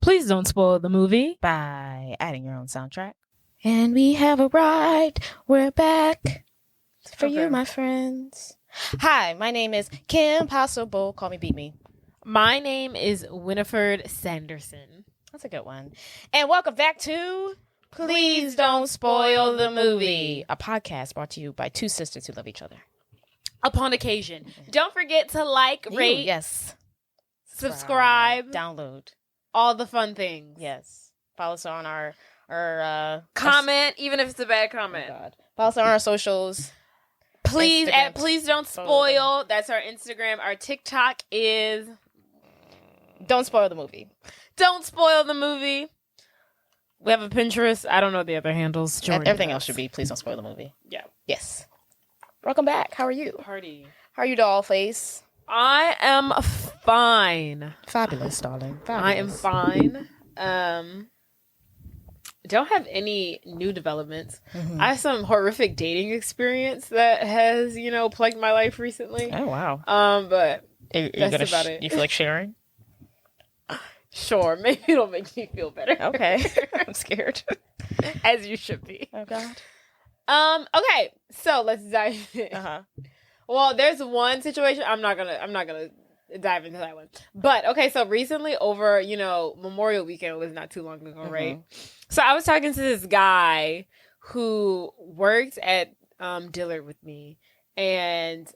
Please don't spoil the movie by adding your own soundtrack. And we have arrived. We're back for you, my friends. Hi, my name is Kim Possible. Call me Beat Me. My name is Winifred Sanderson. That's a good one. And welcome back to Please Don't Spoil the Movie, a podcast brought to you by two sisters who love each other. Upon occasion. Don't forget to like, rate, yes, subscribe, download. All the fun things. Yes. Follow us on our comment, even if it's a bad comment. Oh God. Follow us on our socials. Please, please don't spoil. That's our Instagram. Our TikTok is Don't Spoil the Movie. Don't spoil the movie. We have a Pinterest. I don't know the other handles. Everything else should be Please Don't Spoil the Movie. Yeah. Yes. Welcome back. How are you? Party. How are you, Dollface? I am fine. Fabulous, darling. Fabulous. I am fine. Don't have any new developments. Mm-hmm. I have some horrific dating experience that has, plagued my life recently. Oh, wow. But that's about it. You feel like sharing? Sure. Maybe it'll make me feel better. Okay. I'm scared. As you should be. Oh, God. Okay. So let's dive in. Uh-huh. Well, there's one situation. I'm not gonna dive into that one. But okay, so recently over, Memorial Weekend was not too long ago, right? So I was talking to this guy who worked at Dillard with me, and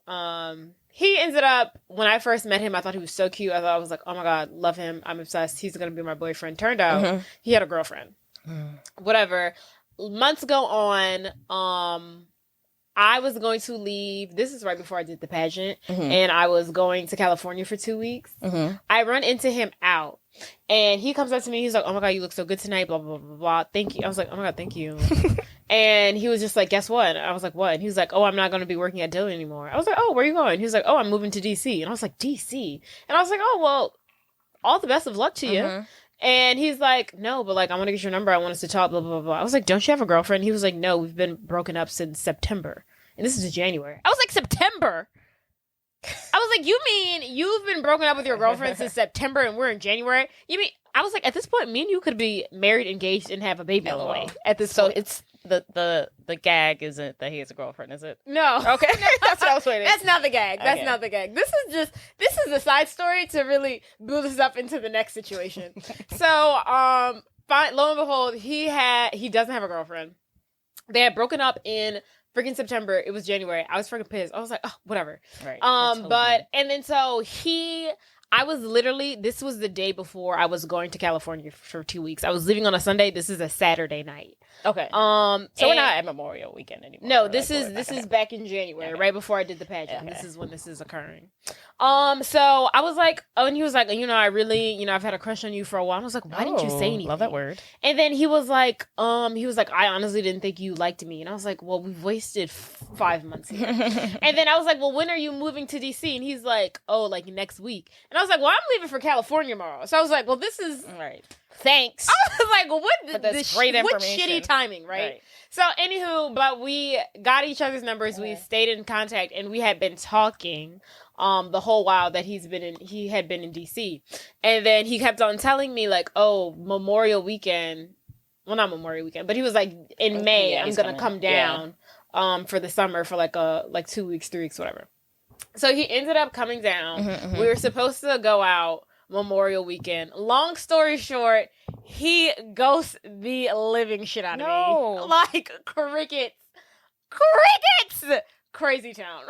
he ended up, when I first met him, I thought he was so cute. I was like, oh my God, love him. I'm obsessed. He's gonna be my boyfriend. Turned out he had a girlfriend. Whatever. Months go on. I was going to leave. This is right before I did the pageant. And I was going to California for 2 weeks. I run into him out. And he comes up to me. He's like, oh my God, you look so good tonight. Blah, blah, blah, blah. Thank you. I was like, oh my God, thank you. And he was just like, guess what? I was like, what? And he was like, oh, I'm not going to be working at Dillon anymore. I was like, oh, where are you going? He was like, oh, I'm moving to DC. And I was like, DC? And I was like, oh, well, all the best of luck to you. And he's like, no, but I want to get your number. I want us to talk, blah, blah, blah, blah. I was like, don't you have a girlfriend? He was like, no, we've been broken up since September. And this is January. I was like, September? I was like, you mean you've been broken up with your girlfriend since September and we're in January? You mean, I was like, at this point, me and you could be married, engaged, and have a baby on the way at this point. So it's the gag isn't that he has a girlfriend, is it? No. Okay. That's what I was waiting. That's not the gag. That's not the gag. This is the side story to really build us up into the next situation. So, lo and behold, he doesn't have a girlfriend. They had broken up in freaking September. It was January. I was freaking pissed. I was like, oh, whatever. Right. And then so I was literally, this was the day before I was going to California for 2 weeks. I was leaving on a Sunday. This is a Saturday night. Okay. So we're not at Memorial Weekend anymore. No, this is back in January, right before I did the pageant. Okay. This is when this is occurring. So I was like, oh, and he was like, I really, I've had a crush on you for a while. I was like, why didn't you say anything? Love that word. And then he was like, I honestly didn't think you liked me. And I was like, well, we've wasted 5 months here. And then I was like, well, when are you moving to DC? And he's like, oh, next week. And I was like, well, I'm leaving for California tomorrow. So I was like, well, this is right. Thanks. I was like, well, what information. Shitty timing, right? So, anywho, but we got each other's numbers. We stayed in contact, and we had been talking the whole while that he had been in DC. And then he kept on telling me, Memorial Weekend. Well, not Memorial Weekend, but he was like, in May, I'm going to come down for the summer for 2 weeks, 3 weeks, whatever. So he ended up coming down. We were supposed to go out Memorial Weekend. Long story short, he ghosts the living shit out of me. Crickets. Crazy town.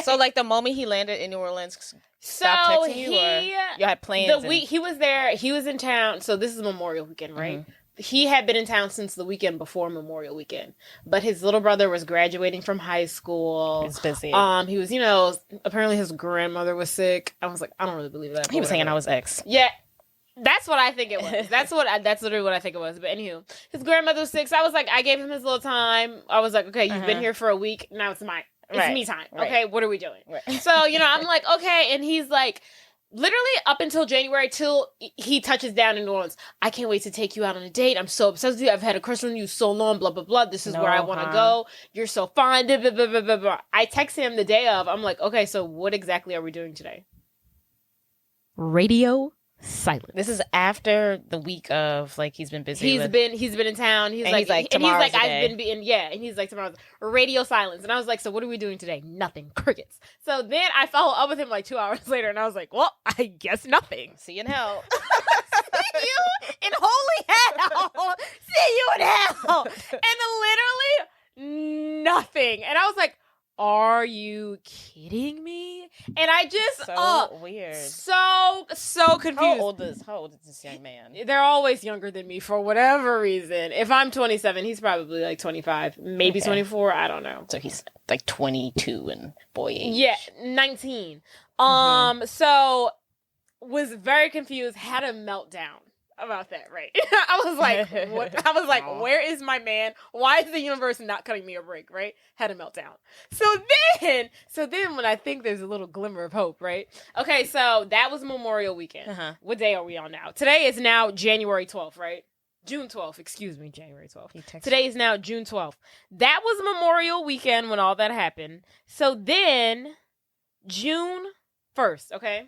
So the moment he landed in New Orleans, stopped texting you, or you had plans? He was there. He was in town. So this is Memorial Weekend, right? He had been in town since the weekend before Memorial Weekend, but his little brother was graduating from high school. He's busy. He was, apparently his grandmother was sick. I was like, I don't really believe that. He was hanging out with his ex. Yeah. That's what I think it was. That's literally what I think it was. But anywho, his grandmother was sick. So I was like, I gave him his little time. I was like, okay, you've been here for a week. Now it's mine. It's me time. Right. Okay, what are we doing? Right. So, I'm like, okay. And he's like, literally up until January, till he touches down in New Orleans. I can't wait to take you out on a date. I'm so obsessed with you. I've had a crush on you so long, blah, blah, blah. This is where I want to go. You're so fine. Blah, blah, blah, blah, blah. I text him the day of. I'm like, okay, so what exactly are we doing today? Radio silent. This is after the week of like he's been busy. He's been in town. He's like tomorrow's I've been and he's like tomorrow's radio silence. And I was like, so what are we doing today? Nothing. Crickets. So then I follow up with him like 2 hours later, and I was like, well, I guess nothing. See you in hell. See you in holy hell. See you in hell. And literally nothing. And I was like, are you kidding me? And I just so weird. So confused. How old is this young man? They're always younger than me for whatever reason. If I'm 27, he's probably like 25, maybe 24. I don't know. So he's like 22 and boy age. Yeah, 19. So was very confused, had a meltdown about that, right? I was like, what? I was like, where is my man? Why is the universe not cutting me a break, right? Had a meltdown. So then when I think there's a little glimmer of hope, right? Okay, so that was Memorial Weekend. What day are we on now? Today is now January 12th, right? June 12th, excuse me, January 12th. Today is now June 12th. That was Memorial Weekend when all that happened. So then June 1st, okay?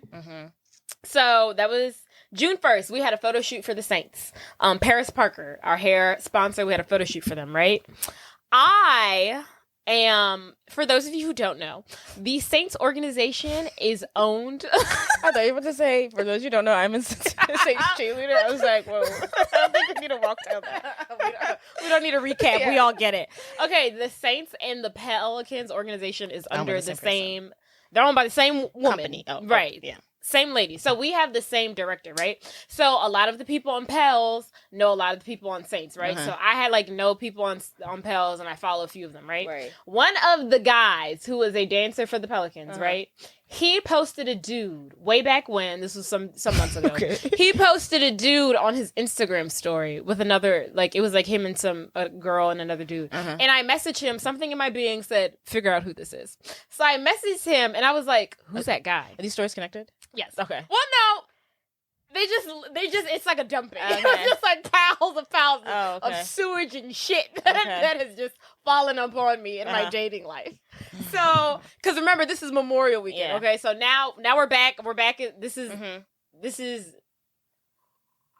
So that was June 1st. We had a photo shoot for the Saints. Paris Parker, our hair sponsor, we had a photo shoot for them, right? I am, for those of you who don't know, the Saints organization is owned. I thought you were about to say, for those who don't know, I'm a Saints cheerleader. I was like, whoa. I don't think we need to walk down that. We don't need a recap. Yeah. We all get it. Okay, the Saints and the Pelicans organization is under the same, they're owned by the same woman. Company. Right. Yeah. Same lady. So we have the same director, right? So a lot of the people on Pels know a lot of the people on Saints, right? So I had like no people on Pels, and I follow a few of them, right? One of the guys who was a dancer for the Pelicans, right? He posted a dude way back when, this was some months ago. He posted a dude on his Instagram story with another, like, it was like him and a girl and another dude. And I messaged him, something in my being said, figure out who this is. So I messaged him, and I was like, who's that guy? Are these stories connected? Yes. Okay. Well, no. They just, it's like a dumping. Okay. It was just like piles of sewage and shit that has just fallen upon me in my dating life. So, because remember, this is Memorial Weekend, okay? So now we're back. This is,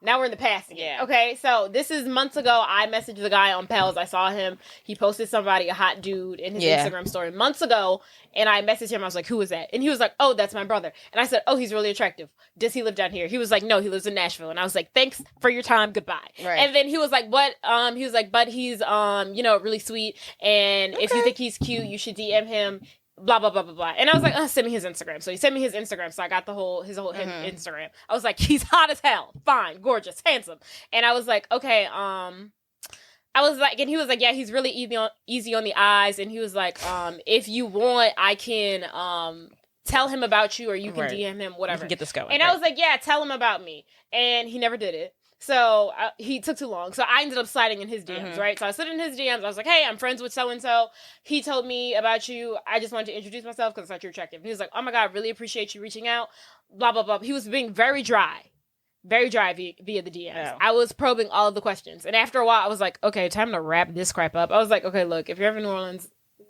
now we're in the past again. Okay, so this is months ago. I messaged the guy on Pels. I saw him. He posted somebody, a hot dude, in his Instagram story months ago. And I messaged him. I was like, who is that? And he was like, oh, that's my brother. And I said, oh, he's really attractive. Does he live down here? He was like, no, he lives in Nashville. And I was like, thanks for your time. Goodbye. Right. And then he was like, what? He was like, but he's, really sweet. And if you think he's cute, you should DM him. Blah, blah, blah, blah, blah. And I was like, send me his Instagram. So he sent me his Instagram. So I got his whole Instagram. I was like, he's hot as hell. Fine, gorgeous, handsome. And I was like, okay, I was like, and he was like, yeah, he's really easy on the eyes. And he was like, if you want, I can tell him about you, or you can DM him, whatever. You can get this going. And I was like, yeah, tell him about me. And he never did it. So he took too long. So I ended up sliding in his DMs, right? So I slid in his DMs. I was like, hey, I'm friends with so-and-so. He told me about you. I just wanted to introduce myself because I thought you were attractive. And he was like, oh my God, really appreciate you reaching out. Blah, blah, blah. He was being very dry via the DMs. Oh. I was probing all of the questions. And after a while, I was like, okay, time to wrap this crap up. I was like, okay, look, if you're ever in New Orleans,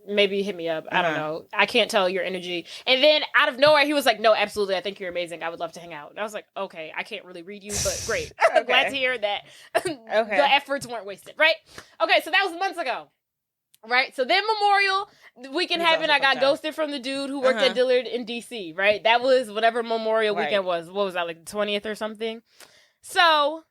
maybe hit me up. I don't know. I can't tell your energy. And then out of nowhere, he was like, no, absolutely. I think you're amazing. I would love to hang out. And I was like, okay, I can't really read you, but great. I'm glad to hear that the efforts weren't wasted, right? Okay, so that was months ago, right? So then Memorial Weekend happened. I got ghosted from the dude who worked at Dillard in D.C., right? That was whatever Memorial Weekend was. What was that, like the 20th or something? So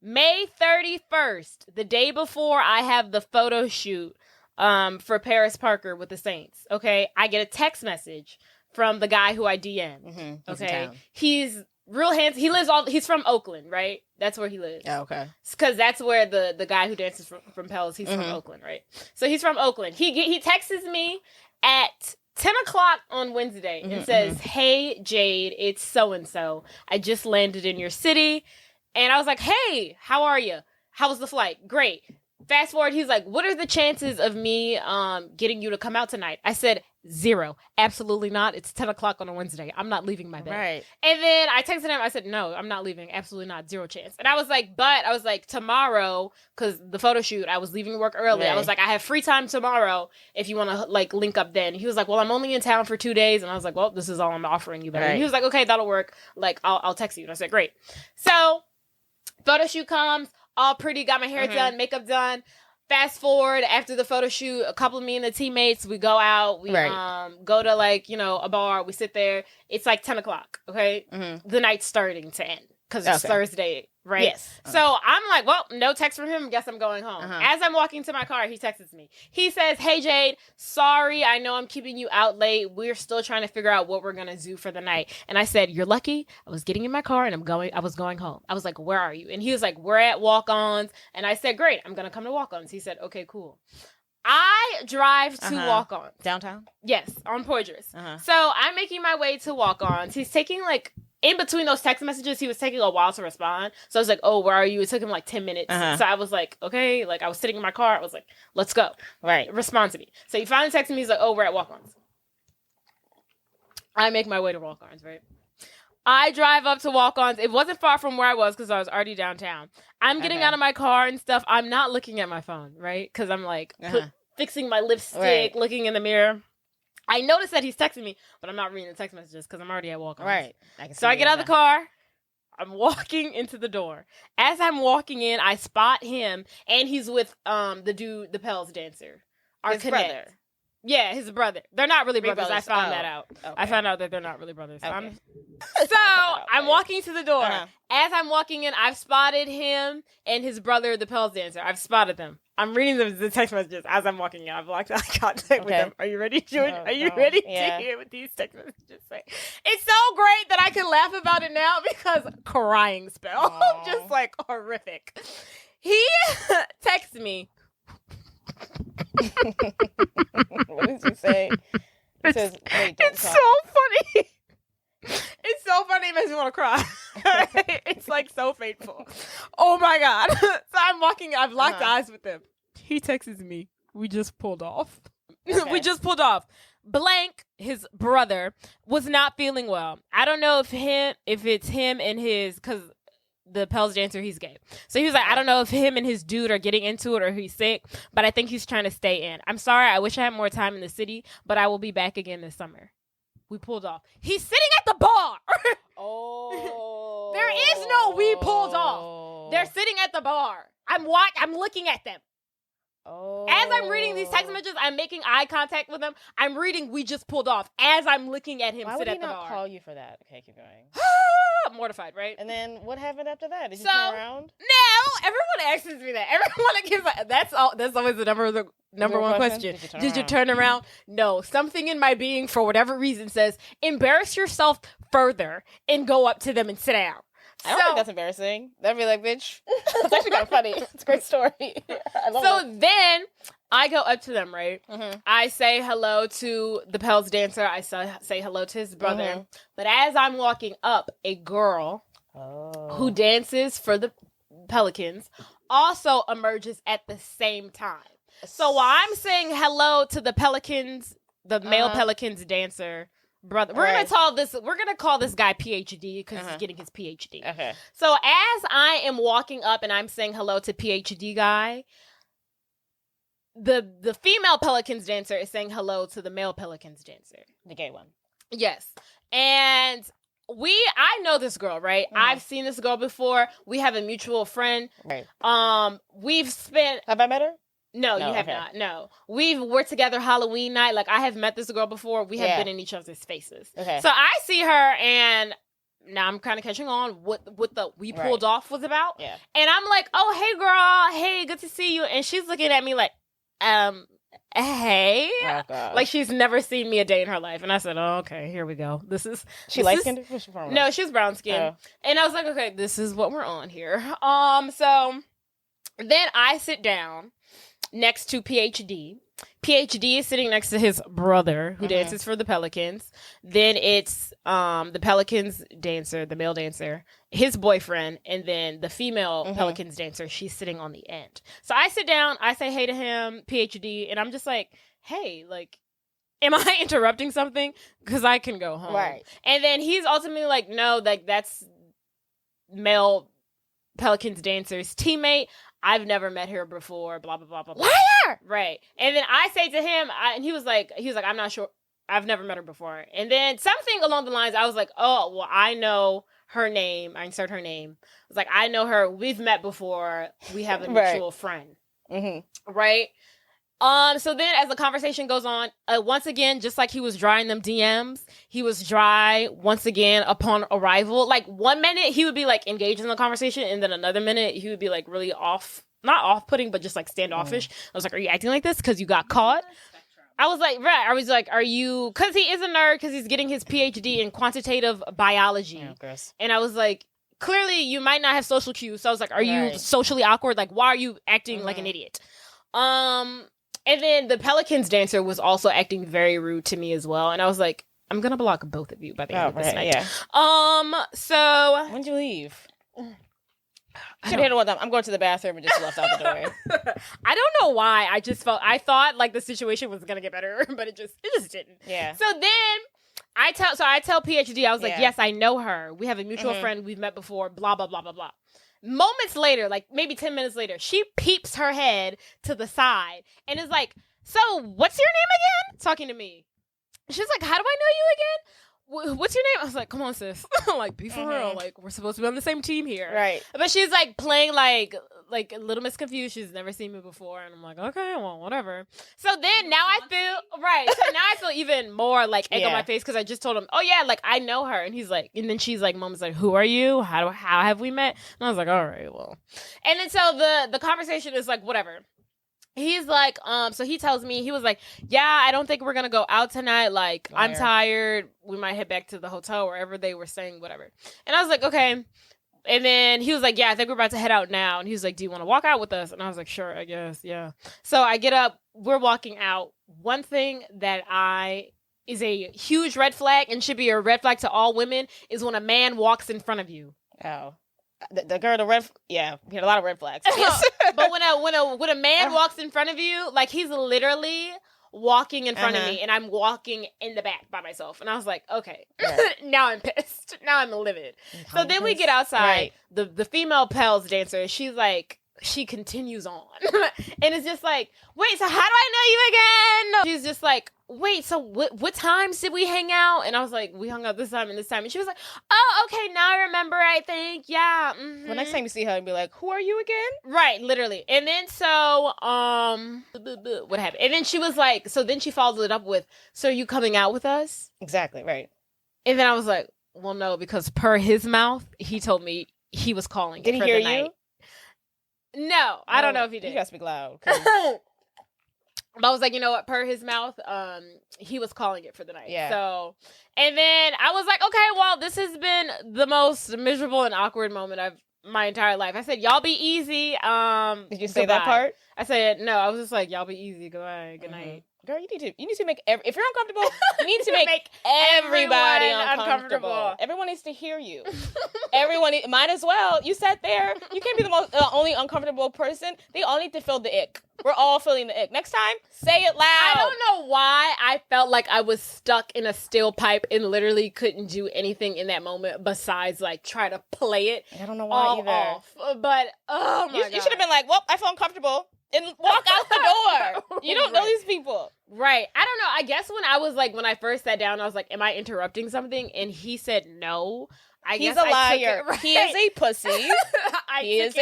May 31st, the day before I have the photo shoot, for Paris Parker with the Saints, okay? I get a text message from the guy who I DM, okay? He's real handsome. He's from Oakland, right? That's where he lives. Oh, okay. Because that's where the guy who dances from Pels, he's from Oakland, right? So he's from Oakland. He texts me at 10 o'clock on Wednesday and says, hey, Jade, it's so-and-so. I just landed in your city. And I was like, hey, how are you? How was the flight? Great. Fast forward, he's like, what are the chances of me getting you to come out tonight? I said, 0. Absolutely not. It's 10 o'clock on a Wednesday. I'm not leaving my bed. Right. And then I texted him. I said, no, I'm not leaving. Absolutely not. 0 chance. And I was like, tomorrow, because the photo shoot, I was leaving work early. Right. I was like, I have free time tomorrow if you want to like link up then. He was like, well, I'm only in town for 2 days. And I was like, well, this is all I'm offering you. Right. And he was like, okay, that'll work. Like, I'll text you. And I said, great. So photo shoot comes, all pretty, got my hair done, makeup done. Fast forward, after the photo shoot, a couple of me and the teammates, we go out, we go to like, a bar, we sit there. It's like 10 o'clock, okay? Mm-hmm. The night's starting to end because it's Thursday, right? Yes. So I'm like, well, no text from him. Guess I'm going home. As I'm walking to my car, he texts me. He says, hey, Jade, sorry, I know I'm keeping you out late. We're still trying to figure out what we're going to do for the night. And I said, you're lucky. I was getting in my car and I was going home. I was like, where are you? And he was like, we're at Walk-Ons. And I said, great, I'm going to come to Walk-Ons. He said, okay, cool. I drive to Walk-Ons. Downtown? Yes, on Poydras. So I'm making my way to Walk-Ons. He's taking like, in between those text messages, he was taking a while to respond. So I was like, oh, where are you? It took him like 10 minutes. So I was like, okay. Like I was sitting in my car. I was like, let's go. Right. Respond to me. So he finally texted me. He's like, oh, we're at Walk-Ons. I make my way to Walk-Ons, right? I drive up to Walk-Ons. It wasn't far from where I was because I was already downtown. I'm getting out of my car and stuff. I'm not looking at my phone, right? Because I'm like fixing my lipstick, looking in the mirror. I noticed that he's texting me, but I'm not reading the text messages because I'm already at Walk-Ons. Right. So I get out of the car. I'm walking into the door. As I'm walking in, I spot him, and he's with the dude, the Pels dancer. His brother. Yeah, his brother. They're not really brothers. I found that out. Okay. I found out that they're not really brothers. Okay. I'm walking to the door. As I'm walking in, I've spotted him and his brother, the Pels dancer. I've spotted them. I'm reading the text messages as I'm walking in. I've locked eye contact with them. Are you ready, George? Are you ready to hear what these text messages say? It's so great that I can laugh about it now because crying spell. Just like horrific. He texts me. What did you say? It says, it's so funny. It's so funny. It makes me want to cry. It's like so fateful. Oh my God. So I'm walking. I've locked eyes with him. He texts me. We just pulled off. We just pulled off. Blank, his brother, was not feeling well. I don't know if it's him and his, because the Pels dancer, he's gay. So he was like, I don't know if him and his dude are getting into it or he's sick, but I think he's trying to stay in. I'm sorry. I wish I had more time in the city, but I will be back again this summer. We pulled off. He's sitting at the bar. There is no we pulled off. They're sitting at the bar. I'm looking at them. As I'm reading these text messages, I'm making eye contact with them. I'm reading we just pulled off as I'm looking at him sit at the bar. Why would he not call you for that? Okay, keep going. Mortified, right? And then what happened after that? Did you turn around? No, everyone asks me that. Everyone gives that's always the number one question. Did you turn around? No. Something in my being, for whatever reason, says embarrass yourself further and go up to them and sit down. I don't think that's embarrassing. That'd be like, bitch. It's actually kind of funny. It's a great story. Then I go up to them, right? I say hello to the Pels dancer. I say hello to his brother. But as I'm walking up, a girl who dances for the Pelicans also emerges at the same time. So while I'm saying hello to the Pelicans, the male Pelicans dancer brother, we're gonna call this guy PhD because he's getting his PhD. Okay. So as I am walking up and I'm saying hello to PhD guy, the female Pelicans dancer is saying hello to the male Pelicans dancer, the gay one. Yes, and I know this girl, right? I've seen this girl before. We have a mutual friend. Right. Have I met her? No, you have not. No. We're together Halloween night. Like, I have met this girl before. We have been in each other's faces. Okay. So I see her, and now I'm kind of catching on what the we pulled off was about. Yeah. And I'm like, oh, hey, girl. Hey, good to see you. And she's looking at me like, hey. Oh, God. Like, she's never seen me a day in her life. And I said, oh, okay, here we go. She light-skinned? Where's she from? No, she's brown-skinned. Oh. And I was like, okay, this is what we're on here. So then I sit down next to PhD. PhD is sitting next to his brother who dances for the Pelicans. Then it's the Pelicans dancer, the male dancer, his boyfriend, and then the female Pelicans dancer. She's sitting on the end. So I sit down, I say hey to him, PhD, and I'm just like, hey, like, am I interrupting something? Because I can go home. Right. And then he's ultimately like, no, like that's male Pelicans dancer's teammate. I've never met her before, blah, blah, blah, blah, blah. Liar! Right. And then I say to him, and he was like, I'm not sure. I've never met her before. And then something along the lines, I was like, oh, well, I know her name. I insert her name. I was like, I know her. We've met before. We have a mutual friend. Right. So then as the conversation goes on, once again, just like he was dry in them DMs, he was dry once again upon arrival. Like 1 minute he would be like engaged in the conversation, and then another minute he would be like really not off-putting, but just like standoffish. I was like, are you acting like this because you got caught? I was like, right. I was like, are you, because he is a nerd, because he's getting his PhD in quantitative biology. And I was like, clearly you might not have social cues. So I was like, are you socially awkward? Like, why are you acting like an idiot? And then the Pelicans dancer was also acting very rude to me as well. And I was like, I'm going to block both of you by the end of this night. Yeah. So. When'd you leave? Should hit it one time. I'm going to the bathroom and just left out the door. I don't know why. I thought like the situation was going to get better, but it just didn't. Yeah. So then I tell PhD, I was like, yes, I know her. We have a mutual friend. We've met before, blah, blah, blah, blah, blah. Moments later, like maybe 10 minutes later, she peeps her head to the side and is like, so what's your name again? Talking to me. She's like, how do I know you again? What's your name? I was like, come on, sis. Like, be for real. Like, we're supposed to be on the same team here. Right. But she's like playing like a little Miss Confused. She's never seen me before. And I'm like, okay, well, whatever. So then now I feel, right. So now I feel even more like egg on my face because I just told him, oh yeah, like I know her. And he's like, and then she's like, mom's like, who are you? How have we met? And I was like, all right, well. And then so the conversation is like, whatever. He's like, so he tells me, he was like, yeah, I don't think we're going to go out tonight. Like, I'm tired. We might head back to the hotel, wherever they were staying, whatever. And I was like, okay. And then he was like, yeah, I think we're about to head out now. And he was like, do you want to walk out with us? And I was like, sure, I guess, yeah. So I get up. We're walking out. One thing that is a huge red flag and should be a red flag to all women is when a man walks in front of you. Oh. The girl, we had a lot of red flags. But when a man walks in front of you, like he's literally walking in front of me and I'm walking in the back by myself. And I was like, okay, now I'm pissed. Now I'm livid. So then we get outside. Right. The female Pels dancer, she's like, she continues on. And it's just like, wait, so how do I know you again? She's just like, wait, so what times did we hang out? And I was like, we hung out this time and this time. And she was like, oh, okay, now I remember, I think. Yeah. Well, next time you see her, and be like, who are you again? Right, literally. And then so, what happened? And then she was like, so then she followed it up with, so are you coming out with us? Exactly, right. And then I was like, well, no, because per his mouth, he told me he was calling did it he for hear the you? night. No, I don't know if he did. You gotta speak loud. But I was like, you know what? Per his mouth, he was calling it for the night. Yeah. So, and then I was like, okay, well, this has been the most miserable and awkward moment of my entire life. I said, y'all be easy. Did you say that part? I said, no, I was just like, y'all be easy. Goodbye. Good night. Girl, you need to make if you're uncomfortable, you need to make everybody uncomfortable. Everyone needs to hear you. Might as well. You sat there. You can't be the only uncomfortable person. They all need to feel the ick. We're all feeling the ick. Next time, say it loud. I don't know why I felt like I was stuck in a steel pipe and literally couldn't do anything in that moment besides like try to play it. I don't know why either. Off. But oh my God. You should have been like, well, I feel uncomfortable. And walk out the door. You don't know these people. Right. I don't know. I guess when I first sat down, I was like, am I interrupting something? And he said no. He's a liar. He is a pussy. He is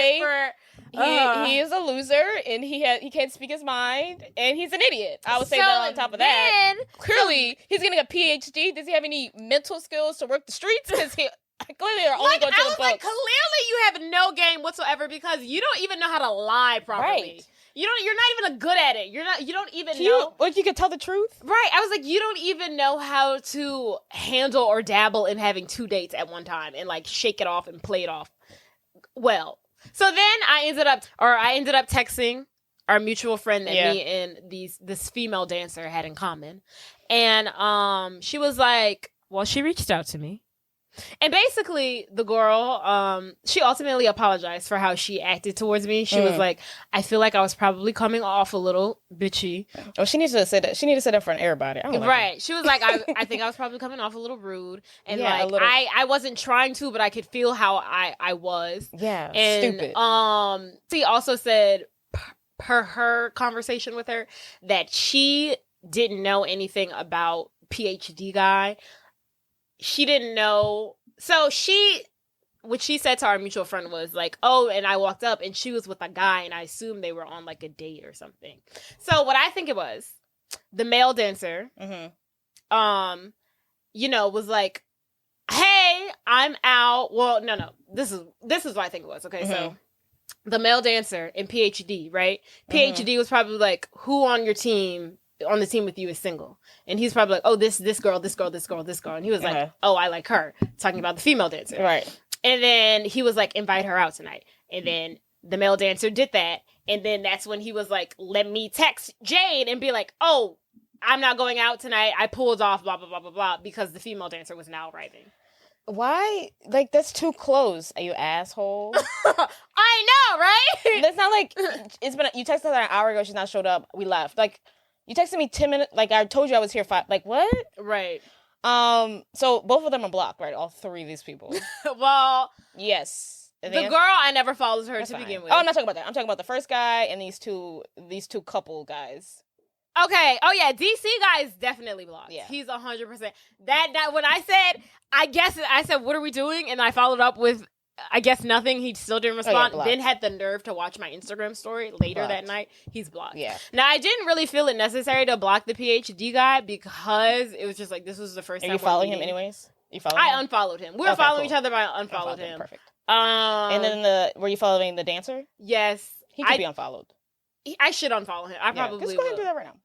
a loser, and he can't speak his mind, and he's an idiot. I would say that on top of that. Clearly, he's getting a PhD. Does he have any mental skills to work the streets? Because he clearly are only going to the books. Like, clearly you have no game whatsoever because you don't even know how to lie properly. Right. You're not even good at it. You don't even know. Like, you can tell the truth? Right. I was like, you don't even know how to handle or dabble in having 2 dates at one time and like shake it off and play it off well. So then I ended up texting our mutual friend that me and this female dancer had in common. And she was like, well, she reached out to me. And basically, the girl, she ultimately apologized for how she acted towards me. She was like, I feel like I was probably coming off a little bitchy. Oh, she needs to say that. She needs to say that in front of everybody. Right. She was like, I think I was probably coming off a little rude. And I wasn't trying to, but I could feel how I was. Yeah, and, stupid. She also said, per her conversation with her, that she didn't know anything about PhD guy. She didn't know. So what she said to our mutual friend was like, oh, and I walked up and she was with a guy and I assumed they were on like a date or something. So what I think it was, the male dancer, was like, hey, I'm out. Well, no. This is what I think it was. Okay, so the male dancer in PhD, right? PhD was probably like, who on the team with you is single? And he's probably like, oh, this girl. And he was like, oh, I like her. Talking about the female dancer. Right. And then he was like, invite her out tonight. And then the male dancer did that. And then that's when he was like, let me text Jade and be like, oh, I'm not going out tonight. I pulled off, blah, blah, blah, blah, blah, because the female dancer was now arriving. Why? Like, that's too close. Are you asshole? I know, right? It's not like, you texted her an hour ago, she's not showed up, we left. Like, you texted me 10 minutes, like, I told you I was here 5, like, what? Right. So both of them are blocked, right? All three of these people. Well, yes. The girl, I never followed her to begin with. Oh, I'm not talking about that. I'm talking about the first guy and these two couple guys. Okay. Oh yeah, DC guy is definitely blocked. Yeah, he's 100%. That when I said, what are we doing? And I followed up with, I guess nothing. He still didn't respond. Then had the nerve to watch my Instagram story later that night. He's blocked. Yeah. Now I didn't really feel it necessary to block the PhD guy because it was just like, this was the first time. Are you following him anyways? I unfollowed him. We were following each other, but I unfollowed him. Perfect. And then were you following the dancer? Yes. He could be unfollowed. I should unfollow him. I probably will. Let's go ahead and do that right now.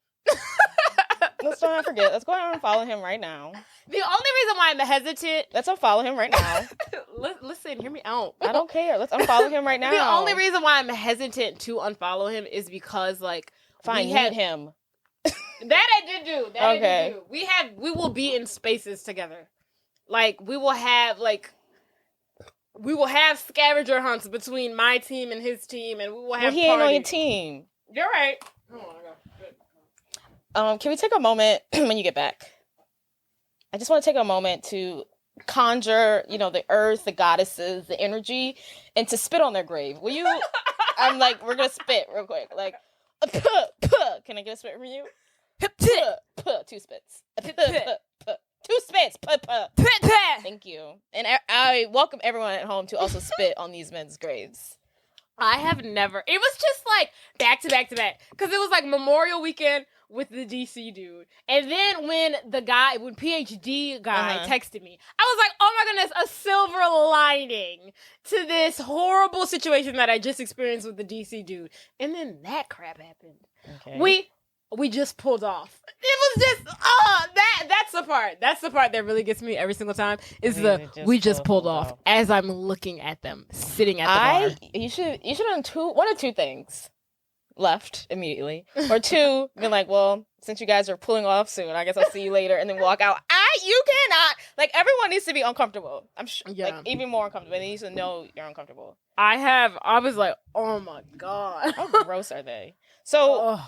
Let's not forget. Let's go ahead and unfollow him right now. The only reason why I'm hesitant... Let's unfollow him right now. Listen, hear me out. I don't care. Let's unfollow him right now. The only reason why I'm hesitant to unfollow him is because, like... Fine, you hate him. That I did do. I did do. We will be in spaces together. Like, we will have scavenger hunts between my team and his team, and we will have he ain't on your team. You're right. Oh my God. Can we take a moment when you get back? I just want to take a moment to conjure, the earth, the goddesses, the energy, and to spit on their grave. Will you? I'm like, we're gonna spit real quick. Like, can I get a spit from you? 2 spits. 2 spits. Thank you. And I welcome everyone at home to also spit on these men's graves. I have never. It was just like back to back to back. Because it was like Memorial Weekend with the DC dude. And then when PhD guy texted me, I was like, oh my goodness, a silver lining to this horrible situation that I just experienced with the DC dude. And then that crap happened. Okay. We just pulled off. It was just, that's the part. That's the part that really gets me every single time. Is we just pulled off as I'm looking at them sitting at the bar. You should have done one or two things. Left immediately, or 2, been like, well, since you guys are pulling off soon, I guess I'll see you later, and then walk out. You cannot. Like, everyone needs to be uncomfortable. I'm sure, like, even more uncomfortable. They need to know you're uncomfortable. I was like, oh my God, how gross are they? So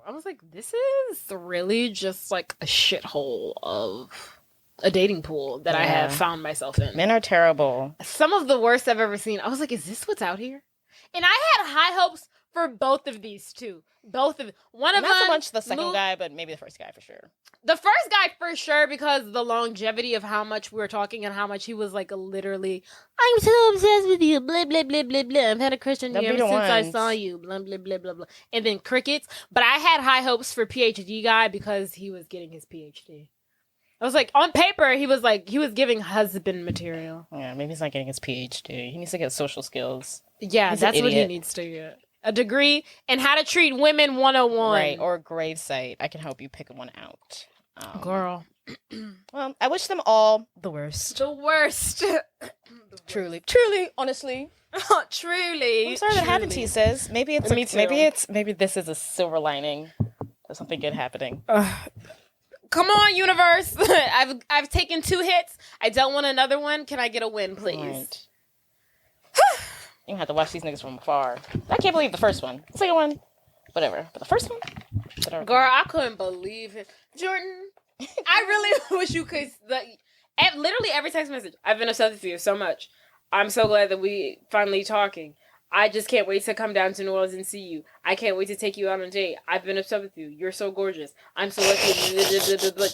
I was like, this is really just like a shithole of a dating pool that I have found myself in. Men are terrible. Some of the worst I've ever seen. I was like, is this what's out here? And I had high hopes for both of these two. One of them. Not so much the second guy, but maybe the first guy for sure. The first guy for sure, because the longevity of how much we were talking and how much he was like literally, I'm so obsessed with you, blah, blah, blah, blah, blah. I've had a crush on you ever since I saw you, blah, blah, blah, blah, blah. And then crickets. But I had high hopes for PhD guy because he was getting his PhD. I was like, on paper, he was giving husband material. Yeah, maybe he's not getting his PhD. He needs to get social skills. Yeah, that's what he needs to get. A degree in how to treat women 101. Right, or a grave site. I can help you pick one out. Girl. Well, I wish them all the worst. The worst. Truly, honestly. Truly. I'm sorry that happened to you, sis. Maybe this is a silver lining of something good happening. Come on, universe. I've taken 2 hits. I don't want another one. Can I get a win, please? Right. You have to watch these niggas from afar. I can't believe the first one. The second one, whatever. But the first one? Whatever. Girl, I couldn't believe it. Jordan, I really wish you could... literally every text message, I've been obsessed with you so much. I'm so glad that we finally talking. I just can't wait to come down to New Orleans and see you. I can't wait to take you out on a date. I've been obsessed with you. You're so gorgeous. I'm so lucky.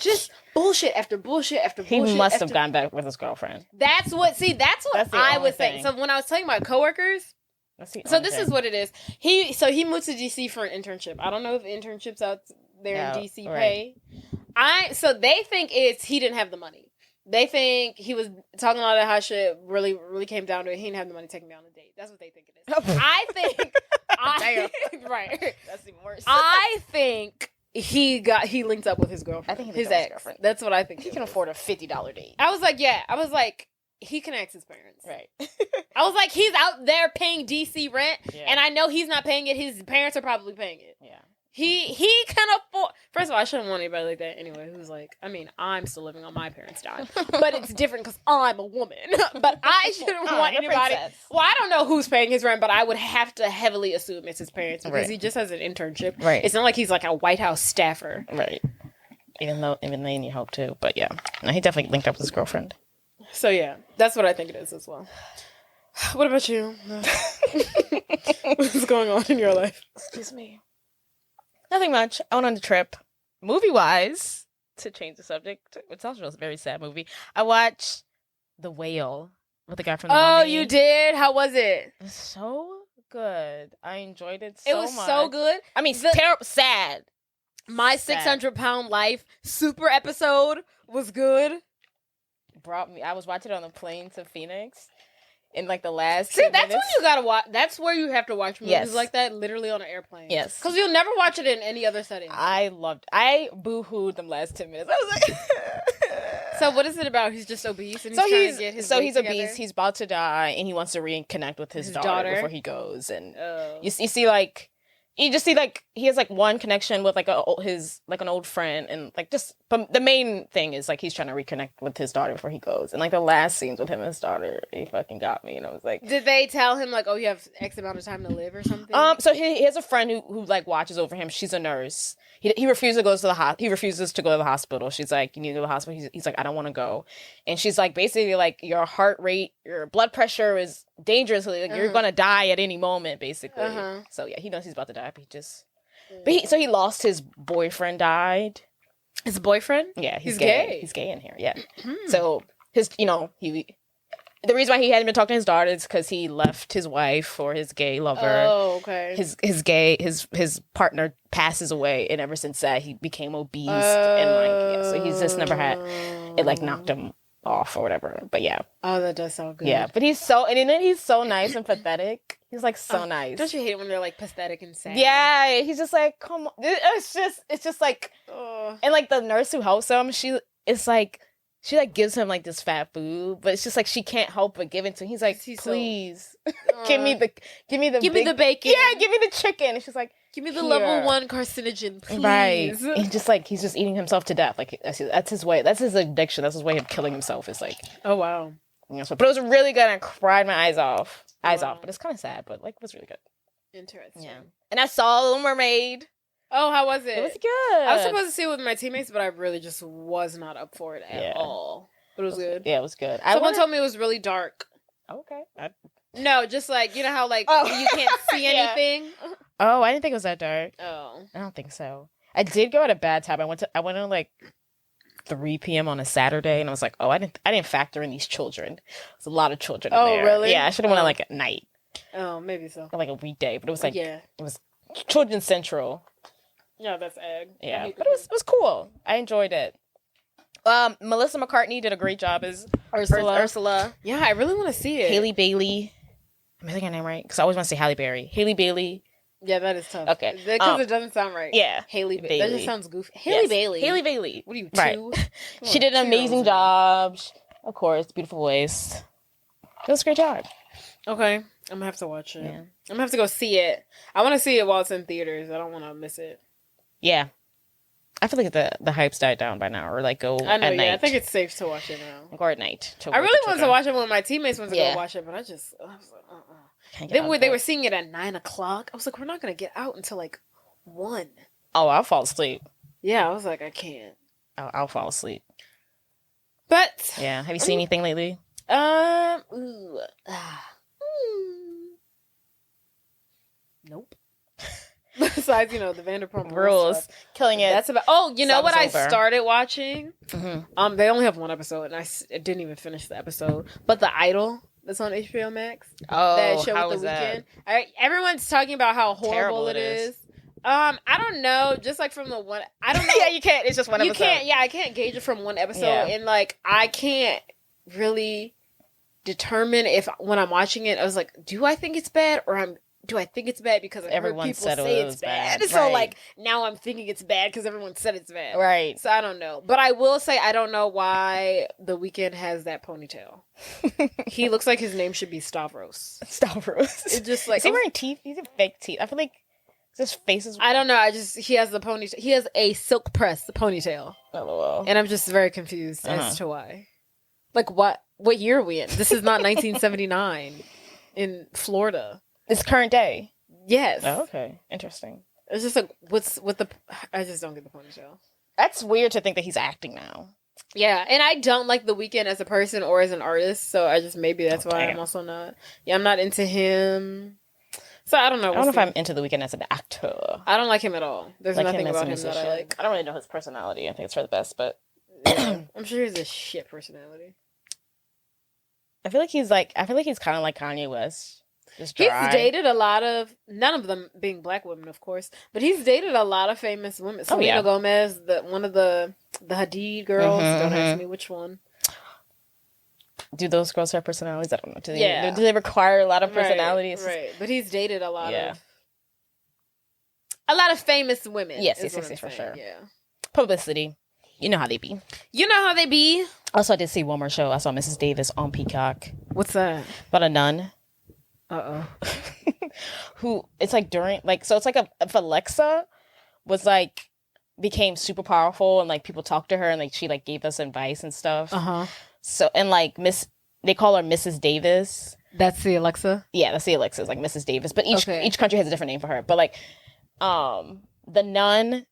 Just bullshit after bullshit after bullshit. He must have gone back with his girlfriend. That's what I was saying. So when I was telling my coworkers, this is what it is. He moved to DC for an internship. I don't know if internships out there in DC pay. So they think he didn't have the money. They think he was talking a lot of how shit really, really came down to it. He didn't have the money to take me on a date. That's what they think it is. I think... right. That's even worse. I think he linked up with his girlfriend. I think his ex. Girlfriend. That's what I think. He can afford a $50 date. I was like, he can ask his parents. Right. I was like, he's out there paying DC rent, and I know he's not paying it. His parents are probably paying it. Yeah. He can afford... First of all, I shouldn't want anybody like that anyway. Who's like... I mean, I'm still living on my parents' dime. But it's different because I'm a woman. But I shouldn't want anybody... Well, I don't know who's paying his rent, but I would have to heavily assume it's his parents because he just has an internship. Right. It's not like he's like a White House staffer. Right. Even they need help too. But yeah. No, he definitely linked up with his girlfriend. So yeah. That's what I think it is as well. What about you? What's going on in your life? Excuse me. Nothing much. I went on a trip. Movie-wise, to change the subject, it's also a very sad movie, I watched The Whale with the guy from The Mummy. Oh, you did? How was it? It was so good. I enjoyed it so much. It was so good? I mean, sad. My 600-pound life super episode was good. I was watching it on the plane to Phoenix. In like the last that's minutes. When you gotta watch. That's where you have to watch movies like that, literally on an airplane. Yes, because you'll never watch it in any other setting. I boo-hooed them last 10 minutes. I was like, so what is it about? He's just obese, and he's he's obese. He's about to die, and he wants to reconnect with his daughter before he goes. And you see like. You just see, like, he has, like, one connection with, like, an old friend, and, like, just, but the main thing is, like, he's trying to reconnect with his daughter before he goes, and, like, the last scenes with him and his daughter, he fucking got me, and I was like... Did they tell him, like, oh, you have X amount of time to live or something? So he has a friend who like, watches over him. She's a nurse. He refuses to go to he refuses to go to the hospital. She's like, you need to go to the hospital. He's like, I don't want to go. And she's like, basically, like, your heart rate, your blood pressure is dangerous. Like, you're gonna die at any moment, basically. So yeah, he knows he's about to die, but he just... So he lost his boyfriend, died. His boyfriend? Yeah, he's gay. He's gay in here, yeah. So the reason why he hadn't been talking to his daughter is because he left his wife for his gay lover. Oh, okay. His partner passes away, and ever since that he became obese and so he's just never had it, like, knocked him off or whatever. But yeah. Oh, that does sound good. Yeah, but he's so nice and pathetic. He's like so nice. Don't you hate when they're like pathetic and sad? Yeah, he's just like, come on. It's just like, and like the nurse who helps him, she gives him like this fat food, but it's just like she can't help but give it to him. He's like, please, give me the bacon. Yeah, give me the chicken. And she's like, give me the level 1 carcinogen, please. Right. And he's just eating himself to death. Like that's his way. That's his addiction. That's his way of killing himself. It's like, oh wow. But it was really good. I cried my eyes off. But it's kind of sad. But like, it was really good. Interesting. Yeah. And I saw Little Mermaid. Oh, how was it? It was good. I was supposed to see it with my teammates, but I really just was not up for it at all. But it was good. Yeah, it was good. Someone told me it was really dark. Okay. No, just like, you know how like you can't see anything? Oh, I didn't think it was that dark. Oh. I don't think so. I did go at a bad time. I went at like 3 p.m. on a Saturday, and I was like, oh, I didn't factor in these children. There's a lot of children in there. Oh, really? Yeah, I should have went like at night. Oh, maybe so. Or like a weekday, but it was like it was Children's Central. Yeah, that's egg. Yeah, but it was cool. I enjoyed it. Melissa McCartney did a great job as Ursula. Yeah, I really want to see it. Haley Bailey. Am I saying her name right? Because I always want to say Halle Berry. Haley Bailey Yeah, that is tough. Okay. Because it doesn't sound right. Yeah. Haley Bailey. That just sounds goofy. Haley Bailey. Haley Bailey. What are you, 2? Right. She did an amazing job. Of course, beautiful voice. It was a great job. Okay. I'm going to have to watch it. Yeah. I'm going to have to go see it. I want to see it while it's in theaters. I don't want to miss it. Yeah. I feel like the hype's died down by now, or like go I know, at night. I think it's safe to watch it now. Go at night. I really wanted to watch it when my teammates went to go watch it, but I was like, Then when they were seeing it at 9 o'clock, I was like, we're not going to get out until like 1. Oh, I'll fall asleep. Yeah, I was like, I can't. I'll fall asleep. But yeah, have you seen anything lately? Nope. Besides, the Vanderpump Rules, killing it. That's about. Oh, you know what I started watching? Mm-hmm. They only have 1 episode, and I didn't even finish the episode. But The Idol, that's on HBO Max. Oh, that show how with The was Weeknd. that? Everyone's talking about how horrible it is. I don't know. Just like from the one, I don't know. Yeah, you can't. It's just one episode. I can't gauge it from one episode, and like I can't really determine if when I'm watching it, I was like, do I think it's bad, or do I think it's bad because everyone people say it's bad? Right. So like now I'm thinking it's bad because everyone said it's bad. Right. So I don't know. But I will say I don't know why The Weeknd has that ponytail. He looks like his name should be Stavros. Stavros. It's just like, is he wearing teeth? He's in fake teeth. I feel like his face is... I don't know. He has the ponytail. He has a silk press ponytail. LOL. And I'm just very confused as to why. Like what year are we in? This is not 1979 in Florida. It's current day. Yes. Oh, okay. Interesting. It's just like, what's with the... I just don't get the ponytail. That's weird to think that he's acting now. Yeah, and I don't like The Weeknd as a person or as an artist, so maybe that's why I'm also not... Yeah, I'm not into him. So I don't know. I don't know if I'm into The Weeknd as an actor. I don't like him at all. There's nothing about him that I like. I don't really know his personality. I think it's for the best, but... Yeah, I'm sure he's a shit personality. I feel like he's kind of like Kanye West. He's dated a lot of, none of them being black women, of course, but he's dated a lot of famous women. Selena Gomez, one of the Hadid girls. Don't ask me which one. Do those girls have personalities? I don't know. Do they require a lot of personalities? Right. But he's dated a lot of famous women. Yes, for sure. Yeah. Publicity. You know how they be. Also, I did see one more show. I saw Mrs. Davis on Peacock. What's that? About a nun. Who it's like during so it's like if Alexa was like became super powerful and like people talked to her and like she like gave us advice and stuff. So and like they call her Mrs. Davis. That's the Alexa? Yeah, that's the Alexa. It's like Mrs. Davis. But each country has a different name for her. But like the nun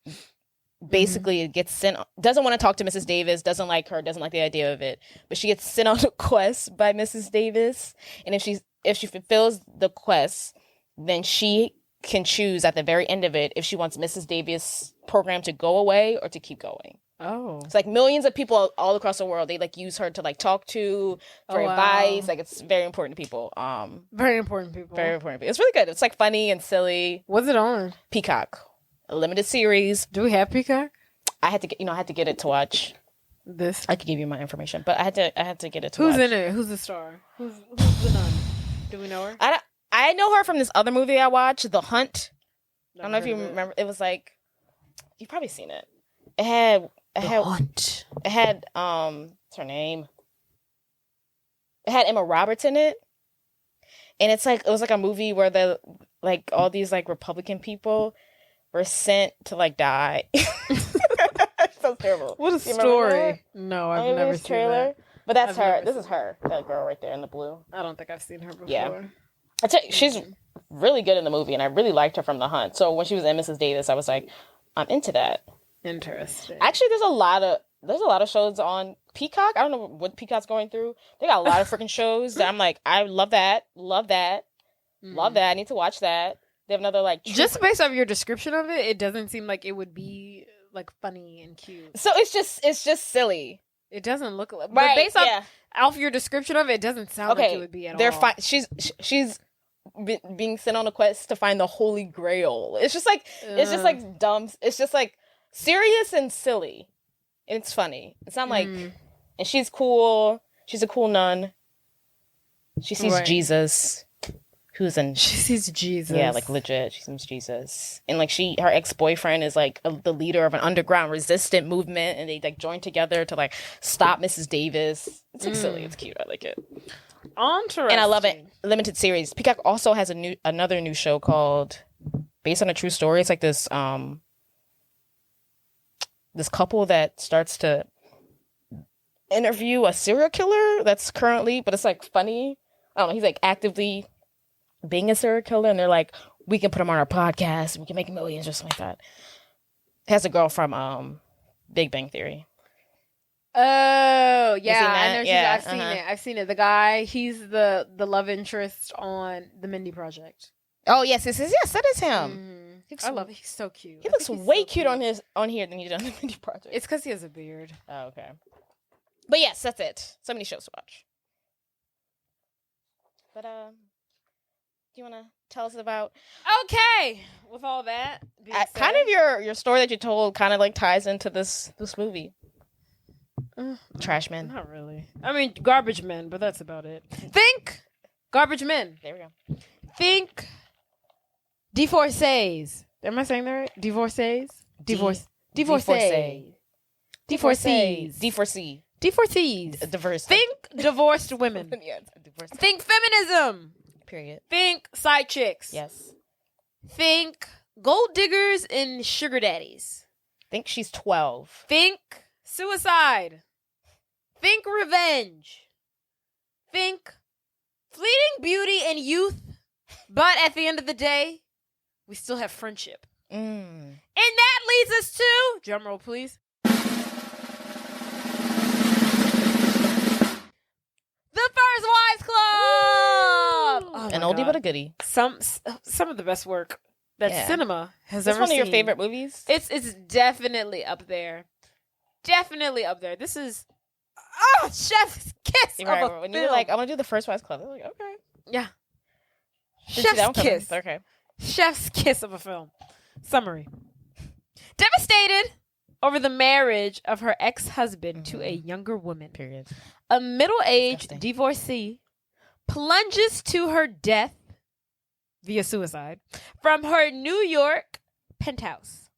basically gets sent, doesn't want to talk to Mrs. Davis, doesn't like her, doesn't like the idea of it. But she gets sent on a quest by Mrs. Davis. And if she fulfills the quest, then she can choose at the very end of it if she wants Mrs. Davis' program to go away or to keep going. Oh. It's like millions of people all across the world, they like use her to like talk to for advice. Like it's very important to people. Very important people. It's really good. It's like funny and silly. What's it on? Peacock. A limited series. Do we have Peacock? I had to get it to watch. This I could give you my information, but I had to get it to watch. Who's in it? Who's the star? Who's the nun? Do we know her? I know her from this other movie I watched, The Hunt. I don't know if you remember. It was like, you've probably seen it. It had Hunt. It had what's her name? It had Emma Roberts in it, and it was like a movie where all these like Republican people were sent to like die. So terrible. What a story! No, I've never seen that. But that's her. This is her. That girl right there in the blue. I don't think I've seen her before. Yeah. I tell you, she's really good in the movie, and I really liked her from The Hunt. So when she was in Mrs. Davis, I was like, I'm into that. Interesting. Actually, there's a lot of shows on Peacock. I don't know what Peacock's going through. They got a lot of freaking shows that I'm like, I love that. Love that. I need to watch that. They have another like just based off your description of it, it doesn't seem like it would be like funny and cute. So it's just silly. It doesn't look like, but based off your description of it, it doesn't sound like it would be at all. She's being sent on a quest to find the Holy Grail. It's just like dumb. It's just like serious and silly. It's funny. It's not like, and she's cool. She's a cool nun. She sees Jesus. who's in. She sees Jesus. Yeah, like legit. She sees Jesus. And like her ex-boyfriend is like the leader of an underground resistant movement, and they like join together to like stop Mrs. Davis. It's like silly. It's cute. I like it. Interesting. And I love it. Limited series. Peacock also has another new show called based on a true story. It's like this couple that starts to interview a serial killer that's currently, but it's like funny. I don't know. He's like actively being a serial killer, and they're like, we can put him on our podcast. We can make millions or something like that. It has a girl from Big Bang Theory. Oh, yeah. I know. Yeah, I've seen it. I've seen it. The guy, he's the love interest on the Mindy Project. Oh, yes. That is him. I love it. He's so cute. He looks way cute on here than he did on the Mindy Project. It's because he has a beard. Oh, okay. But yes, that's it. So many shows to watch. But, do you want to tell us about... Okay. With all that kind of your story that you told kind of like ties into this movie. Trash Men. Not really. I mean, Garbage Men, but that's about it. Think Garbage Men. There we go. Think Divorcees. Am I saying that right? Divorcees? Divorcees. Divorcees. Divorcees. Diverse. Think divorced women. Yeah, divorce. Think feminism. Period. Think side chicks. Yes. Think gold diggers and sugar daddies. Think she's 12. Think suicide. Think revenge. Think fleeting beauty and youth. But at the end of the day, we still have friendship. And that leads us to, drumroll please, The First Wives Club! Oh An oldie but a goodie. Some of the best work that cinema has ever seen. It's one of your favorite movies? It's definitely up there. Definitely up there. This is chef's kiss of a when film. you were like, I'm gonna do The First Wives Club. I was like, okay. Yeah. Chef's kiss. Okay. Chef's kiss of a film. Summary. Devastated over the marriage of her ex-husband to a younger woman. Period. A middle-aged divorcee plunges to her death via suicide from her New York penthouse.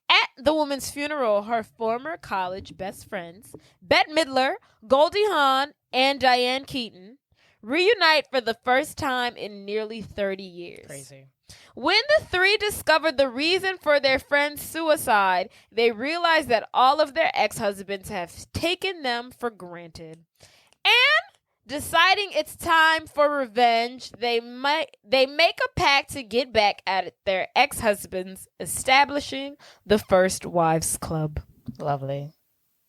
At the woman's funeral, her former college best friends, Bette Midler, Goldie Hawn, and Diane Keaton, reunite for the first time in nearly 30 years. Crazy. When the three discover the reason for their friend's suicide, they realize that all of their ex-husbands have taken them for granted. And deciding it's time for revenge, they make a pact to get back at their ex-husbands, establishing the First Wives Club. Lovely.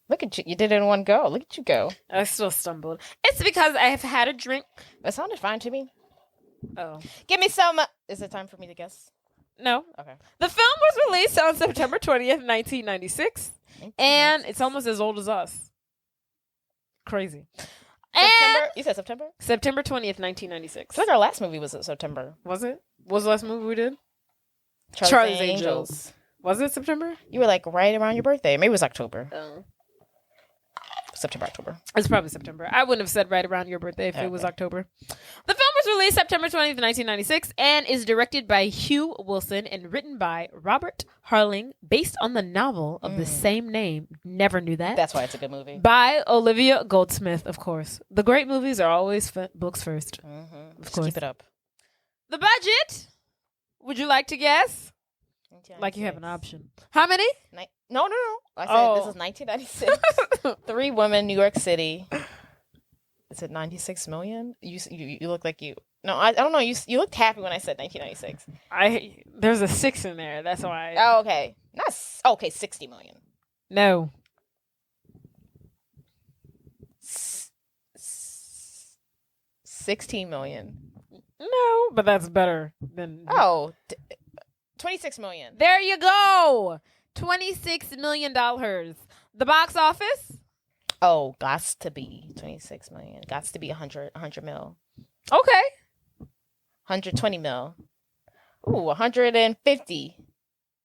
Look at you. You did it in one go. Look at you go. I still stumbled. It's because I have had a drink. That sounded fine to me. Oh. Give me some. Is it time for me to guess? No. Okay. The film was released on September 20th, 1996. And it's almost as old as us. Crazy. September? You said September? September 20th, 1996. I feel like our last movie was in September. Was it? What was the last movie we did? Charlie's Angels. Was it September? You were like right around your birthday. Maybe it was October. Oh. September, October. It's probably September. I wouldn't have said right around your birthday if it was October. The film was released September 20th, 1996 and is directed by Hugh Wilson and written by Robert Harling based on the novel of the same name. Never knew that. That's why it's a good movie. By Olivia Goldsmith, of course. The great movies are always books first. Of course. Keep it up. The budget? Would you like to guess? Like you have an option. How many? No. I said this is 1996. 3 women, New York City. Is it 96 million? You look like you. No, I don't know. You looked happy when I said 1996. There's a 6 in there. That's why. Oh, okay. Okay, 60 million. No. 16 million. No, but that's better than. 26 million. There you go. $26 million. The box office? Oh, gots to be 26 million. Gots to be 100 mil. Okay. 120 mil. Ooh, 150.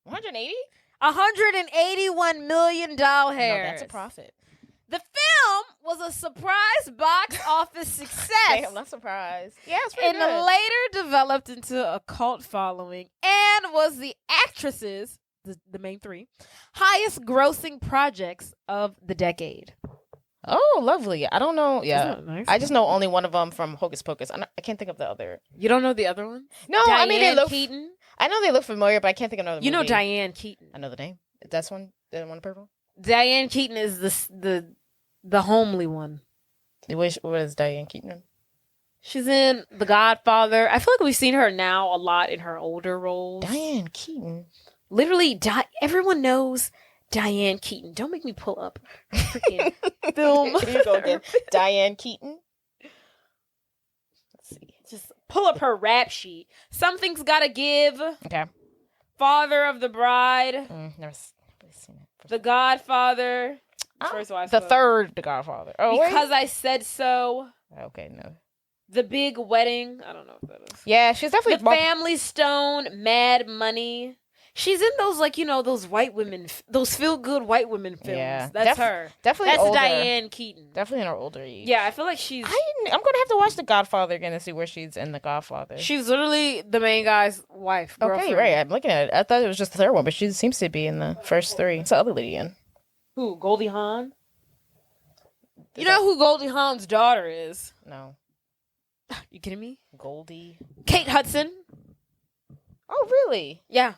180? $181 million. No, that's a profit. The film was a surprise box office success. Damn, not surprised. Yeah, it's pretty good. And later developed into a cult following and was the actresses, the main three, highest grossing projects of the decade. Oh, lovely. I don't know. Yeah. Nice? I just know only one of them from Hocus Pocus. I can't think of the other. You don't know the other one? No, Diane I mean, they look... Keaton? I know they look familiar, but I can't think of another movie. You know Diane Keaton. I know the name. That's one? The one purple? Diane Keaton is the homely one. What is Diane Keaton? She's in The Godfather. I feel like we've seen her now a lot in her older roles. Diane Keaton? Literally, everyone knows Diane Keaton. Don't make me pull up freaking film. Here you go again. Diane Keaton. Let's see. Just pull up her rap sheet. Something's Gotta Give. Okay. Father of the Bride. Never seen it. The Godfather. First Wife. The third The Godfather. Oh, Because wait. I Said So. Okay, no. The Big Wedding. I don't know what that is. Yeah, she's definitely... The Family Stone. Mad Money. She's in those, like, you know, those white women, those feel-good white women films. Yeah. That's her. Definitely That's older. Diane Keaton. Definitely in her older age. Yeah, I feel like she's... I'm going to have to watch The Godfather again to see where she's in The Godfather. She's literally the main guy's wife. Okay, right. I'm looking at it. I thought it was just the third one, but she seems to be in the first three. What's the other lady in? Who? Goldie Hawn? You know who Goldie Hawn's daughter is? No. You kidding me? Goldie. Kate Hudson. Oh, really? Yeah.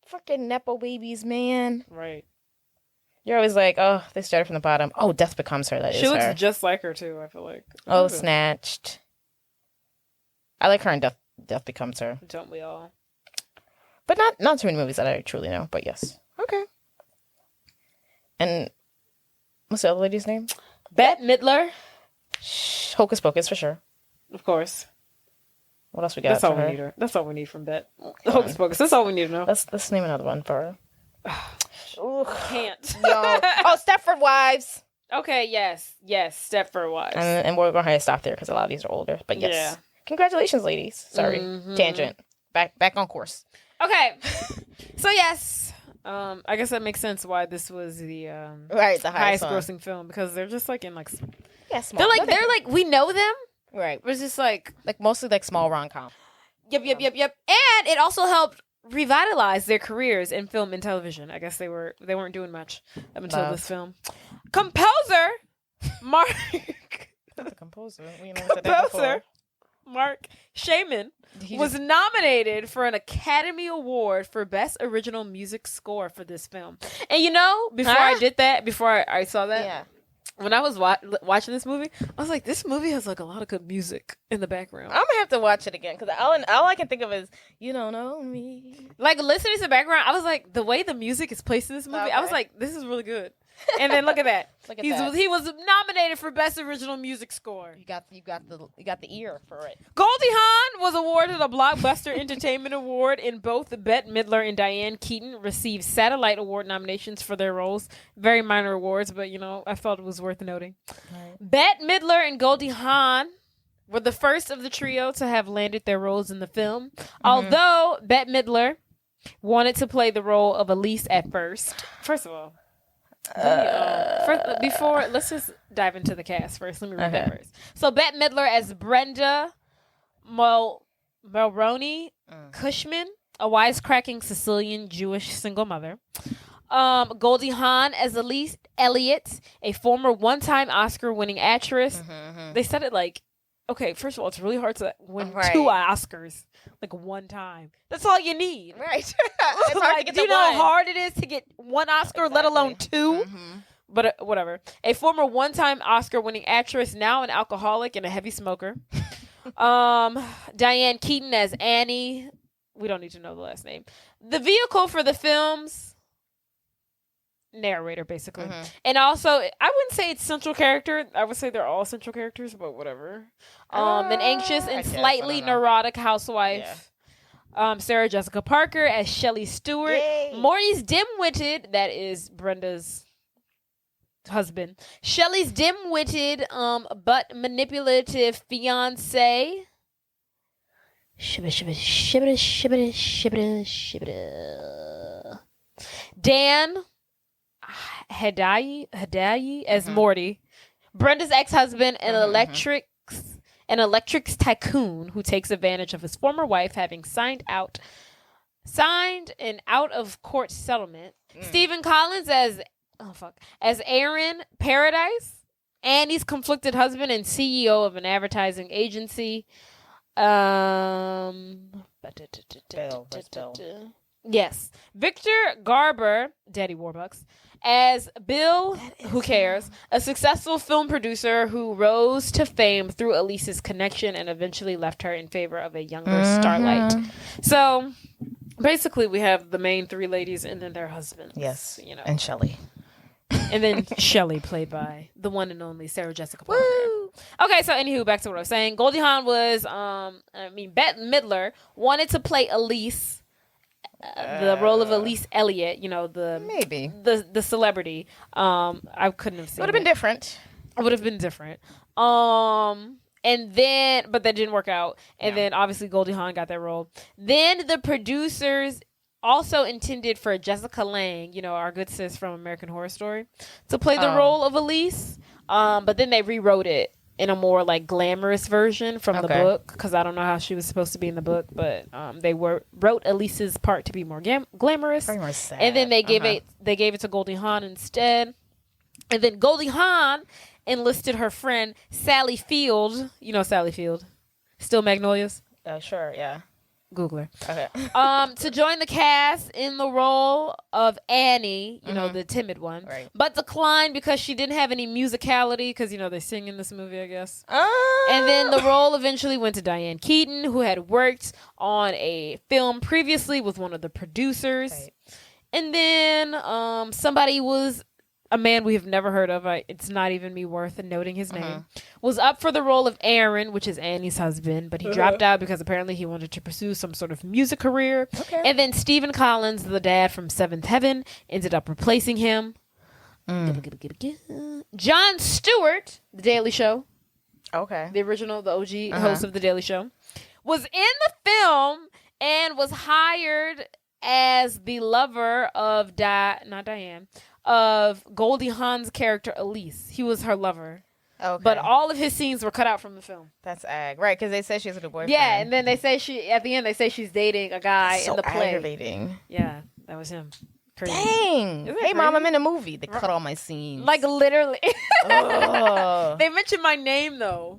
Fucking Nepo babies, man. Right. You're always like, oh, they started from the bottom. Oh, Death Becomes Her. She looks just like her, too, I feel like. Oh, Snatched. I like her in Death Becomes Her. Don't we all? But not too many movies that I truly know, but yes. Okay. And what's the other lady's name? Bette Midler. Hocus Pocus, for sure. Of course. What else we got? That's all we need her. That's all we need from Bette. Hocus Pocus. That's all we need to know. Let's name another one for her. Can't. Yo. Oh, Stepford Wives. Okay, yes. Stepford Wives. And we're going to have to stop there because a lot of these are older. But yes. Yeah. Congratulations, ladies. Sorry. Mm-hmm. Tangent. Back on course. Okay. So yes. I guess that makes sense why this was the the highest grossing film, because they're just like in like small. They're like we know them. Right. It's just like mostly like small rom-com. Yep. And it also helped revitalize their careers in film and television. I guess they weren't doing much up until this film. Composer Mark the composer. Mark Shaman was nominated for an Academy Award for Best Original Music Score for this film. And you know, before I saw that, yeah. When I was watching this movie, I was like, this movie has like a lot of good music in the background. I'm gonna have to watch it again because all I can think of is "You Don't Know Me." Like listening to the background, I was like, the way the music is placed in this movie, I was like, this is really good. And then look at that. He was nominated for Best Original Music Score. You got the ear for it. Goldie Hawn was awarded a Blockbuster Entertainment Award, in both Bette Midler and Diane Keaton received Satellite Award nominations for their roles. Very minor awards, but you know, I felt it was worth noting. Right. Bette Midler and Goldie Hawn were the first of the trio to have landed their roles in the film. Mm-hmm. Although Bette Midler wanted to play the role of Elise at first. First of all, let's just dive into the cast first. Let me read that first. So Bette Midler as Brenda Mulroney Cushman, a wisecracking Sicilian Jewish single mother. Goldie Hawn as Elise Elliott, a former one-time Oscar-winning actress. They said it like, okay, first of all, it's really hard to win 2 Oscars like one time. That's all you need. Right. It's hard to get do you know how hard it is to get 1 Oscar, let alone 2? Mm-hmm. But whatever. A former one-time Oscar-winning actress, now an alcoholic and a heavy smoker. Diane Keaton as Annie. We don't need to know the last name. The vehicle for the film's narrator, basically. Mm-hmm. And also, I wouldn't say it's central character. I would say they're all central characters, but whatever. An anxious and slightly neurotic housewife. Yeah. Sarah Jessica Parker as Shelley Stewart. Yay. Morty's dim-witted, that is Brenda's husband. Shelley's dim-witted, but manipulative fiance. Dan Hadayi as Morty. Brenda's ex-husband, an electrics tycoon who takes advantage of his former wife having signed an out-of-court settlement. Stephen Collins as Aaron Paradise, Annie's conflicted husband and CEO of an advertising agency. Bill. Yes. Victor Garber, Daddy Warbucks, as Bill, who cares, a successful film producer who rose to fame through Elise's connection and eventually left her in favor of a younger Starlight. So, basically, we have the main three ladies and then their husbands. Yes, and Shelley. And then Shelley, played by the one and only Sarah Jessica Parker. Woo! Okay, so anywho, back to what I was saying. Goldie Hawn was, Bette Midler wanted to play Elise, the role of Elise Elliott, the celebrity. I couldn't have seen it. Would have been different. It would have been different. And then, but that didn't work out. And then obviously Goldie Hawn got that role. Then the producers also intended for Jessica Lange, our good sis from American Horror Story, to play the role of Elise. But then they rewrote it in a more glamorous version from the book, because I don't know how she was supposed to be in the book, but they wrote Elise's part to be more glamorous. Very more sad. And then they gave it to Goldie Hawn instead. And then Goldie Hawn enlisted her friend Sally Field. You know Sally Field, Still Magnolias. Sure, yeah. Google her. Okay. To join the cast in the role of Annie, the timid one, right. But declined because she didn't have any musicality, because they sing in this movie, I guess. And then the role eventually went to Diane Keaton, who had worked on a film previously with one of the producers. Right. And then a man we have never heard of, it's not even me worth noting his name, was up for the role of Aaron, which is Annie's husband, but he dropped out because apparently he wanted to pursue some sort of music career. Okay. And then Stephen Collins, the dad from Seventh Heaven, ended up replacing him. Jon Stewart, The Daily Show. Okay. The original, the OG host of The Daily Show, was in the film and was hired as the lover of of Goldie Hawn's character Elise. He was her lover. Okay. But all of his scenes were cut out from the film. That's right, because they said she has a new boyfriend. Yeah, and then at the end they say she's dating a guy in the play. Aggravating. Yeah, that was him. Crazy. Dang. Hey, crazy? Mom, I'm in a movie. They cut all my scenes. Literally. They mentioned my name though.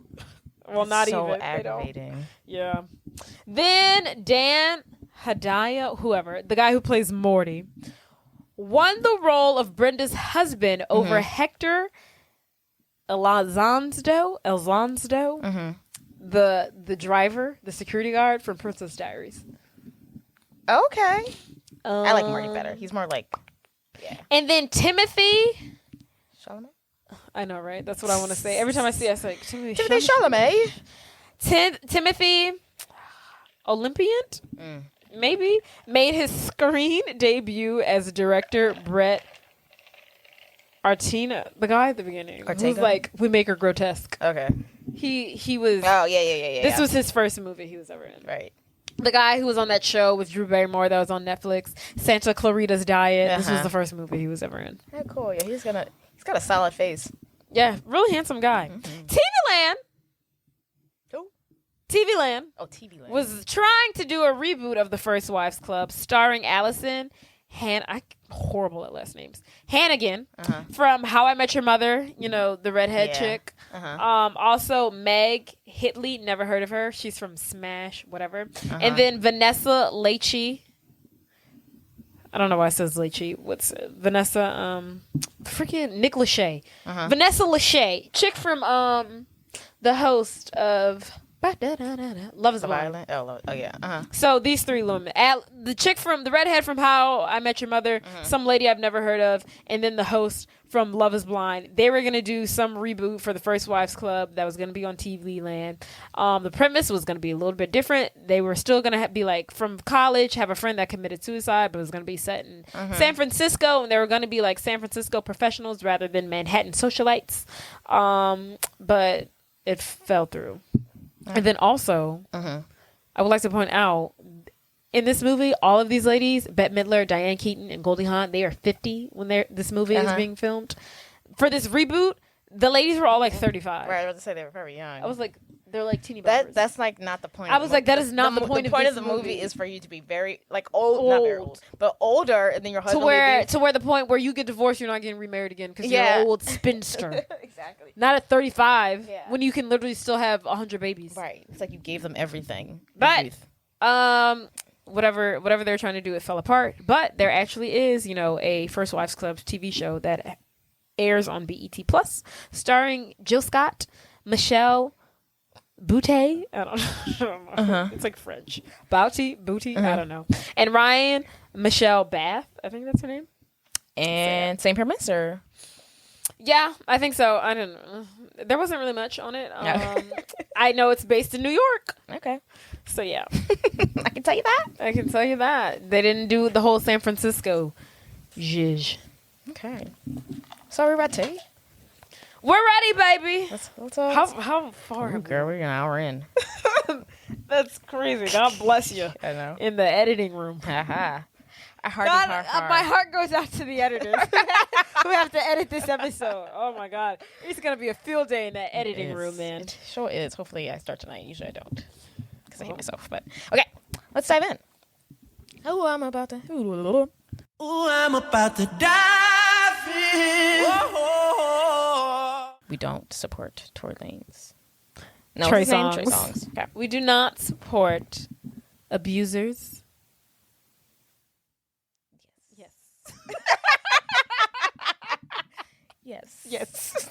Well, not so even. So aggravating. Yeah. Then Dan Hedaya, whoever, the guy who plays Morty, won the role of Brenda's husband over Hector Elizondo, the driver, the security guard from Princess Diaries. Okay. I like Morty better. He's more And then Timothy Chalamet. I know, right? That's what I want to say. Every time I see it, I say Timothy Chalamet. Timothy Olympian. Maybe made his screen debut as director Brett Artina, the guy at the beginning, who's we make her grotesque. Okay, he was. Oh yeah. This was his first movie he was ever in. Right. The guy who was on that show with Drew Barrymore that was on Netflix, Santa Clarita's Diet. This was the first movie he was ever in. Yeah, cool. Yeah, he's got a solid face. Yeah, really handsome guy. TV Land. TV Land. Oh, TV Land. Was trying to do a reboot of The First Wives Club starring Allison horrible at last names. Hannigan from How I Met Your Mother, the redhead chick. Also Meg Hitley, never heard of her. She's from Smash, whatever. And then Vanessa Lachey. I don't know why it says Lachey. What's Vanessa? Freaking Nick Lachey. Vanessa Lachey, chick from the host of Love is Blind. Oh yeah. So these three women, the chick from the redhead from How I Met Your Mother, some lady I've never heard of, and then the host from Love is Blind. They were gonna do some reboot for the First Wives Club that was gonna be on TV Land. The premise was gonna be a little bit different. They were still gonna be from college, have a friend that committed suicide, but it was gonna be set in San Francisco, and they were gonna be San Francisco professionals rather than Manhattan socialites. But it fell through. And then also, I would like to point out, in this movie, all of these ladies, Bette Midler, Diane Keaton, and Goldie Hawn, they are 50 when this movie is being filmed. For this reboot, the ladies were all like 35. Right, I was about to say they were very young. I was like, they're like teeny boppers. That's like not the point. I was like, that is not the point. The point of the movie is for you to be very like old, not very old, but older, and then your husband to where the point where you get divorced, you're not getting remarried again because you're an old spinster. Exactly. Not at 35 when you can literally still have 100 babies. Right. It's like you gave them everything. But whatever they're trying to do, it fell apart. But there actually is, a First Wives Club TV show that airs on BET Plus, starring Jill Scott, Michelle Butte, I don't know. It's like French. Booty, I don't know. And Ryan Michelle Bath, I think that's her name. And same premise, or? Yeah, I think so. I don't know. There wasn't really much on it. I know it's based in New York. Okay. So yeah. I can tell you that. They didn't do the whole San Francisco zhizh. Okay. So we're ready? We're ready, baby. Let's how far? Girl, we're an hour in. That's crazy. God bless you. I know. In the editing room. Haha. My heart goes out to the editors who have to edit this episode. Oh my God. It's going to be a field day in that editing room, man. It sure is. Hopefully I start tonight. Usually I don't because I hate myself. But okay, let's dive in. Oh, I'm about to dive in. We don't support Tory Lanez. No, Trey Songz. Songz. Okay. We do not support abusers. Yes. Yes.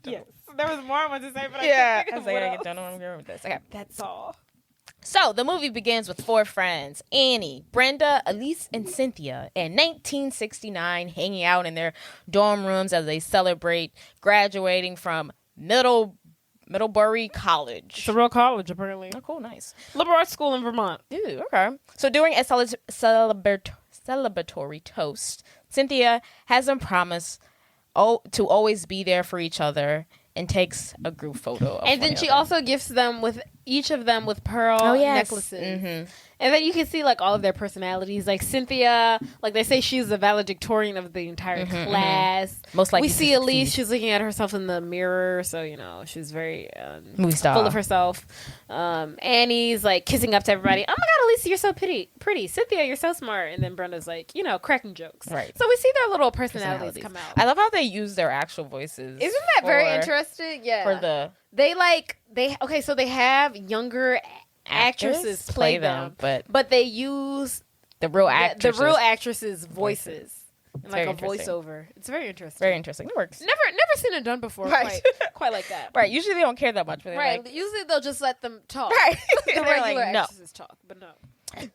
There was more I wanted to say, but I couldn't was think of like, what I don't know where I'm going with this. Okay. That's all. So the movie begins with four friends, Annie, Brenda, Elise, and Cynthia, in 1969, hanging out in their dorm rooms as they celebrate graduating from Middlebury College. It's a real college, apparently. Oh, cool, nice. Liberal arts school in Vermont. Ooh, okay. So during a celebratory toast, Cynthia has them promise to always be there for each other and takes a group photo. And then she also gifts them with each of them with pearl necklaces. Mm-hmm. And then you can see like all of their personalities. Like Cynthia, like they say she's the valedictorian of the entire class. Mm-hmm. Most likely. We see Elise, she's looking at herself in the mirror, so she's very full of herself. Annie's like kissing up to everybody. Oh my God, Elise, you're so pretty. Cynthia, you're so smart. And then Brenda's like, cracking jokes. Right. So we see their little personalities come out. I love how they use their actual voices. Isn't that very interesting? Yeah. They have younger actresses play them, but they use the real actresses' voices and like a voiceover. It's very interesting. Very interesting. It works. Never seen it done before. Right. Quite like that. Right. Usually they don't care that much. Right. Usually they'll just let them talk. Right. The regular actresses talk, but no.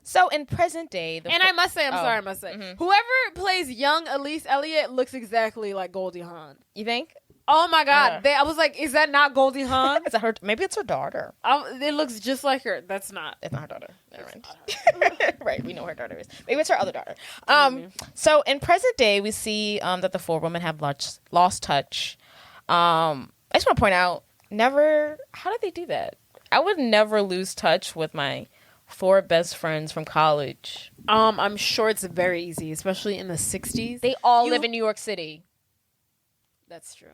So in present day, I must say, I must say, whoever plays young Elise Elliott looks exactly like Goldie Hawn. You think? Oh my God! I was like, "Is that not Goldie Hawn?" Is that her? Maybe it's her daughter. It looks just like her. That's not. It's not her daughter. Right. We know her daughter is. Maybe it's her other daughter. So in present day, we see that the four women have lost touch. I just want to point out, how did they do that? I would never lose touch with my four best friends from college. I'm sure it's very easy, especially in the 60s. They all live in New York City. That's true.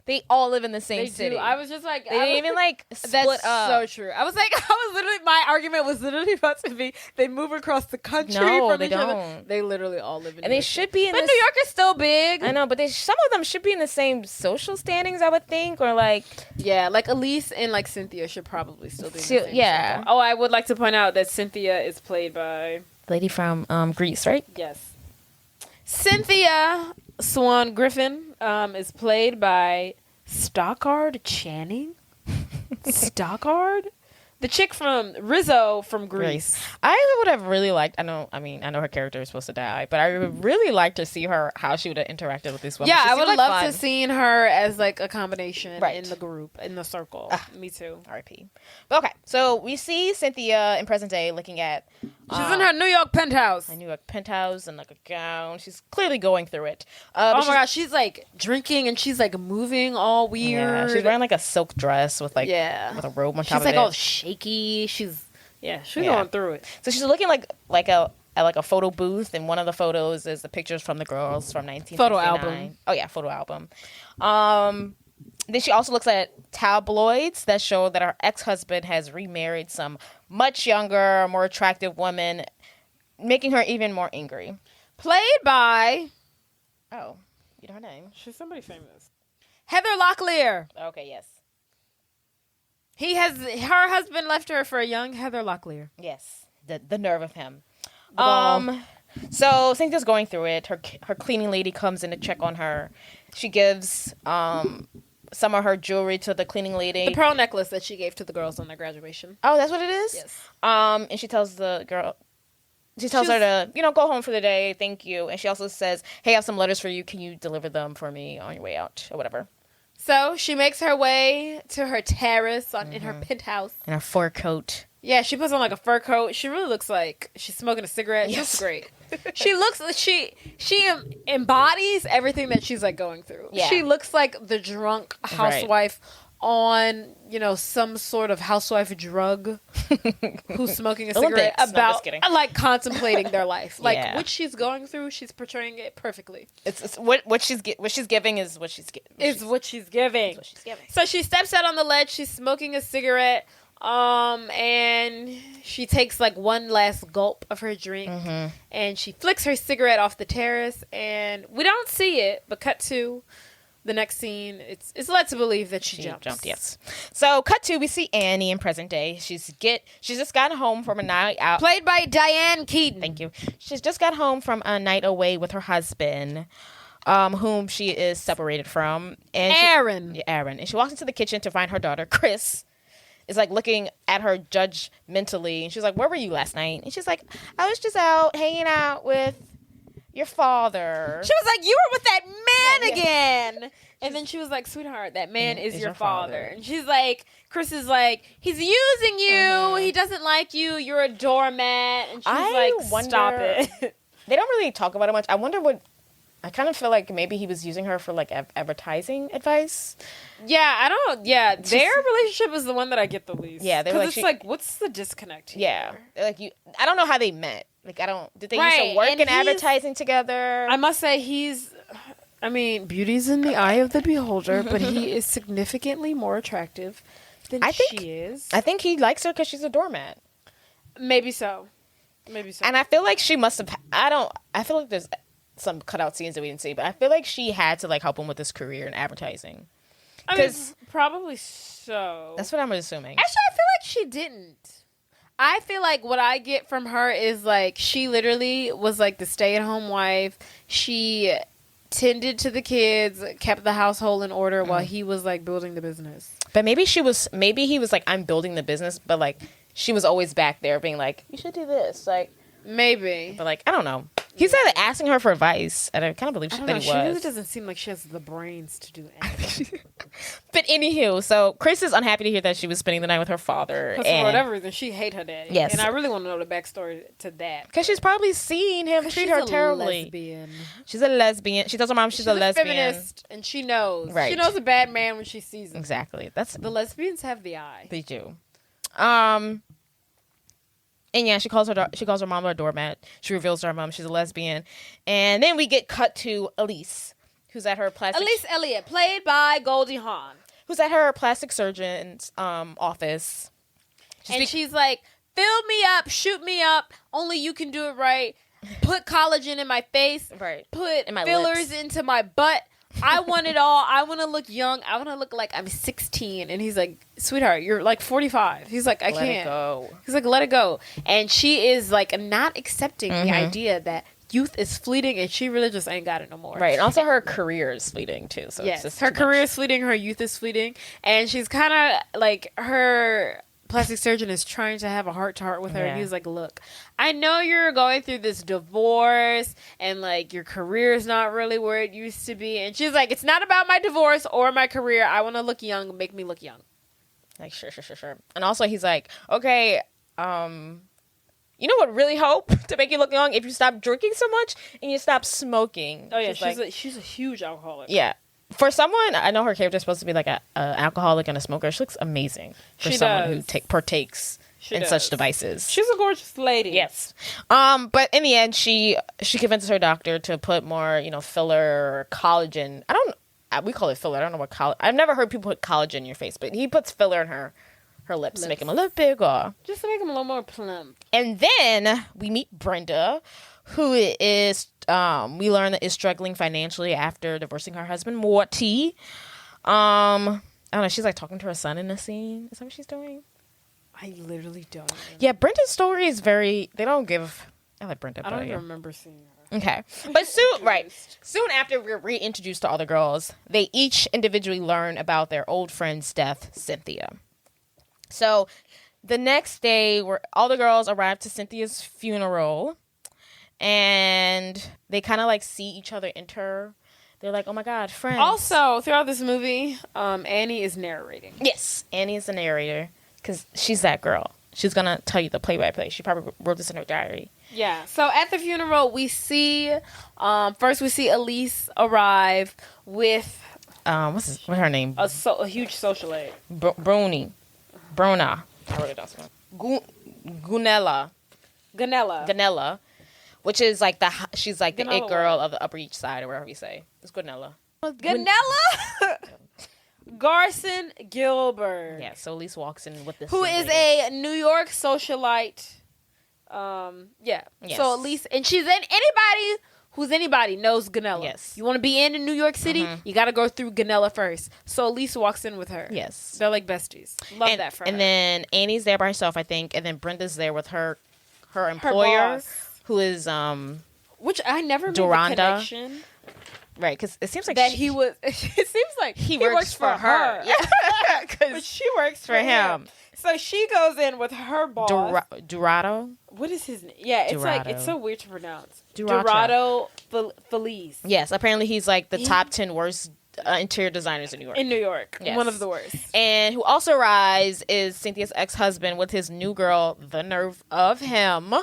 They all live in the same city. I was just like, they didn't even like split that's up. So true. My argument was literally about to be they move across the country from each other. They literally all live in New York. And they should be in But New York is still big. I know, but some of them should be in the same social standings, I would think, or like. Yeah, like Elise and like Cynthia should probably still be in the same circle. Oh, I would like to point out that Cynthia is played by the lady from Grease, right? Yes. Cynthia Swan Griffin is played by Stockard Channing. Stockard? The chick from Rizzo from Grease. I would have really liked, I know her character is supposed to die, but I would really like to see how she would have interacted with these women. Yeah, I would love to seen her as like a combination in the group, in the circle. Me too. R.I.P. But okay, so we see Cynthia in present day looking at... She's in her New York penthouse. A New York penthouse and like a gown. She's clearly going through it. Oh my gosh, she's like drinking and she's like moving all weird. Yeah, she's wearing like a silk dress with like with a robe on top of it. She's like all shaky. She's Yeah, she's going through it. So she's looking like a photo booth, and one of the photos is the pictures from the girls from 1969. Photo album. Oh yeah, photo album. Then she also looks at tabloids that show that her ex-husband has remarried some much younger, more attractive woman, making her even more angry. Played by... Oh, you know her name. She's somebody famous. Heather Locklear. Okay, yes. Her husband left her for a young Heather Locklear. Yes, the nerve of him. So Cynthia's going through it. Her cleaning lady comes in to check on her. She gives some of her jewelry to the cleaning lady. The pearl necklace that she gave to the girls on their graduation. Oh, that's what it is? Yes. And she tells the girl, she tells her to, go home for the day. Thank you. And she also says, hey, I have some letters for you. Can you deliver them for me on your way out or whatever? So she makes her way to her terrace in her penthouse. In her fur coat. Yeah, she puts on like a fur coat. She really looks like she's smoking a cigarette. Yes. She looks great. She embodies everything that she's like going through. Yeah. She looks like the drunk housewife on, some sort of housewife drug who's smoking a cigarette about like contemplating their life. Like what she's going through, she's portraying it perfectly. It's what she's giving is what she's giving. Is what she's giving. So she steps out on the ledge, she's smoking a cigarette. And she takes like one last gulp of her drink and she flicks her cigarette off the terrace, and we don't see it, but cut to the next scene. It's led to believe that she jumped. Yes. So cut to, we see Annie in present day. She's just gotten home from a night out. Played by Diane Keaton. Thank you. She's just got home from a night away with her husband, whom she is separated from. And Aaron. And she walks into the kitchen to find her daughter, Chris, is like looking at her judgmentally, and she's like, where were you last night? And she's like, I was just out hanging out with your father. She was like, you were with that man again. And then she was like, sweetheart, that man is your father. And she's like, Chris is like, he's using you. He doesn't like you. You're a doormat. And she's stop it. They don't really talk about it much. I kind of feel like maybe he was using her for like advertising advice. Yeah, their relationship is the one that I get the least. Yeah, because it's what's the disconnect here? Yeah, like I don't know how they met. Like did they used to work in advertising together? I must say beauty's in the eye of the beholder, but he is significantly more attractive than she is. I think he likes her because she's a doormat. Maybe so. And I feel like she must have. I feel like there's some cutout scenes that we didn't see, but I feel like she had to like help him with his career in advertising. Probably so. That's what I'm assuming. Actually, I feel like she didn't. I feel like what I get from her is like she literally was like the stay-at-home wife. She tended to the kids, kept the household in order while he was like building the business. But maybe he was like, I'm building the business, but like she was always back there being like, you should do this, like maybe. But like I don't know. He started asking her for advice, and I kind of believe that he was. She really doesn't seem like she has the brains to do anything. But anywho, so Chris is unhappy to hear that she was spending the night with her father. Because for whatever reason, she hates her daddy. Yes. And I really want to know the backstory to that. Because she's probably seen him treat her terribly. She's a lesbian. She tells her mom she's a lesbian. Feminist, and she knows. Right. She knows a bad man when she sees him. Exactly. The lesbians have the eye. They do. And yeah, she calls her mom a doormat. She reveals to her mom she's a lesbian. And then we get cut to Elise, who's at her plastic... Elise Elliott, played by Goldie Hawn. Who's at her plastic surgeon's office. She's like, fill me up, shoot me up, only you can do it right. Put collagen in my face. Right. Put in my fillers lips. into my butt. I want it all. I want to look young. I want to look like I'm 16. And he's like, sweetheart, you're like 45. He's like, I can't. Let it go. He's like, let it go. And she is like not accepting the idea that youth is fleeting, and she really just ain't got it no more. Right. And also her career is fleeting too. So yes, it's just her career is fleeting. Her youth is fleeting. And she's kind of like, her plastic surgeon is trying to have a heart-to-heart with her. Yeah. And he's like, look, I know you're going through this divorce and like your career is not really where it used to be. And she's like, it's not about my divorce or my career. I want to look young. Make me look young. Like, sure. And also he's like, okay, you know what really help to make you look young? If you stop drinking so much and you stop smoking. Oh yeah, she's a huge alcoholic. Yeah. For someone, I know her character is supposed to be like an alcoholic and a smoker. She looks amazing for someone who partakes such devices. She's a gorgeous lady. Yes. But in the end, she convinces her doctor to put more, filler or collagen. We call it filler. I don't know what collagen. I've never heard people put collagen in your face, but he puts filler in her lips to make them a little bigger. Just to make them a little more plump. And then we meet Brenda, who is, we learn that is struggling financially after divorcing her husband, Morty. I don't know. She's like talking to her son in the scene. Is that what she's doing? I literally don't know. Yeah, Brenda's story is very, they don't give, I like Brenda. I don't even remember seeing her. Okay. But soon after we're reintroduced to all the girls, they each individually learn about their old friend's death, Cynthia. So the next day, all the girls arrive to Cynthia's funeral, and they kind of like see each other enter. They're like, oh my God, friends. Also, throughout this movie, Annie is narrating. Yes, Annie is the narrator, because she's that girl. She's going to tell you the play-by-play. She probably wrote this in her diary. Yeah. So at the funeral, we see, first we see Elise arrive with... what's her name? A huge socialite. Bruna. I wrote it down. Gunella. Which is like she's like the it girl of the Upper East Side or whatever you say. It's Gunella. Garson Gilbert. Yeah, so Elise walks in with this. Who is a New York socialite. Yeah. Yes. So Elise, and she's anybody knows Gunella. Yes. You want to be in New York City, you got to go through Gunella first. So Elise walks in with her. Yes. They're like besties. Love that for her. And then Annie's there by herself, I think, and then Brenda's there with her employer, who is which I never made the connection. Right, because it seems like that he was. It seems like he works for her. Yeah, but she works for him. So she goes in with her boss. Dorado. What is his name? Yeah, it's Dorado. it's so weird to pronounce. Dorado Felice. Yes, apparently he's like the top 10 worst interior designers in New York. Yes. One of the worst. And who also arrives is Cynthia's ex-husband with his new girl. The nerve of him.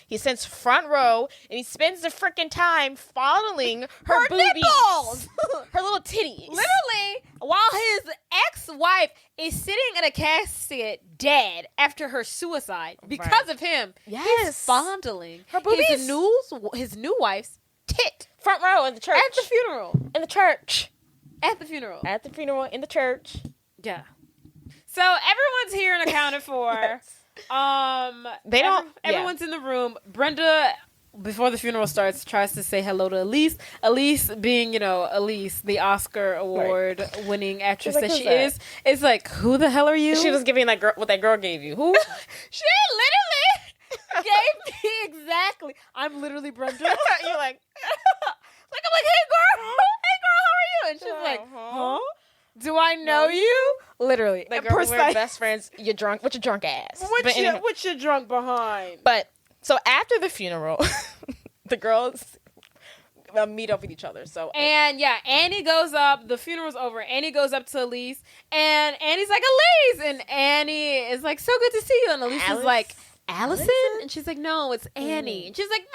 He sits front row, and he spends the freaking time fondling her boobies. Nipples! Her little titties. Literally, while his ex-wife is sitting in a casket dead after her suicide because of him. Yes. He's fondling her boobies. His new wife's tit. Front row in the church. At the funeral. In the church. At the funeral. At the funeral in the church. Yeah. So everyone's here and accounted for. Yes. Everyone's in the room. Brenda, before the funeral starts, tries to say hello to Elise. Elise, being Elise, the Oscar award winning actress that she is like, who the hell are you? She was giving that girl what that girl gave you. Who? She literally gave me exactly. I'm literally Brenda. You're like, I'm like, hey girl, how are you? And she's like, huh? Do I know you? Literally. Like, girl, we're best friends. You're drunk. What's your drunk ass? What you drunk behind? But, so after the funeral, the girls meet up with each other. So and yeah, Annie goes up. The funeral's over. Annie goes up to Elise. And Annie's like, Elise! And Annie is like, so good to see you. And Elise is like, Allison? And she's like, no, it's Annie. And she's like,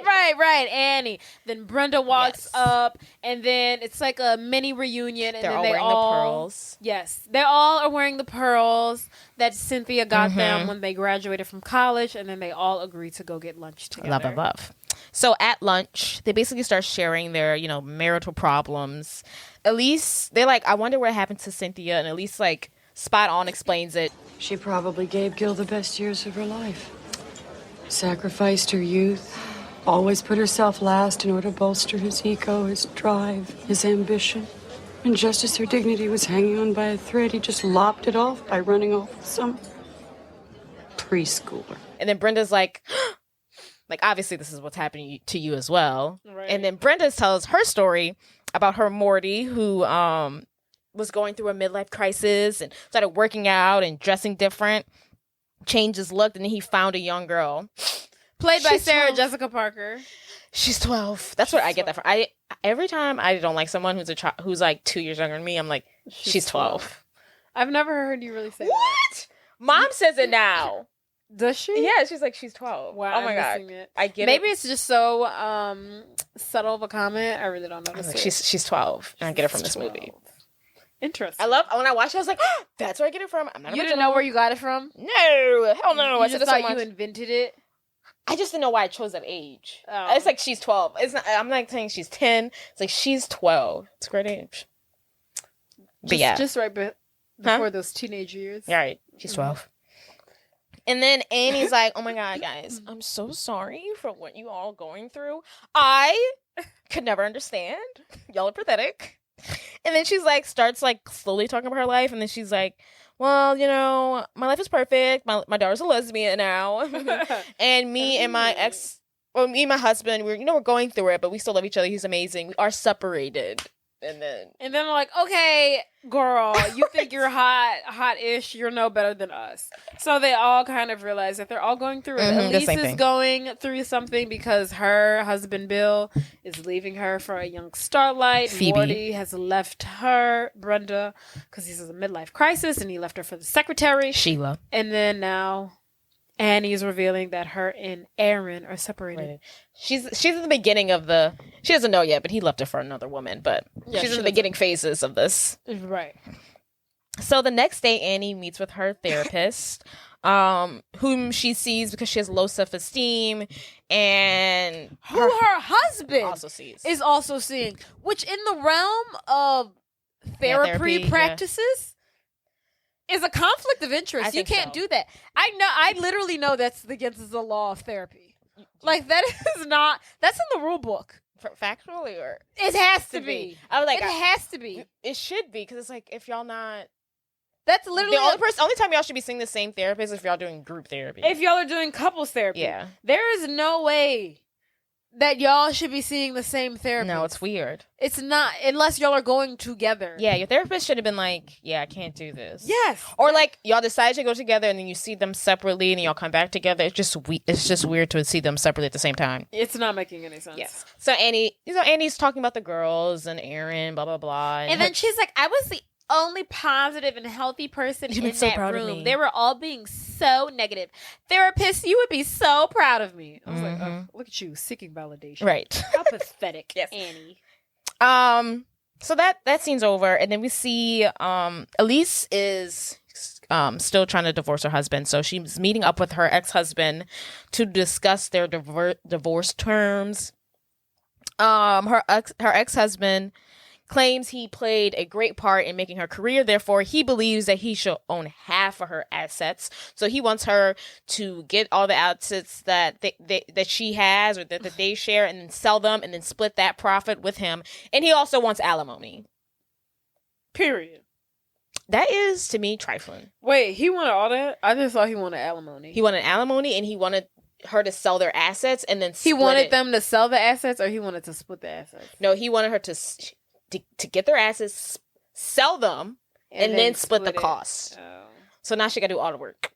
right, Annie. Then Brenda walks up, and then it's like a mini reunion. And they're then all wearing the pearls. Yes, they all are wearing the pearls that Cynthia got them when they graduated from college, and then they all agree to go get lunch together. Love. So at lunch, they basically start sharing their, marital problems. Elise, they're like, I wonder what happened to Cynthia. And Elise, like, spot on explains it. She probably gave Gil the best years of her life. Sacrificed her youth, always put herself last in order to bolster his ego, his drive, his ambition. And just as her dignity was hanging on by a thread, he just lopped it off by running off with some preschooler. And then Brenda's like, obviously this is what's happening to you as well. Right. And then Brenda tells her story about her Morty, who was going through a midlife crisis and started working out and dressing different, changed his look, and then he found a young girl. Played by Sarah Jessica Parker. She's 12. That's what I get that from. Every time I don't like someone who's like 2 years younger than me, I'm like, she's 12. I've never heard you really say what? Mom says it now. Does she? Yeah, she's like, she's 12. Wow, oh my God. I get Maybe it's just so subtle of a comment. I really don't know. She's 12. And I get it from this movie. Interesting. I love when I watched it. I was like, oh, "That's where I get it from." I'm not. You didn't know where you got it from? No, hell no. You I just thought you invented it. I just didn't know why I chose that age. Oh. It's like she's 12. It's not. I'm not saying she's 10. It's like she's 12. It's a great age. But just right before those teenage years. Yeah, right. She's 12. And then Annie's like, "Oh my god, guys, I'm so sorry for what you all going through. I could never understand. Y'all are pathetic." And then she's like, starts like slowly talking about her life, and then she's like, "Well, you know, my life is perfect. My daughter's a lesbian now, and me and my husband, we're going through it, but we still love each other. He's amazing. We are separated." And then I'm like, okay, girl, you think you're hot-ish, you're no better than us. So they all kind of realize that they're all going through it. Elise is going through something because her husband, Bill, is leaving her for a young starlight. Phoebe. Morty has left her, Brenda, because he's in a midlife crisis, and he left her for the secretary. Sheila. And then now Annie's revealing that her and Aaron are separated. right. She's at the beginning of she doesn't know yet, but he left her for another woman. But she's in the beginning phases of this. Right. So the next day, Annie meets with her therapist, whom she sees because she has low self-esteem, and Who her husband also sees. is also seeing, which in the realm of therapy practices is a conflict of interest. You can't do that. I literally know that's against the law of therapy. Like, that is not, that's in the rule book. Factually, or It has to be. I was like, It has to be. It should be, because it's like, if y'all not, That's literally the only time y'all should be seeing the same therapist is if y'all doing group therapy. if y'all are doing couples therapy. Yeah. There is no way that y'all should be seeing the same therapist. No, it's weird. It's not, unless y'all are going together. Yeah, your therapist should have been like, "Yeah, I can't do this." Yes. Or like y'all decide to go together and then you see them separately and then y'all come back together. It's just weird to see them separately at the same time. It's not making any sense. Yes. So Annie's talking about the girls and Aaron, blah blah blah, And then she's like, I was the only positive and healthy person in so that proud of room. me. They were all being so negative. Therapists, you would be so proud of me. I was like, oh, look at you, seeking validation. right. How pathetic, Yes. Annie. So that scene's over, and then we see Elise is still trying to divorce her husband. So she's meeting up with her ex-husband to discuss their divorce terms. Her ex-husband claims he played a great part in making her career. Therefore, he believes that he should own half of her assets. So he wants her to get all the assets that that she has or that they share, and then sell them and then split that profit with him. And he also wants alimony. Period. That is, to me, trifling. Wait, he wanted all that? I just thought he wanted alimony. He wanted alimony, and he wanted her to sell their assets and then He split wanted it. them to sell the assets, or he wanted to split the assets? No, he wanted her to get their assets, sell them, and then split the it. cost. Oh. So now she got to do all the work.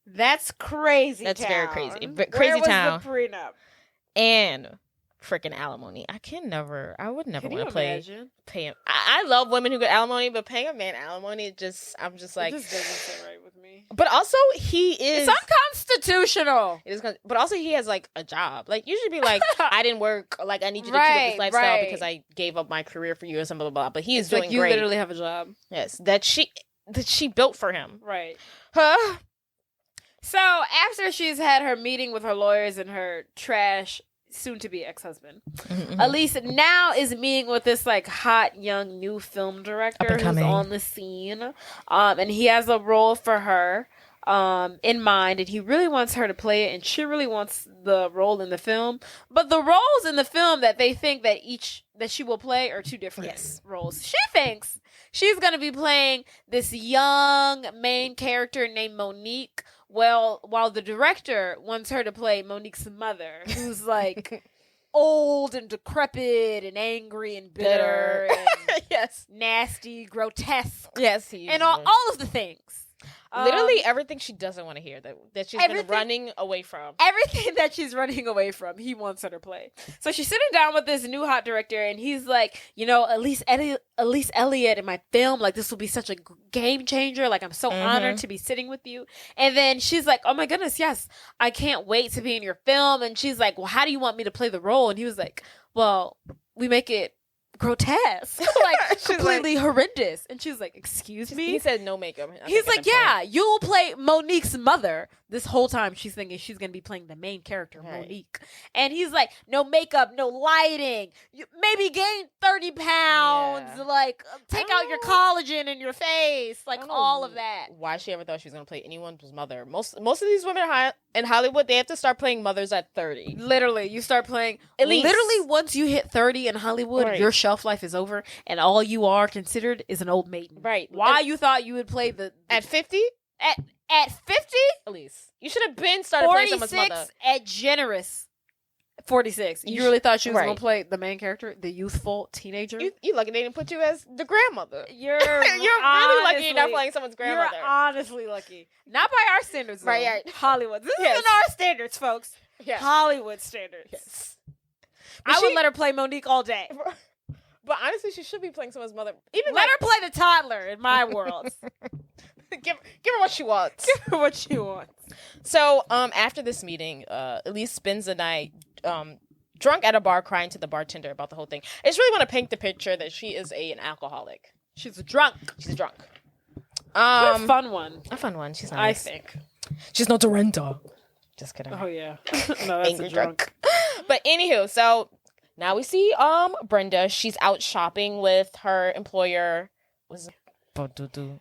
That's crazy. That's very crazy. Where Crazy was town. the prenup? And freaking alimony. I would never Can want you to imagine? pay him. I love women who get alimony, but paying a man alimony, I'm just like. It just doesn't sit right with me. But also, he is. It's unconstitutional. It is, but also he has like a job. Like, you should be like, I didn't work. Like, I need you to keep up this lifestyle because I gave up my career for you or something, blah blah blah. But he is doing like you great. literally have a job. Yes, that she built for him. Right. Huh? So after she's had her meeting with her lawyers and her trash soon-to-be ex-husband, Elise now is meeting with this like hot young new film director who's on the scene, and he has a role for her in mind, and he really wants her to play it, and she really wants the role in the film. But the roles in the film that they think that she will play are two different roles. She thinks she's going to be playing this young main character named Monique, while the director wants her to play Monique's mother, who's like old and decrepit and angry and bitter and nasty, grotesque. Yes, he and all of the things. Literally everything she doesn't want to hear that she's been running away from. Everything that she's running away from, he wants her to play. So she's sitting down with this new hot director, and he's like, Elise Elliott in my film, like, this will be such a game changer. Like, I'm so honored to be sitting with you. And then she's like, oh my goodness, yes, I can't wait to be in your film. And she's like, well, how do you want me to play the role? And he was like, well, we make it grotesque, like completely horrendous. And she's like, excuse me? He said no makeup. He's like, yeah, you'll play Monique's mother. This whole time she's thinking she's going to be playing the main character, Monique. And he's like, no makeup, no lighting. You maybe gain 30 pounds. Like, take out your collagen in your face. Like, all of that. Why she ever thought she was going to play anyone's mother. Most of these women in Hollywood, they have to start playing mothers at 30. Literally, you start playing. At least. Literally, once you hit 30 in Hollywood, your shelf life is over. And all you are considered is an old maiden. Right. Why you thought you would play the at 50? At 50? Elise. You should have been started playing someone's mother. 46 at generous. 46. You really thought she was going to play the main character, the youthful teenager? You lucky they didn't put you as the grandmother. You're really lucky you're not playing someone's grandmother. You're honestly lucky. Not by our standards, though. Right. Hollywood. This isn't our standards, folks. Yes. Hollywood standards. Yes. I would let her play Monique all day. But honestly, she should be playing someone's mother. Even let her play the toddler in my world. Give her what she wants. Give her what she wants. So, after this meeting, Elise spends the night drunk at a bar crying to the bartender about the whole thing. I just really want to paint the picture that she is an alcoholic. She's drunk. She's drunk. A fun one. A fun one. She's nice. I think. She's no Dorinda. Just kidding. Oh, yeah. No, that's angry a drunk. But anywho, so now we see Brenda. She's out shopping with her employer. What's it? Dorado.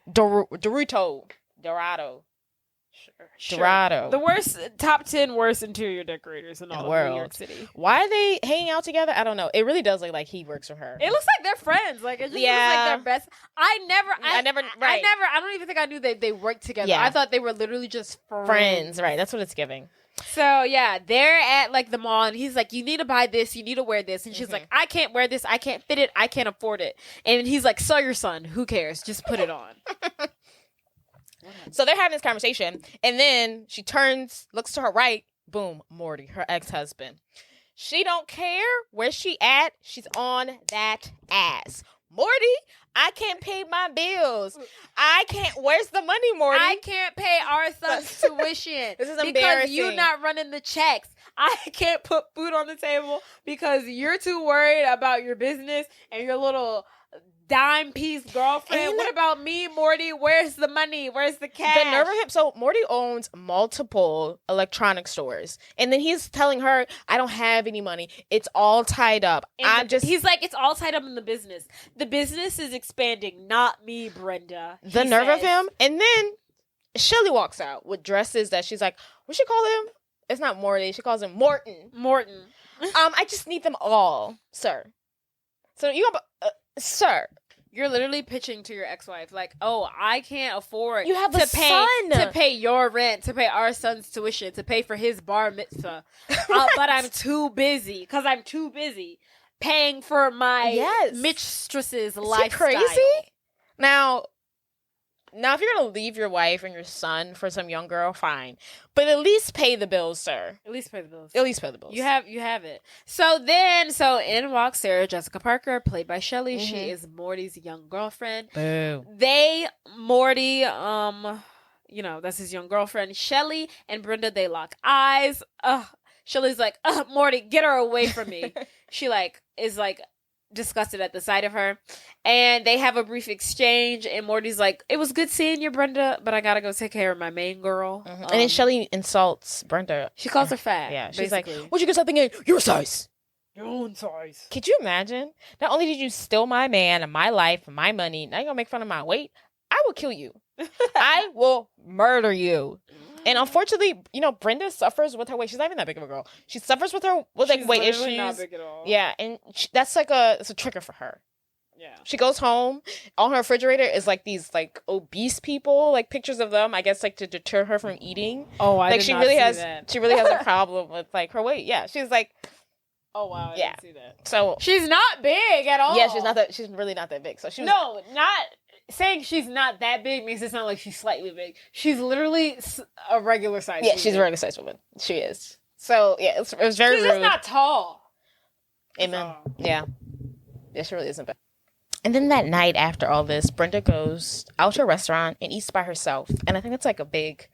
Sure. Dorado. The worst, top 10 worst interior decorators in all of New York City. Why are they hanging out together? I don't know. It really does look like he works for her. It looks like they're friends. Like, it just looks like they're best. I don't even think I knew they worked together. Yeah. I thought they were literally just Friends, right. That's what it's giving. So, yeah, they're at, like, the mall, and he's like, you need to buy this, you need to wear this. And she's like, I can't wear this, I can't fit it, I can't afford it. And he's like, so your son, who cares? Just put it on. So they're having this conversation, and then she turns, looks to her right, boom, Morty, her ex-husband. She don't care where she at, she's on that ass. Morty, I can't pay my bills. I can't. Where's the money, Morty? I can't pay our son's tuition. This is because embarrassing. you're not running the checks. I can't put food on the table because you're too worried about your business and your little dime piece girlfriend. What about me, Morty? Where's the money? Where's the cash? The nerve of him. So Morty owns multiple electronic stores, and then he's telling her, "I don't have any money. It's all tied up. He's like, it's all tied up in the business. The business is expanding, not me, Brenda." The nerve of him. And then Shelly walks out with dresses that she's like, what she call him? It's not Morty. She calls him Morton. I just need them all, sir. So you have, sir. You're literally pitching to your ex-wife, like, "Oh, I can't afford you have to pay your rent, to pay our son's tuition, to pay for his bar mitzvah, but I'm too busy because I'm too busy paying for my mistress's lifestyle." Crazy? Now, if you're gonna leave your wife and your son for some young girl, fine, but at least pay the bills, sir. At least pay the bills. At least pay the bills. You have it. So in walks Sarah Jessica Parker, played by Shelly. Mm-hmm. She is Morty's young girlfriend. Boo. Morty, that's his young girlfriend. Shelly and Brenda, they lock eyes. Shelly's like, Morty, get her away from me. She is disgusted at the sight of her, and they have a brief exchange, and Morty's like, "It was good seeing you, Brenda, but I gotta go take care of my main girl." Mm-hmm. And then Shelly insults Brenda. She calls her fat. Yeah, she's basically. Like, "What you get something in your size? Your own size." Could you imagine? Not only did you steal my man and my life and my money, now you're gonna make fun of my weight. I will kill you. I will murder you. And unfortunately, Brenda suffers with her weight. She's not even that big of a girl. She suffers with weight issues. Not big at all. Yeah, and that's it's a trigger for her. Yeah. She goes home. On her refrigerator is these obese people, pictures of them. I guess to deter her from eating. Oh, I did she not really see has. that. She really has a problem with her weight. Yeah, she's like. Oh wow! I didn't see that. So she's not big at all. Yeah, she's not that. She's really not that big. So she. No, not. Saying she's not that big makes it sound like she's slightly big. She's literally a regular size. Yeah, she's a regular size woman. She is. So yeah, it was very rude. She's just not tall. Amen. Yeah, she really isn't bad. And then that night after all this, Brenda goes out to a restaurant and eats by herself. And I think that's a big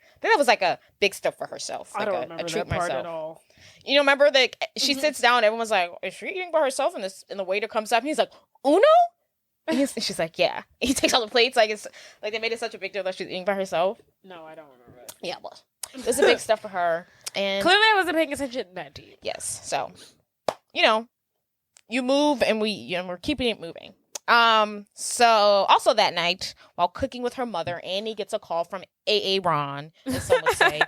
step for herself. I don't remember that part at all. Remember that she sits down, everyone's like, "Is she eating by herself?" And the waiter comes up and he's like, Uno? She's like, yeah. He takes all the plates. Like, it's like they made it such a big deal that she's eating by herself. No, I don't remember it. Yeah, well, it's a big stuff for her. And clearly I wasn't paying attention that deep. yes. So, you move and we're keeping it moving. So also that night, while cooking with her mother, Annie gets a call from A.A. Ron, as some would say.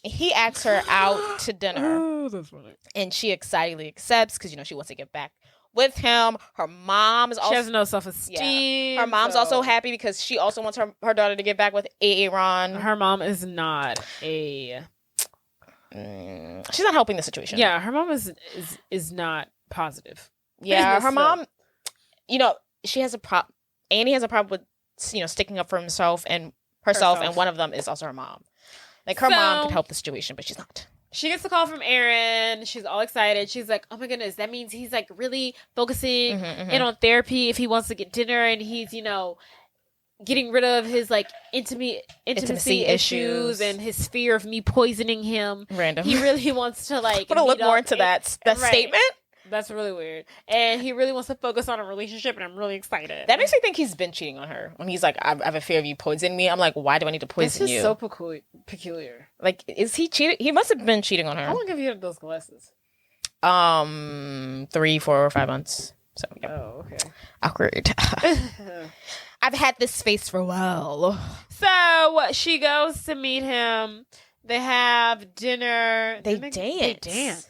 He asks her out to dinner. Oh, that's funny. And she excitedly accepts because, she wants to get back with him. Her mom is also... She has no self-esteem. Yeah. Her mom's also happy because she also wants her daughter to get back with A.A. Ron. Her mom is not a... she's not helping the situation. Yeah, her mom is not positive. Yeah, her mom... she has a problem. Annie has a problem with, sticking up for herself, and one of them is also her mom. Like, her mom could help the situation, but she's not. She gets the call from Aaron. She's all excited. She's like, oh my goodness, that means he's like really focusing in on therapy if he wants to get dinner, and he's, getting rid of his like intimacy issues and his fear of me poisoning him. Random. He really wants to like... I'm going to look more into that statement. That's really weird. And he really wants to focus on a relationship, and I'm really excited. That makes me think he's been cheating on her. When he's like, I have a fear of you poisoning me. I'm like, why do I need to poison you? This is so peculiar. Like, is he cheating? He must have been cheating on her. How long have you had those glasses? 3, 4, or 5 months. So, yeah. Oh, okay. Awkward. I've had this face for a while. So, she goes to meet him. They have dinner. They dance.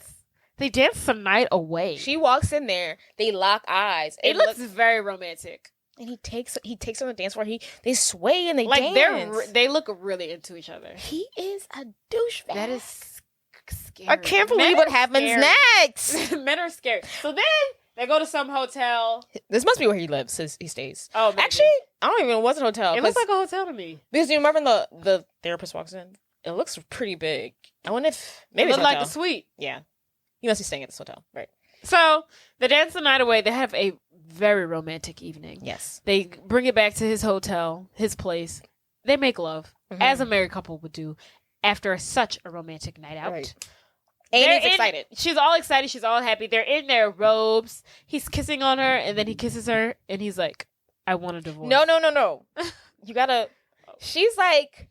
They dance the night away. She walks in there. They lock eyes. It looks very romantic. And he takes her on the dance floor. They sway and they like dance. They look really into each other. He is a douchebag. That is scary. I can't believe what happens next. Men are scary. So then they go to some hotel. This must be where he lives. He stays. Oh, maybe. Actually, I don't even know what's a hotel. It looks like a hotel to me. Because you remember the therapist walks in. It looks pretty big. I wonder if maybe it looks like a suite. Yeah. He must be staying at this hotel. Right. So they dance the night away. They have a very romantic evening. Yes. They bring it back to his hotel, his place. They make love, as a married couple would do, after such a romantic night out. Right. And he's excited. She's all excited. She's all happy. They're in their robes. He's kissing on her, and then he kisses her, and he's like, I want a divorce. No. You gotta... She's like,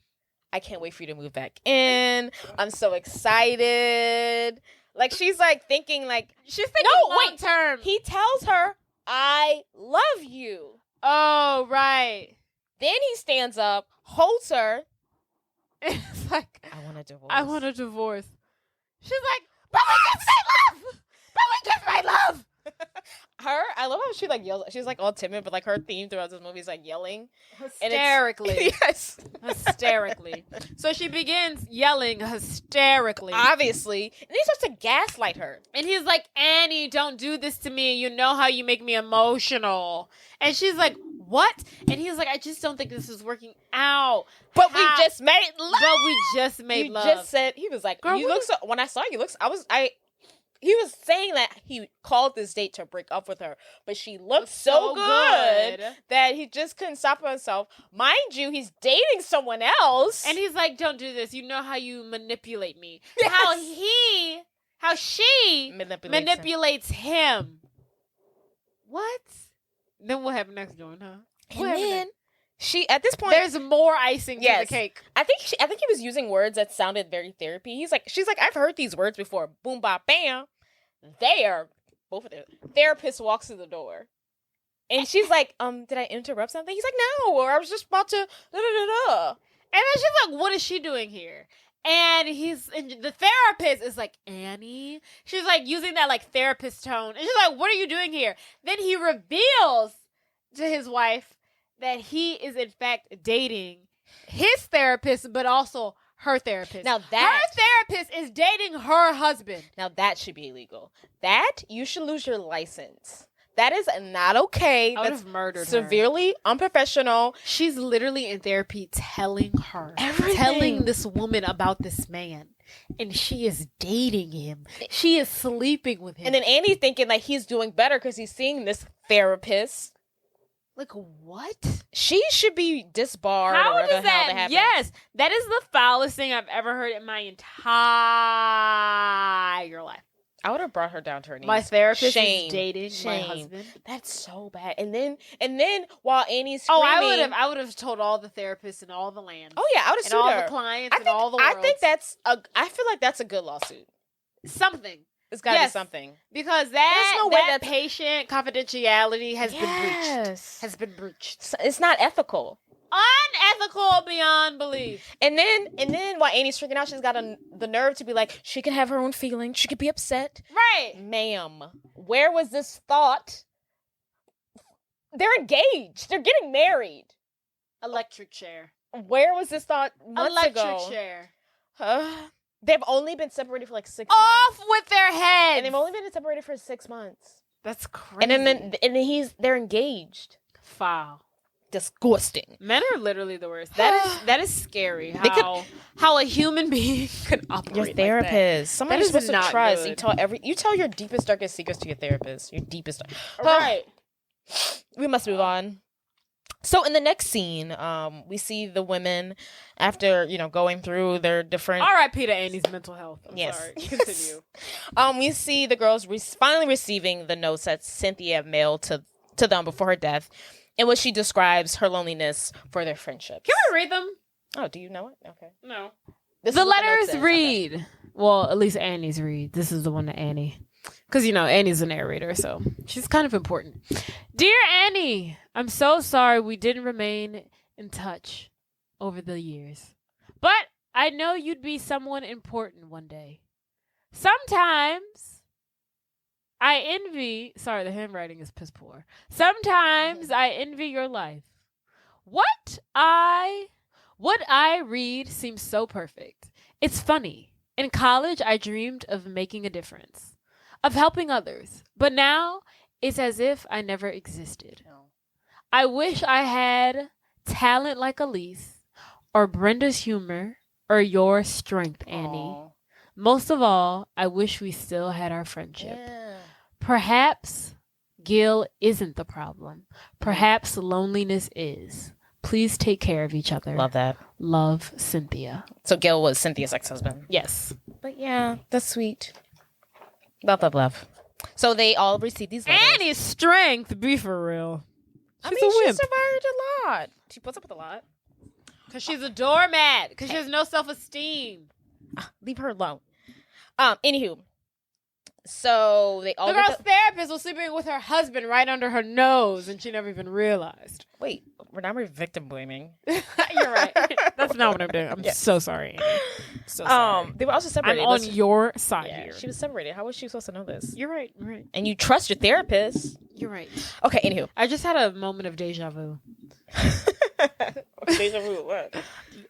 I can't wait for you to move back in. I'm so excited. Like, she's like thinking like... She's thinking long term. He tells her, I love you. Oh, right. Then he stands up, holds her. It's like, I want a divorce. I want a divorce. She's like, but we just made love! But we just made love! I love how she like yells. She's like all timid, but like her theme throughout this movie is like yelling. Hysterically. Yes. Hysterically. So she begins yelling hysterically. Obviously. And he starts to gaslight her. And he's like, Annie, don't do this to me. You know how you make me emotional. And she's like, what? And he's like, I just don't think this is working out. But we just made love. You just said, he was like, you look so, when I saw you, he was saying that he called this date to break up with her, but she looked so good that he just couldn't stop himself. Mind you, he's dating someone else. And he's like, don't do this. You know how you manipulate me. Yes. How she manipulates him. What? Then what happened next, Jordan, huh? And then she, at this point, there's more icing to the cake. I think he was using words that sounded very therapy. She's like, I've heard these words before. Boom, bop, bam. Both of them. Therapist walks through the door. And she's like, did I interrupt something? He's like, no, or I was just about to da-da-da-da. And then she's like, what is she doing here? And the therapist is like, Annie? She's like using that like therapist tone. And she's like, what are you doing here? Then he reveals to his wife that he is in fact dating his therapist, but also her therapist. Now her therapist is dating her husband. Now that should be illegal. That you should lose your license. That is not okay. I would have murdered her. Severely unprofessional. She's literally in therapy telling her everything. Telling this woman about this man. And she is dating him. She is sleeping with him. And then Annie's thinking like he's doing better because he's seeing this therapist. Like, what? She should be disbarred. How does that happen? Yes, that is the foulest thing I've ever heard in my entire life. I would have brought her down to her knees. My therapist is dating my husband. That's so bad. And then while Annie's screaming, I would have told all the therapists in all the land. Oh yeah, I would have sued all her. The clients and all the world. I feel like that's a good lawsuit. Something. It's got to be something. Because that patient confidentiality has been breached. It's not ethical. Unethical beyond belief. And then while Annie's freaking out, she's got the nerve to be like, she can have her own feelings. She could be upset. Right. Ma'am, where was this thought? They're engaged. They're getting married. Electric chair. Where was this thought months ago? Electric chair. They've only been separated for like 6 months. Off with their heads. And they've only been separated for 6 months. That's crazy. And then they're engaged. Foul. Disgusting. Men are literally the worst. That is scary. How a human being could operate. Your therapist. Like that. Somebody you're supposed to trust. You tell your deepest, darkest secrets to your therapist. Your deepest. Right. We must move on. So in the next scene, we see the women after going through their different. R.I.P. to Annie's mental health. Yes. Sorry. Continue. We see the girls finally receiving the notes that Cynthia mailed to them before her death, in which she describes her loneliness for their friendship. Can we read them? Oh, do you know it? Okay. No. The letters read. Okay. Well, at least Annie's read. This is the one that Annie. Because, Annie's the narrator, so she's kind of important. Dear Annie, I'm so sorry we didn't remain in touch over the years. But I know you'd be someone important one day. Sometimes I envy... Sorry, the handwriting is piss poor. Sometimes I envy your life. What I read seems so perfect. It's funny. In college, I dreamed of making a difference, of helping others. But now, it's as if I never existed. I wish I had talent like Elise, or Brenda's humor, or your strength, Annie. Aww. Most of all, I wish we still had our friendship. Yeah. Perhaps Gil isn't the problem. Perhaps loneliness is. Please take care of each other. Love that. Love, Cynthia. So Gil was Cynthia's ex-husband. Yes. But yeah, that's sweet. Love. So they all received these letters. Annie's strength, be for real. She survived a lot. She puts up with a lot. Because she's a doormat. Because she has no self-esteem. Leave her alone. Anywho. So they all. The girl's therapist was sleeping with her husband right under her nose, and she never even realized. Wait, we're victim blaming. You're right. That's not what I'm doing. I'm so sorry, Annie. So sorry. They were also separated. I'm on your side here. She was separated. How was she supposed to know this? You're right. You're right. And you trust your therapist. You're right. Okay. Anywho, I just had a moment of deja vu. Deja vu. What?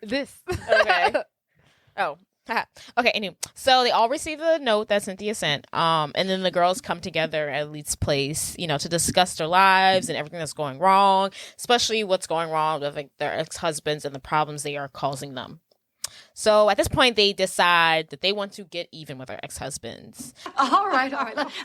This. Okay. Oh. Okay, anyway, so they all received the note that Cynthia sent, and then the girls come together at Lee's place, to discuss their lives and everything that's going wrong, especially what's going wrong with their ex-husbands and the problems they are causing them. So at this point, they decide that they want to get even with their ex-husbands. All right.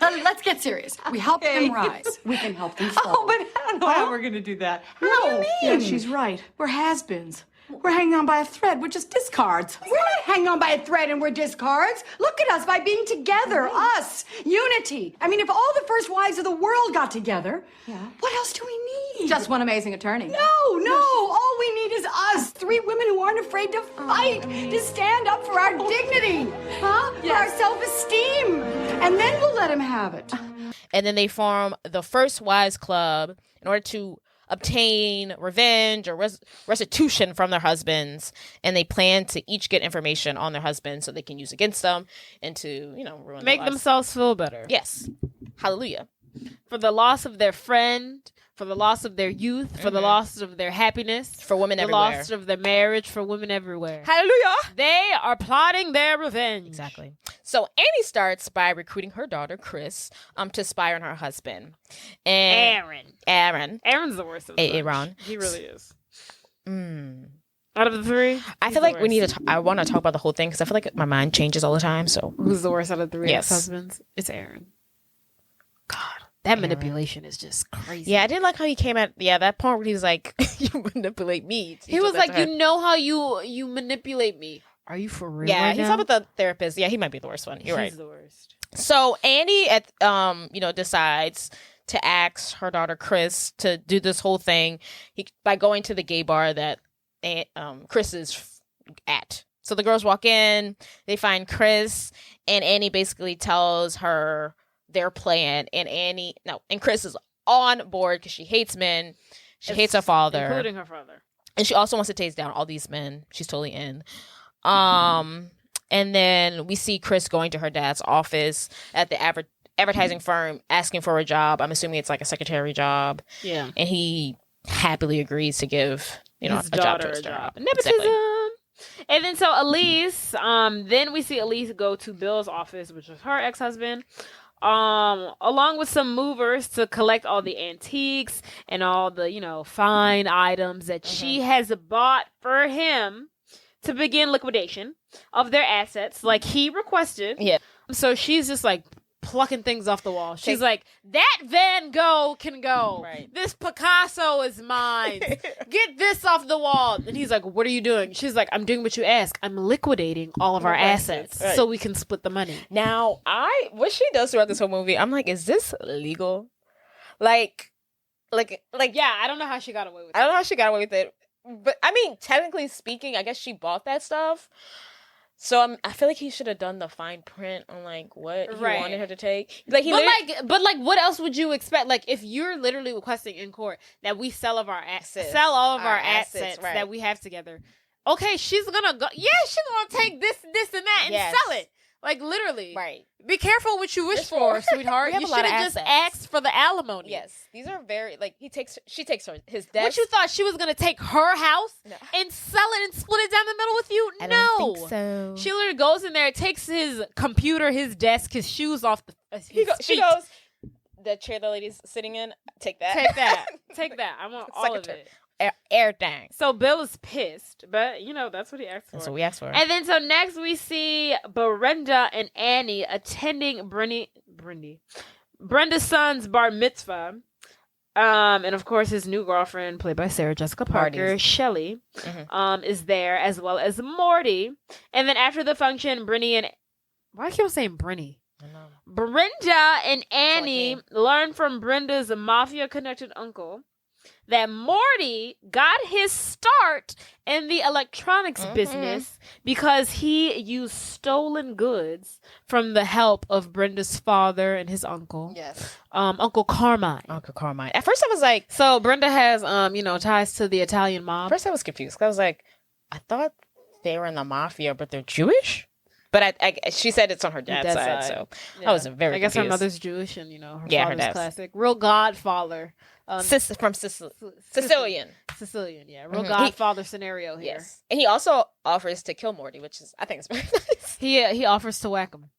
Let's get serious. We help them rise. We can help them fall. Oh, but I don't know how we're going to do that. What do you mean? Yeah, she's right. We're has-beens. We're hanging on by a thread. We're just discards. We're not hanging on by a thread and we're discards. Look at us by being together. Us. Unity. I mean, if all the first wives of the world got together, what else do we need? Just one amazing attorney. No. All we need is us. 3 women who aren't afraid to fight, to stand up for our dignity, for our self-esteem. And then we'll let him have it. And then they form the First Wives Club in order to obtain revenge or restitution from their husbands, and they plan to each get information on their husbands so they can use against them and to ruin make themselves feel better. Yes, hallelujah. For the loss of their friend, for the loss of their youth, for the loss of their happiness, for women everywhere, the loss of their marriage, for women everywhere. Hallelujah. They are plotting their revenge. Exactly. So Annie starts by recruiting her daughter Chris to spy on her husband. And Aaron's the worst of the Aaron. He really is. Out of the 3, I feel like we need to. I want to talk about the whole thing because I feel like my mind changes all the time. So who's the worst out of the 3 Yes. husbands? It's Aaron. God. That manipulation is just crazy. Yeah, I didn't like how he came at that point where he was like, "You manipulate me." He was like, "You know how you manipulate me." Are you for real? Yeah, right he's now? up with the therapist. Yeah, he might be the worst one. You're right. He's the worst. So Annie decides to ask her daughter Chris to do this whole thing by going to the gay bar that Chris is at. So the girls walk in, they find Chris, and Annie basically tells her their plan, and Chris is on board because she hates men. She hates her father. Including her father. And she also wants to taste down all these men. She's totally in. And then we see Chris going to her dad's office at the advertising firm asking for a job. I'm assuming it's like a secretary job. Yeah. And he happily agrees to give, his a job to his daughter. Nepotism. Exactly. And then so Elise, then we see Elise go to Bill's office, which is her ex-husband, along with some movers to collect all the antiques and all the, fine items that she has bought for him to begin liquidation of their assets like he requested. Yeah. So she's just like plucking things off the wall. She's like, that Van Gogh can go. Right. This Picasso is mine. Get this off the wall. And he's like, what are you doing? She's like, I'm doing what you ask. I'm liquidating all of our assets so we can split the money. Now, what she does throughout this whole movie, I'm like, is this legal? Like, yeah, I don't know how she got away with it. I don't know how she got away with it. But, I mean, technically speaking, I guess she bought that stuff. So I feel like he should have done the fine print on like what he wanted her to take. Like but what else would you expect? Like if you're literally requesting in court that we sell all of our assets that we have together. Okay, she's gonna go. Yeah, she's gonna take this and that and sell it. Like literally. Right. Be careful what you wish for, sweetheart. You should have just asked for the alimony. Yes. These are very she takes his desk. What you thought she was gonna take her house and sell it and split it down the middle with you? I don't think so. She literally goes in there, takes his computer, his desk, his shoes off she goes, the chair the lady's sitting in, take that. Take that. I want all of it. Everything. So Bill is pissed, but that's what he asked for. That's what we asked for. And then so next we see Brenda and Annie attending Brenda's son's bar mitzvah. And of course his new girlfriend, played by Sarah Jessica Parker, Shelley, is there, as well as Morty. And then after the function, why do I keep saying Brinny? I know. Brenda and Annie learn from Brenda's mafia-connected uncle that Morty got his start in the electronics business because he used stolen goods from the help of Brenda's father and his uncle. Yes. Uncle Carmine. At first I was like... So Brenda has, ties to the Italian mob. First I was confused. I was like, I thought they were in the mafia, but they're Jewish? But she said it's on her dad's side, so I was very confused. I guess her mother's Jewish and, her her father's dad's classic. Real godfather. From Sicilian. Sicilian, yeah. Real godfather scenario here. Yes. And he also offers to kill Morty, which is, I think, is very nice. He offers to whack him.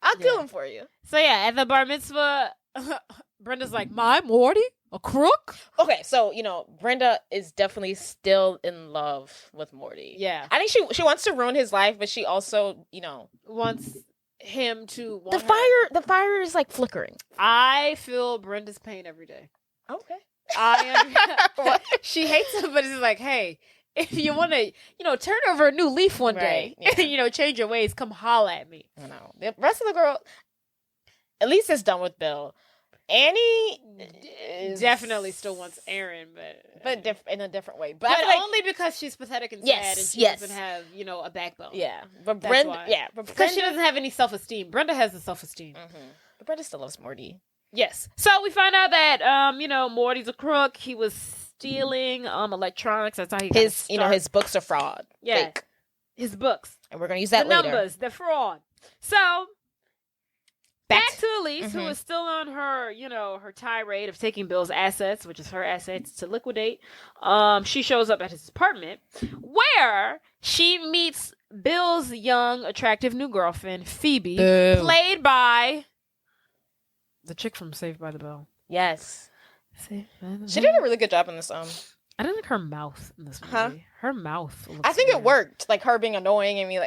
I'll kill him for you. So yeah, at the bar mitzvah, Brenda's like, my Morty? A crook? Okay, so, Brenda is definitely still in love with Morty. Yeah. I think she wants to ruin his life, but she also, wants him to want The fire is like flickering. I feel Brenda's pain every day. Okay. She hates him, but it's like, hey, if you want to, turn over a new leaf one day, change your ways, come holla at me. I know. The rest of the girl, at least it's done with Bill. Annie definitely still wants Aaron, but in a different way. But only because she's pathetic and sad, and she doesn't have, a backbone. Yeah, but Brenda, because she doesn't have any self-esteem. Brenda has the self-esteem. But Brenda still loves Morty. Yes. So we find out that Morty's a crook. He was stealing electronics. That's how he got his start. His books are fraud. Yeah. Fake. His books. And we're gonna use that the later. Numbers, the fraud. So back to Elise, who is still on her, her tirade of taking Bill's assets, which is her assets, to liquidate. She shows up at his apartment where she meets Bill's young, attractive new girlfriend, Phoebe, played by the chick from Saved by the Bell. Yes. She did a really good job in this. I didn't like her mouth in this movie. Her mouth looks I think weird. it worked. Like her being annoying and me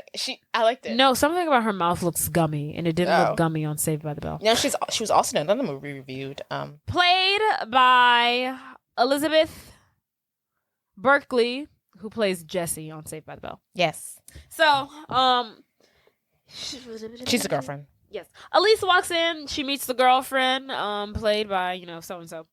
I liked it. No, something about her mouth looks gummy, and it didn't look gummy on Saved by the Bell. No, she was also in another movie reviewed. Played by Elizabeth Berkley, who plays Jessie on Saved by the Bell. Yes. So, she's the girlfriend. Yes. Elise walks in. She meets the girlfriend, played by, so and so.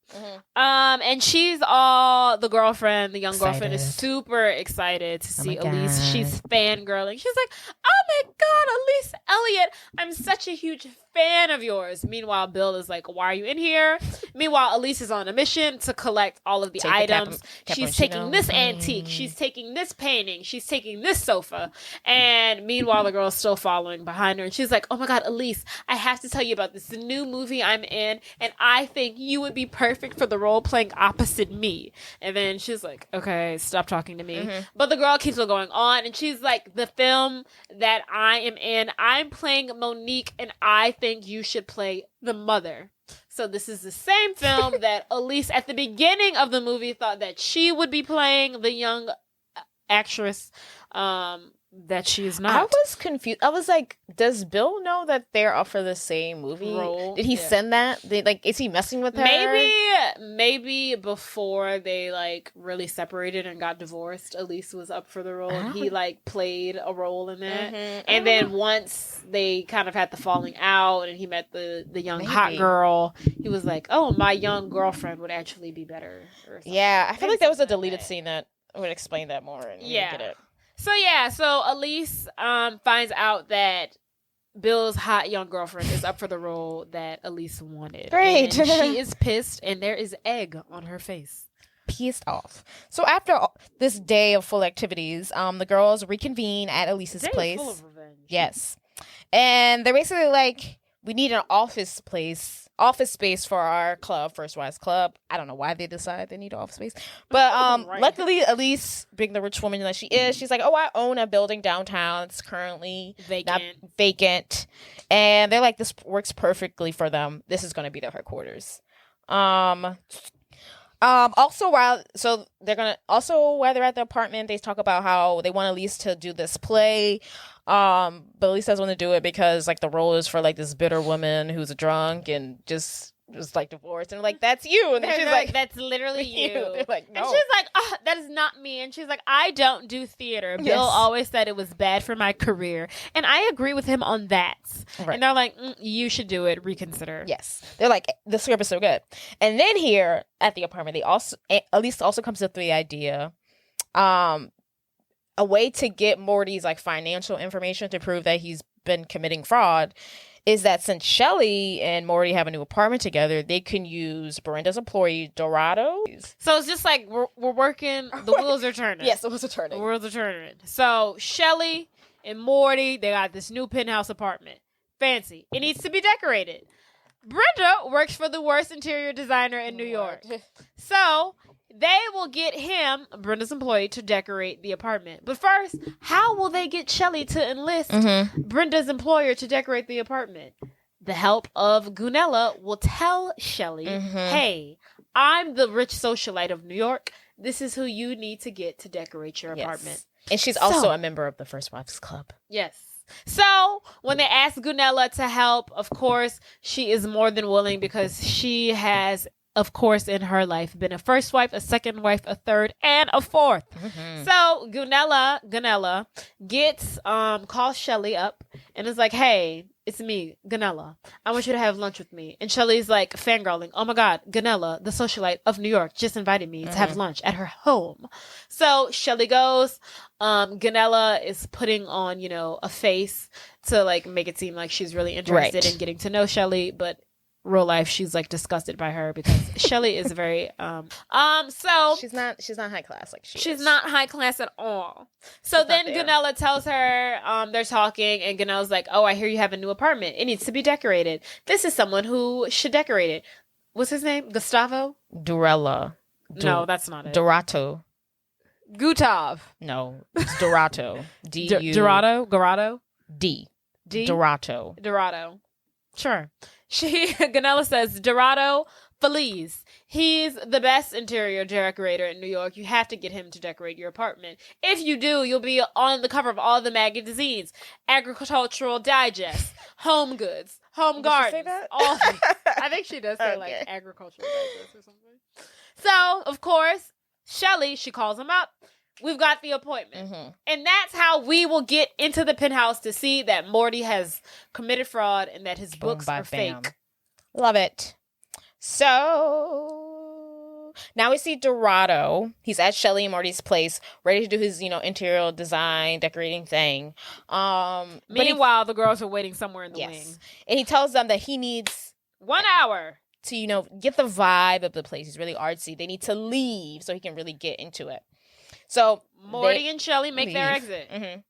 And she's all the girlfriend. The young girlfriend is super excited to see Elise. God. She's fangirling. She's like, "Oh my God, Elise Elliott! I'm such a huge fan of yours." Meanwhile, Bill is like, "Why are you in here?" Meanwhile, Elise is on a mission to collect all of the items. She's taking this antique. She's taking this painting. She's taking this sofa. And meanwhile, the girl's still following behind her. And she's like, "Oh my God, Elise, I have to tell you about this new movie I'm in, and I think you would be perfect for the role playing opposite me." And then she's like, "Okay, stop talking to me." But the girl keeps on going on, and she's like, "The film that I am in, I'm playing Monique, and I think you should play the mother." So this is the same film that Elise at the beginning of the movie thought that she would be playing, the young actress, that she is not. I was confused. I was like, does Bill know that they're up for the same movie role? Did he send that? Is he messing with her? Maybe before they really separated and got divorced, Elise was up for the role and he played a role in that. And then once they kind of had the falling out and he met the young hot girl, he was like, "Oh, my young girlfriend would actually be better." Or yeah, I feel like that was a deleted scene that would explain that more. And get it. So Elise finds out that Bill's hot young girlfriend is up for the role that Elise wanted. Great. And she is pissed, and there is egg on her face. Pissed off. So after this day of full activities, the girls reconvene at Elise's place. Full of revenge. Yes. And they're basically like, we need an office space for our club, First Wives Club. I don't know why they decide they need office space. But luckily, Elise, being the rich woman that she is, she's like, "Oh, I own a building downtown. It's currently vacant." And they're like, "This works perfectly for them. This is going to be their headquarters." Also, while they're at the apartment, they talk about how they want Elise to do this play. But Elise doesn't want to do it because the role is for this bitter woman who's a drunk and just divorced, and that's you. And then she's like, "That's literally you." They're like, "No." And she's like, "Oh, that is not me." And she's like, "I don't do theater. Bill always said it was bad for my career." And I agree with him on that. Right. And they're like, "You should do it. Reconsider." Yes. They're like, "The script is so good." And then here at the apartment, Elise also comes up with the idea, a way to get Morty's financial information to prove that he's been committing fraud is that since Shelly and Morty have a new apartment together, they can use Brenda's employee, Dorado. So it's just we're working, the wheels are turning. Yes, the wheels are turning. The wheels are turning. So Shelly and Morty, they got this new penthouse apartment. Fancy. It needs to be decorated. Brenda works for the worst interior designer in New York. So they will get him, Brenda's employee, to decorate the apartment. But first, how will they get Shelly to enlist Brenda's employer to decorate the apartment? The help of Gunella will tell Shelly, "Hey, I'm the rich socialite of New York. This is who you need to get to decorate your apartment." And she's also a member of the First Wives Club. Yes. So when they ask Gunella to help, of course, she is more than willing because she has, of course, in her life, been a first wife, a second wife, a third, and a fourth. So Gunella gets calls Shelly up and is like, "Hey, it's me, Gunella. I want you to have lunch with me." And Shelly's like fangirling, "Oh my God, Gunella, the socialite of New York, just invited me to have lunch at her home." So Shelly goes. Gunella is putting on, a face to make it seem like she's really interested in getting to know Shelly, but real life she's disgusted by her because Shelly is very so she's not high class she's not high class at all. So then Gunella tells her they're talking and Gunella's like, "Oh, I hear you have a new apartment. It needs to be decorated. This is someone who should decorate it." What's his name? Gustavo? Durella. No, that's not it. Dorato. Gutav. No, it's Dorato. Dorado? D. Dorato. Sure. Gunella says, "Dorado Feliz. He's the best interior decorator in New York. You have to get him to decorate your apartment. If you do, you'll be on the cover of all the magazines. Agricultural Digest, Home Goods, Home Gardens." She say that? All I think she does say Agricultural Digest or something. So, of course, Shelly, she calls him up. we've got the appointment. And that's how we will get into the penthouse to see that Morty has committed fraud and that his books are fake. Love it. So now we see Dorado. He's at Shelly and Morty's place, ready to do his, interior design, decorating thing. Meanwhile, the girls are waiting somewhere in the wing. And he tells them that he needs 1 hour to, get the vibe of the place. He's really artsy. They need to leave so he can really get into it. So Morty and Shelly make their exit. And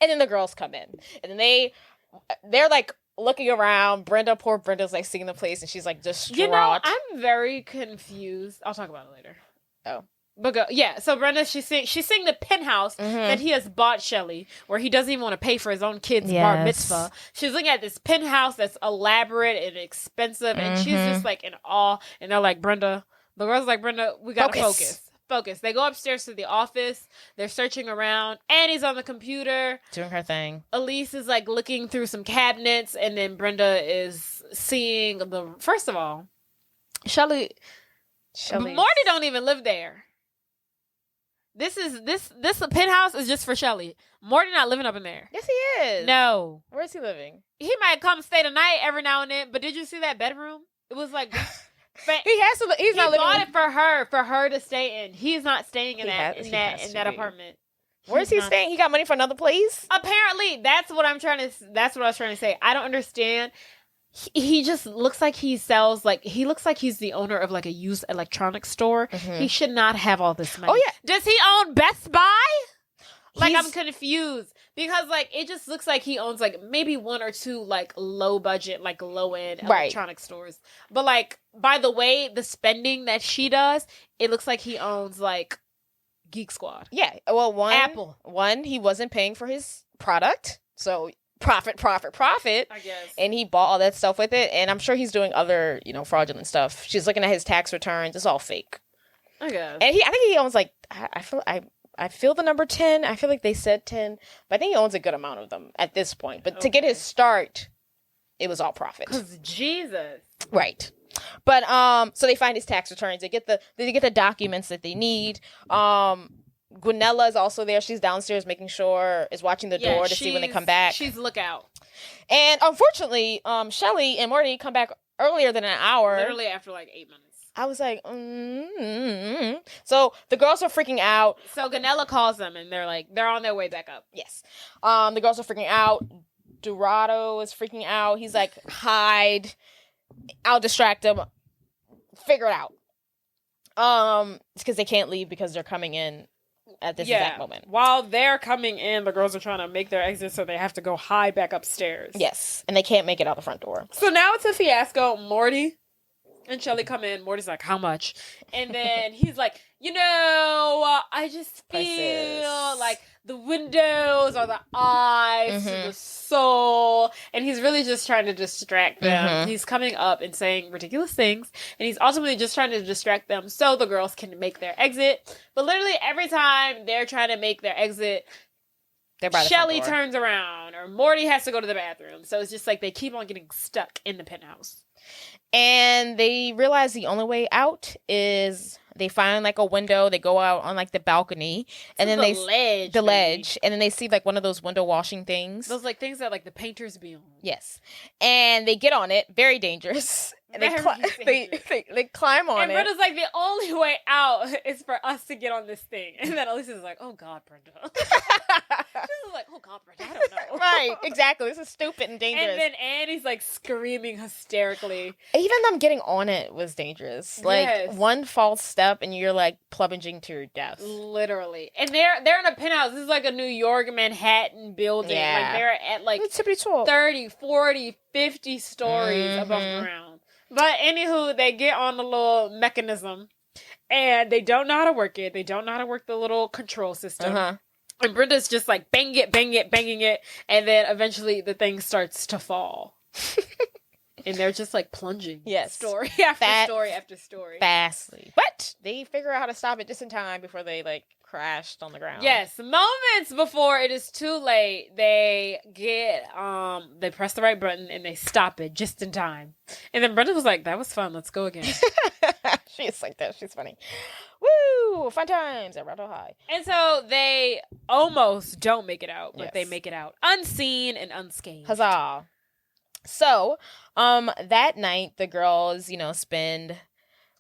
then the girls come in. And then they're like looking around. Poor Brenda's like seeing the place and she's like distraught. I'm very confused. I'll talk about it later. Oh. But so Brenda, she's seeing the penthouse that he has bought Shelly, where he doesn't even want to pay for his own kid's bar mitzvah. She's looking at this penthouse that's elaborate and expensive, and she's just like in awe. And they're like, Brenda, the girls are like, Brenda, we gotta focus. They go upstairs to the office. They're searching around. Annie's on the computer doing her thing. Elise is like looking through some cabinets, and then Brenda is seeing first of all, Shelly. Morty don't even live there. This penthouse is just for Shelly. Morty not living up in there. Yes, he is. No. Where is he living? He might come stay the night every now and then, but did you see that bedroom? It was like he has to. He's not living. He bought it for her to stay in. He's not staying in that apartment. Where's he staying? He got money for another place? Apparently, that's what I was trying to say. I don't understand. He just looks like he sells, he looks like he's the owner of a used electronics store. He should not have all this money. Oh yeah. Does he own Best Buy? I'm confused because it just looks like he owns maybe one or two low budget, low end electronic stores. But by the way, the spending that she does, it looks like he owns Geek Squad. Yeah. Well, Apple. He wasn't paying for his product. So profit. I guess. And he bought all that stuff with it. And I'm sure he's doing other, fraudulent stuff. She's looking at his tax returns. It's all fake. I guess. And I think he owns I feel the number 10. I feel like they said 10. But I think he owns a good amount of them at this point. But to get his start, it was all profit. 'Cause Jesus. Right. But so they find his tax returns. They get the documents that they need. Gwynella is also there. She's downstairs is watching the door to see when they come back. She's lookout. And unfortunately, Shelly and Morty come back earlier than an hour. Literally after 8 minutes. I was like, So the girls are freaking out. So Gwynella calls them and they're on their way back up. Yes. The girls are freaking out. Dorado is freaking out. He's like, hide. I'll distract them. Figure it out. It's because they can't leave because they're coming in at this exact moment. While they're coming in, the girls are trying to make their exit, so they have to go hide back upstairs. Yes, and they can't make it out the front door. So now it's a fiasco. Morty and Shelly come in. Morty's like, how much? And then he's like, I just feel like the windows are the eyes to the soul. And he's really just trying to distract them. He's coming up and saying ridiculous things. And he's ultimately just trying to distract them so the girls can make their exit. But literally every time they're trying to make their exit, Shelly turns around or Morty has to go to the bathroom. So it's just they keep on getting stuck in the penthouse. And they realize the only way out is they find a window. They go out on the balcony, and then the ledge, and then they see one of those window washing things. Those things that the painters be on. Yes, and they get on it. Very dangerous. And they climb on it. And Brenda's the only way out is for us to get on this thing. And then Alicia's like, oh God, Brenda. She's like, oh God, Brenda, I don't know. Right, exactly. This is stupid and dangerous. And then Annie's screaming hysterically. Even them getting on it was dangerous. One false step and you're plunging to your death. Literally. And they're in a penthouse. This is a New York, Manhattan building. Yeah. They're at 30, 40, 50 stories above ground. But anywho, they get on the little mechanism and they don't know how to work it. They don't know how to work the little control system. And Brenda's just banging it. And then eventually the thing starts to fall. And they're just plunging. Yes. Story after story after story. Fastly. But they figure out how to stop it just in time before they crashed on the ground. Yes. Moments before it is too late, they get, they press the right button and they stop it just in time. And then Brenda was like, that was fun. Let's go again. She is like that. She's funny. Woo! Woo! Fun times at Rattle High. And so they almost don't make it out, but Yes. they make it out unseen and unscathed. Huzzah! So, that night the girls, spend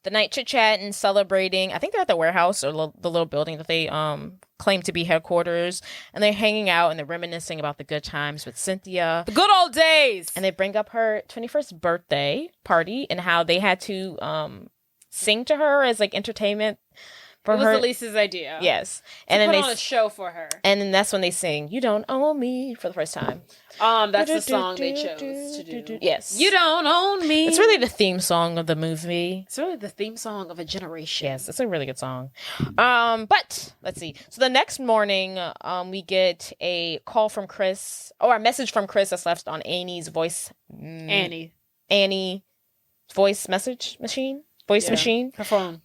the night chit-chatting, celebrating. I think they're at the warehouse or the little building that they claim to be headquarters, and they're hanging out and they're reminiscing about the good times with Cynthia, The good old days. and they bring up her 21st birthday party and how they had to sing to her as like entertainment for it was her. Elise's idea. Yes, And and put then on a show for her. and then that's when they sing "You Don't Own Me" for the first time. That's the song they chose to do. Yes, You don't own me. It's really the theme song of the movie. It's really the theme song of a generation. Yes, it's a really good song. But let's see. So the next morning, we get a call from Chris, or a message from Chris that's left on Annie's voice. Annie voice message machine. Machine. Her phone.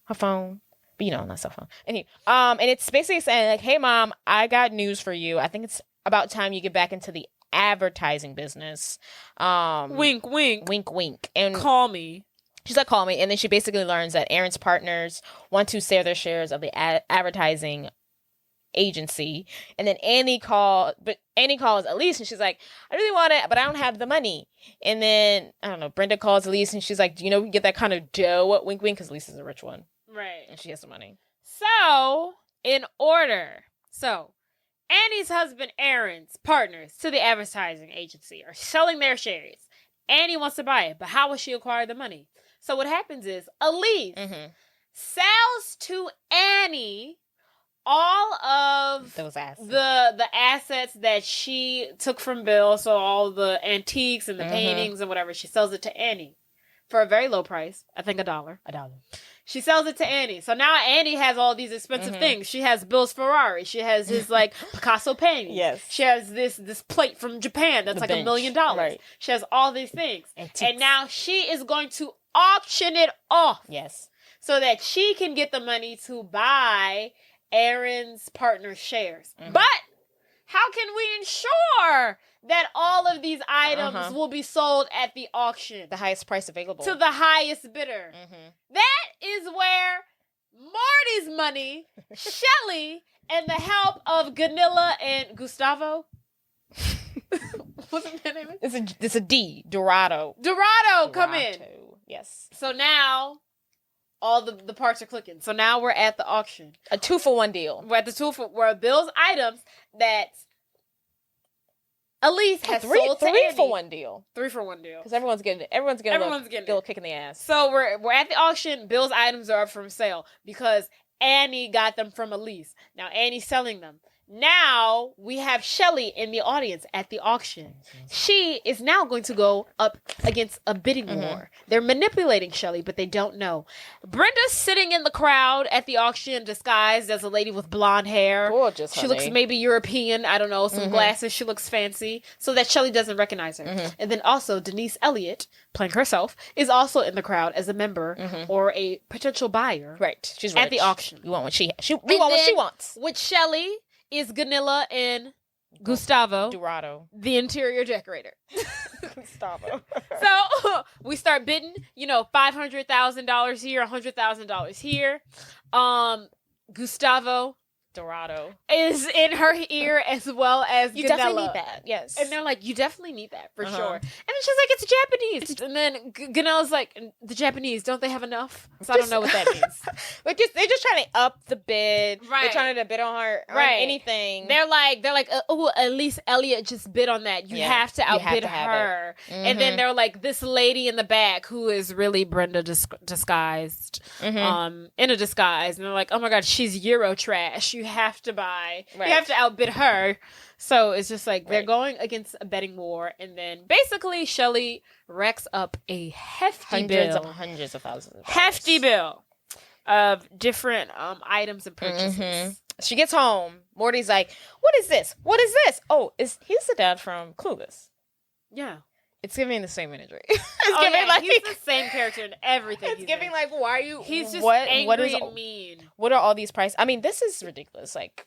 Her phone. But not cell phone. Anyway, and it's basically saying like, "Hey mom, I got news for you. I think it's about time you get back into the advertising business." Wink, wink. Wink, wink. And Call me. she's like, "Call me." And then she basically learns that Aaron's partners want to sell their shares of the advertising agency. And then Annie calls Elise and she's like, "I really want it, but I don't have the money." And then, I don't know, Brenda calls Elise and she's like, "Do you know we can get that kind of dough at Wink Wink?" Because Elise is a rich one. Right. And she has the money. So, in order. So, Annie's husband Aaron's partners to the advertising agency are selling their shares. Annie wants to buy it, but how will she acquire the money? So what happens is Elise sells to Annie all of those assets. the assets that she took from Bill, so all the antiques and the paintings and whatever, she sells it to Annie for a very low price. I think $1. $1. She sells it to Annie. So now Annie has all these expensive things. She has Bill's Ferrari. She has his like Picasso painting. Yes. She has this plate from Japan that's The like bench. $1 million. Right. She has all these things. Antiques. And now she is going to auction it off Yes. so that she can get the money to buy Aaron's partner's shares. But how can we ensure that all of these items will be sold at the auction The highest price available. to the highest bidder? That is where Marty's money, Shelly, and the help of Ganilla and Gustavo. What's their name? It's a D. Dorado. Come in. Yes. So now all the parts are clicking. So now we're at the auction. A 2-for-1 deal. We're at the where Bill's items that Elise has sold to three Andy. for one deal. 3-for-1 deal. Because everyone's getting a little kick in the ass. So we're at the auction. Bill's items are up for sale because Annie got them from Elise. Now Annie's selling them. Now we have Shelly in the audience at the auction. She is now going to go up against a bidding war. They're manipulating Shelly, but they don't know. Brenda's sitting in the crowd at the auction disguised as a lady with blonde hair. Gorgeous, She looks maybe European. I don't know. Some glasses. She looks fancy so that Shelly doesn't recognize her. And then also Denise Elliott, playing herself, is also in the crowd as a member or a potential buyer. Right. She's at the auction. We want what she wants. With Shelly is Ganilla and Gustavo, Dorado. the interior decorator. Gustavo. So we start bidding, $500,000 here, $100,000 here. Gustavo Dorado is in her ear as well as you Ganilla. definitely need that. Yes. And they're like, you definitely need that for sure. And then she's like, it's Japanese. And then Ganella's like, the Japanese, don't they have enough? So I don't know what that means. They're just trying to up the bid. Right. They're trying to bid on her on Right. anything. They're like, oh, at least Elliot just bid on that. You have to outbid have her. And then they're like, this lady in the back who is really Brenda disguised, in a disguise. And they're like, oh my God, she's Euro trash. You have to buy. Right. You have to outbid her. So it's just like they're going against a betting war. And then basically Shelly racks up a hefty hundreds of thousands of dollars. hefty bill of different items and purchases. She gets home. Morty's like, what is this? What is this? Oh, he's the dad from Clueless. Yeah. It's giving the same imagery. He's the same character in everything. It's giving like, why are you? He's just angry and mean. What are all these prices? I mean, this is ridiculous. Like,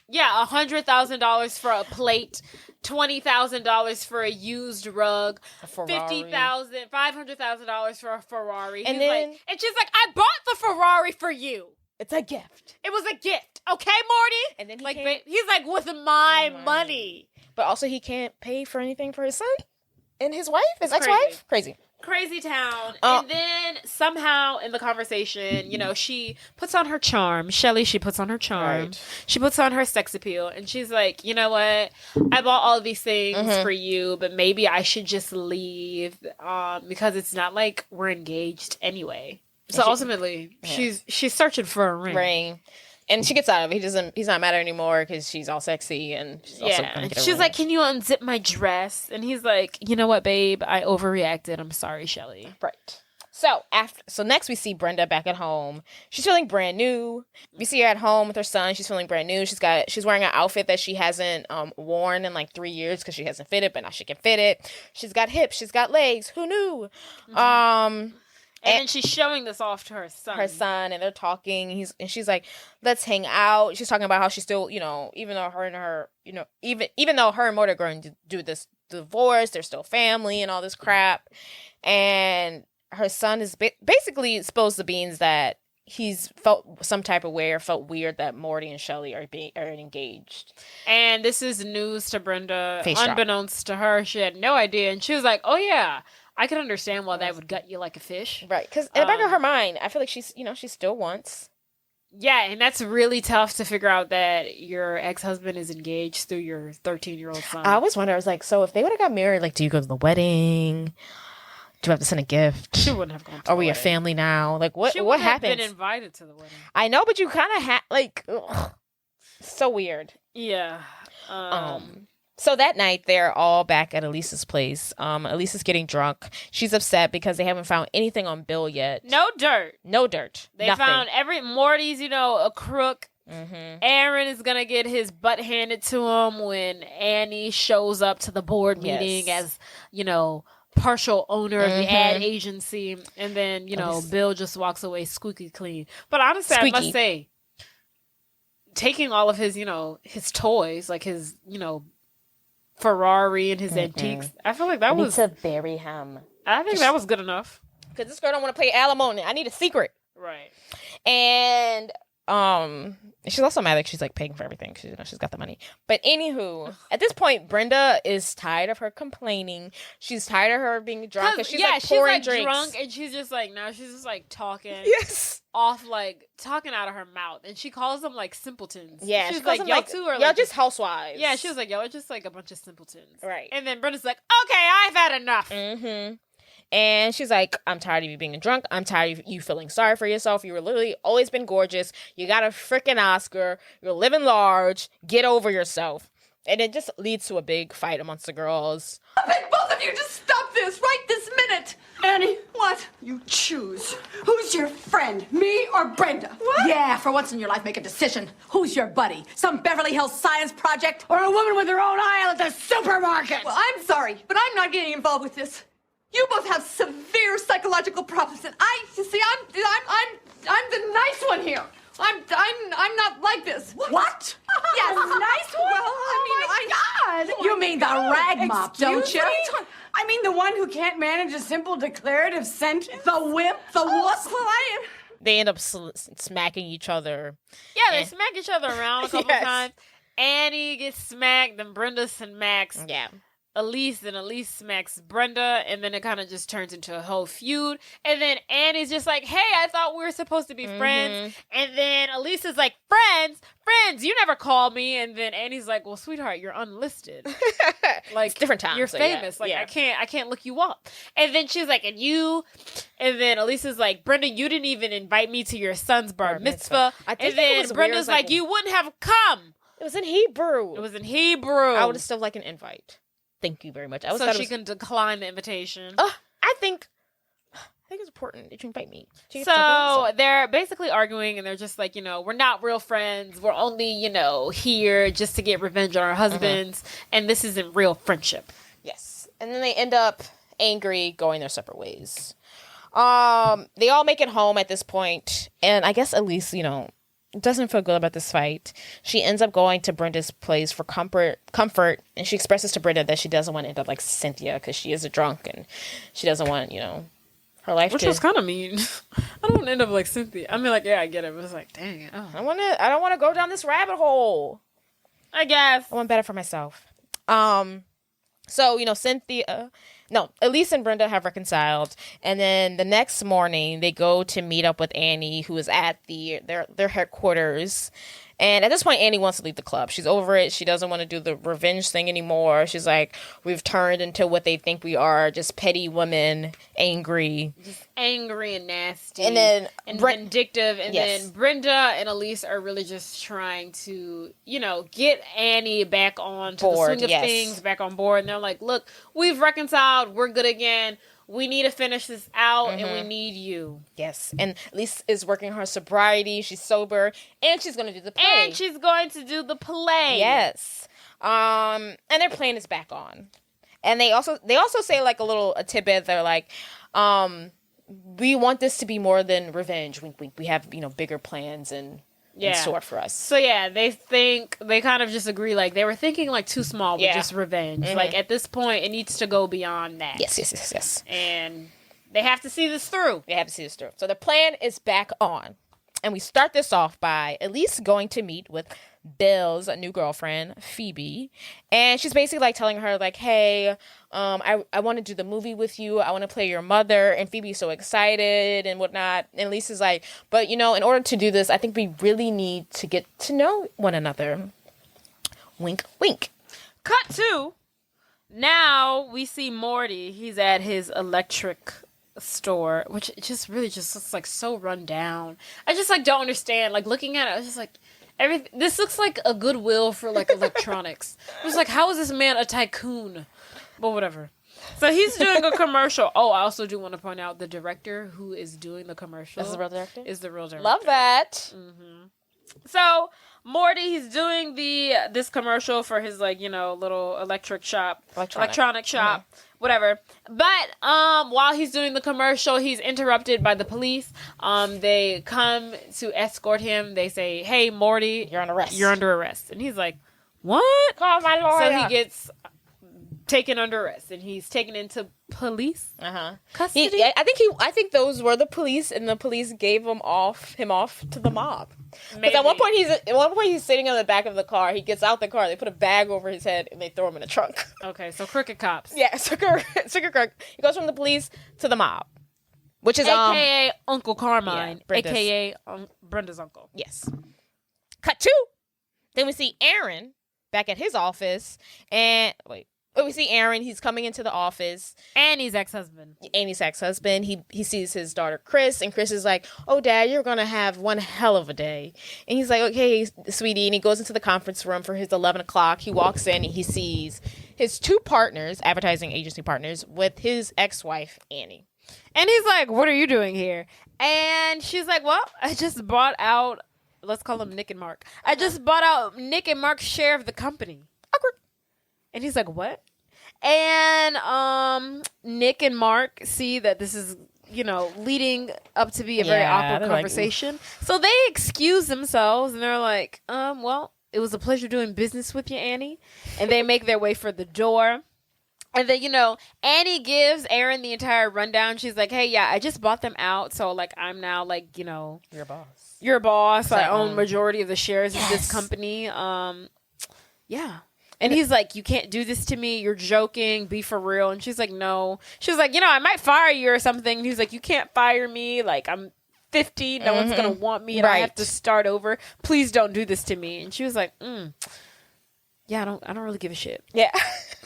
yeah, $100,000 for a plate, $20,000 for a used rug, $500,000 for a Ferrari. And she's like, I bought the Ferrari for you. It's a gift. It was a gift. Okay, Morty? And then he's like, with my money. But also he can't pay for anything for his son and his wife, his ex-wife. Crazy town. And then somehow in the conversation, she puts on her charm. Shelly, she puts on her charm. Right. She puts on her sex appeal. And she's like, you know what? I bought all of these things for you, but maybe I should just leave because it's not like we're engaged anyway. So ultimately, she's searching for a ring. And she gets out of it. He's not mad at her anymore because she's all sexy and she's also gonna get a she's ring. like, can you unzip my dress? And he's like, you know what, babe? I overreacted. I'm sorry, Shelly. Right. So next we see Brenda back at home. She's feeling brand new. We see her at home with her son. She's feeling brand new. She's wearing an outfit that she hasn't worn in like 3 years because she hasn't fit it, but now she can fit it. She's got hips. She's got legs. Who knew? And then she's showing this off to her son. And they're talking. She's like, let's hang out. She's talking about how she's still, even though her and Morty are going to do this divorce, they're still family and all this crap. And her son is basically spills the beans that he's felt some type of way or felt weird that Morty and Shelly are engaged. And this is news to Brenda. Unbeknownst to her, she had no idea. And she was like, oh yeah, I can understand why that would gut you like a fish. Right, because in the back of her mind, I feel like she still wants. Yeah, and that's really tough to figure out that your ex-husband is engaged through your 13-year-old son. I always wonder, I was like, so if they would have got married, like, do you go to the wedding? Do you have to send a gift? She wouldn't have gone to Are we a family now? Like, what happens? She wouldn't have been invited to the wedding. I know, but you kind of so weird. Yeah. So that night, they're all back at Elisa's place. Elise is getting drunk. She's upset because they haven't found anything on Bill yet. No dirt. They Nothing. Found Morty's, a crook. Mm-hmm. Aaron is going to get his butt handed to him when Annie shows up to the board meeting as, partial owner of the ad agency. And then, Bill just walks away squeaky clean. But honestly, I must say, taking all of his, his toys, like his, Ferrari and his antiques. I feel like that was to bury him. I think that was good enough. Because this girl don't want to pay alimony. I need a secret. Right. And she's also mad that she's like paying for everything because she's got the money. But anywho, at this point, Brenda is tired of her complaining. She's tired of her being drunk because she's pouring drinks. Drunk and she's just like now she's just like talking. Yes. Off talking out of her mouth, and she calls them like simpletons. Yeah, she's like, y'all two are y'all just housewives. Yeah, she was like, y'all are just like a bunch of simpletons. Right. And then Brenda's like, okay, I've had enough. Mm-hmm. And she's like, I'm tired of you being drunk. I'm tired of you feeling sorry for yourself. You were literally always been gorgeous. You got a freaking Oscar. You're living large. Get over yourself. And it just leads to a big fight amongst the girls. I beg both of you to stop this right this minute. Annie, what? You choose. Who's your friend, me or Brenda? What? Yeah, for once in your life, make a decision. Who's your buddy? Some Beverly Hills science project? Or a woman with her own aisle at the supermarket? Well, I'm sorry, but I'm not getting involved with this. You both have severe psychological problems, and I'm the nice one here. I'm not like this. What? Yes, nice one. Well, my God! You mean the rag mop, don't you? I mean the one who can't manage a simple declarative sentence. The wimp, the wuss. Well, They end up smacking each other. Yeah, they smack each other around a couple times. Annie gets smacked, then Brenda smacks. Yeah. Elise smacks Brenda, and then it kind of just turns into a whole feud. And then Annie's just like, hey, I thought we were supposed to be friends. And then Elise is like, friends, you never call me. And then Annie's like, well, sweetheart, you're unlisted. Like, it's different times. You're famous. Yeah. Like, I can't look you up. And then she's like, and then Elise is like, Brenda, you didn't even invite me to your son's bar mitzvah. And then Brenda's like, you wouldn't have come. It was in Hebrew. I would have still liked an invite. Thank you very much. So she can decline the invitation. I think it's important that you invite me. So they're basically arguing, and they're just like, we're not real friends. We're only, here just to get revenge on our husbands, and this isn't real friendship. Yes. And then they end up angry, going their separate ways. They all make it home at this point, and I guess Elise, doesn't feel good about this fight. She ends up going to Brenda's place for comfort, and she expresses to Brenda that she doesn't want to end up like Cynthia because she is a drunk and she doesn't want, her life, which was kind of mean. I don't end up like Cynthia. I mean, like, yeah, I get it, but it's like, dang. Oh. I don't want to go down this rabbit hole. I guess I want better for myself. So, Elise and Brenda have reconciled, and then the next morning they go to meet up with Annie, who is at their headquarters. And at this point, Annie wants to leave the club. She's over it. She doesn't want to do the revenge thing anymore. She's like, we've turned into what they think we are, just petty women, angry. Just angry and nasty. And then vindictive. And then Brenda and Elise are really just trying to, get Annie back on to the swing of things, back on board. And they're like, look, we've reconciled. We're good again. We need to finish this out, and we need you. Yes. And Elise is working her sobriety. She's sober, and she's going to do the play. Yes. And their plan is back on. And they also say like a tidbit. They're like, we want this to be more than revenge. We have, bigger plans in store for us. So they kind of just agree, like they were thinking like too small with just revenge. Like at this point it needs to go beyond that. Yes. And they have to see this through. So the plan is back on. And we start this off by Elise going to meet with Bill's new girlfriend, Phoebe. And she's basically like telling her like, hey, I want to do the movie with you. I want to play your mother. And Phoebe's so excited and whatnot. And Elise is like, but in order to do this, I think we really need to get to know one another. Wink, wink. Cut to, now we see Morty. He's at his electric store, which just looks like so run down. I just like don't understand. Like looking at it, I was just like, this looks like a Goodwill for like electronics. It was like, how is this man a tycoon? But whatever. So he's doing a commercial. Oh, I also do want to point out the director who is doing the commercial. Is the real director? Is the real director. Love that. Mm-hmm. So Morty, he's doing this commercial for his little electronic shop, whatever. But while he's doing the commercial, he's interrupted by the police. They come to escort him. They say, "Hey, Morty, you're under arrest." And he's like, "What?" Call my lawyer. So he gets taken under arrest, and he's taken into police custody. I think those were the police, and the police gave him off to the mob. Because at one point he's sitting on the back of the car. He gets out the car. They put a bag over his head and they throw him in the trunk. Okay, so crooked cops. Yeah, Sugar Crook. He goes from the police to the mob, which is AKA Uncle Carmine, AKA Brenda's uncle. Yes. Cut 2. Then we see Aaron back at his office, and we see Aaron. He's coming into the office. Annie's ex-husband. He sees his daughter, Chris, and Chris is like, "Oh, Dad, you're going to have one hell of a day." And he's like, "Okay, sweetie." And he goes into the conference room for his 11 o'clock. He walks in and he sees his 2 partners, advertising agency partners, with his ex-wife, Annie. And he's like, "What are you doing here?" And she's like, "Well, I just bought out, let's call them Nick and Mark. I just bought out Nick and Mark's share of the company." Awkward. And he's like, "What?" And Nick and Mark see that this is, leading up to be a very awkward conversation. So they excuse themselves and they're like, well, it was a pleasure doing business with you, Annie. And they make their way for the door. And then, Annie gives Aaron the entire rundown. She's like, "Hey, yeah, I just bought them out. So, I'm now, your boss. Your boss. I own majority of the shares of this company. Yeah." And he's like, "You can't do this to me. You're joking. Be for real." And she's like, "No." She's like, "I might fire you or something." And he's like, "You can't fire me. I'm 50. No one's going to want me. And I have to start over. Please don't do this to me." And she was like, "Yeah, I don't really give a shit." Yeah.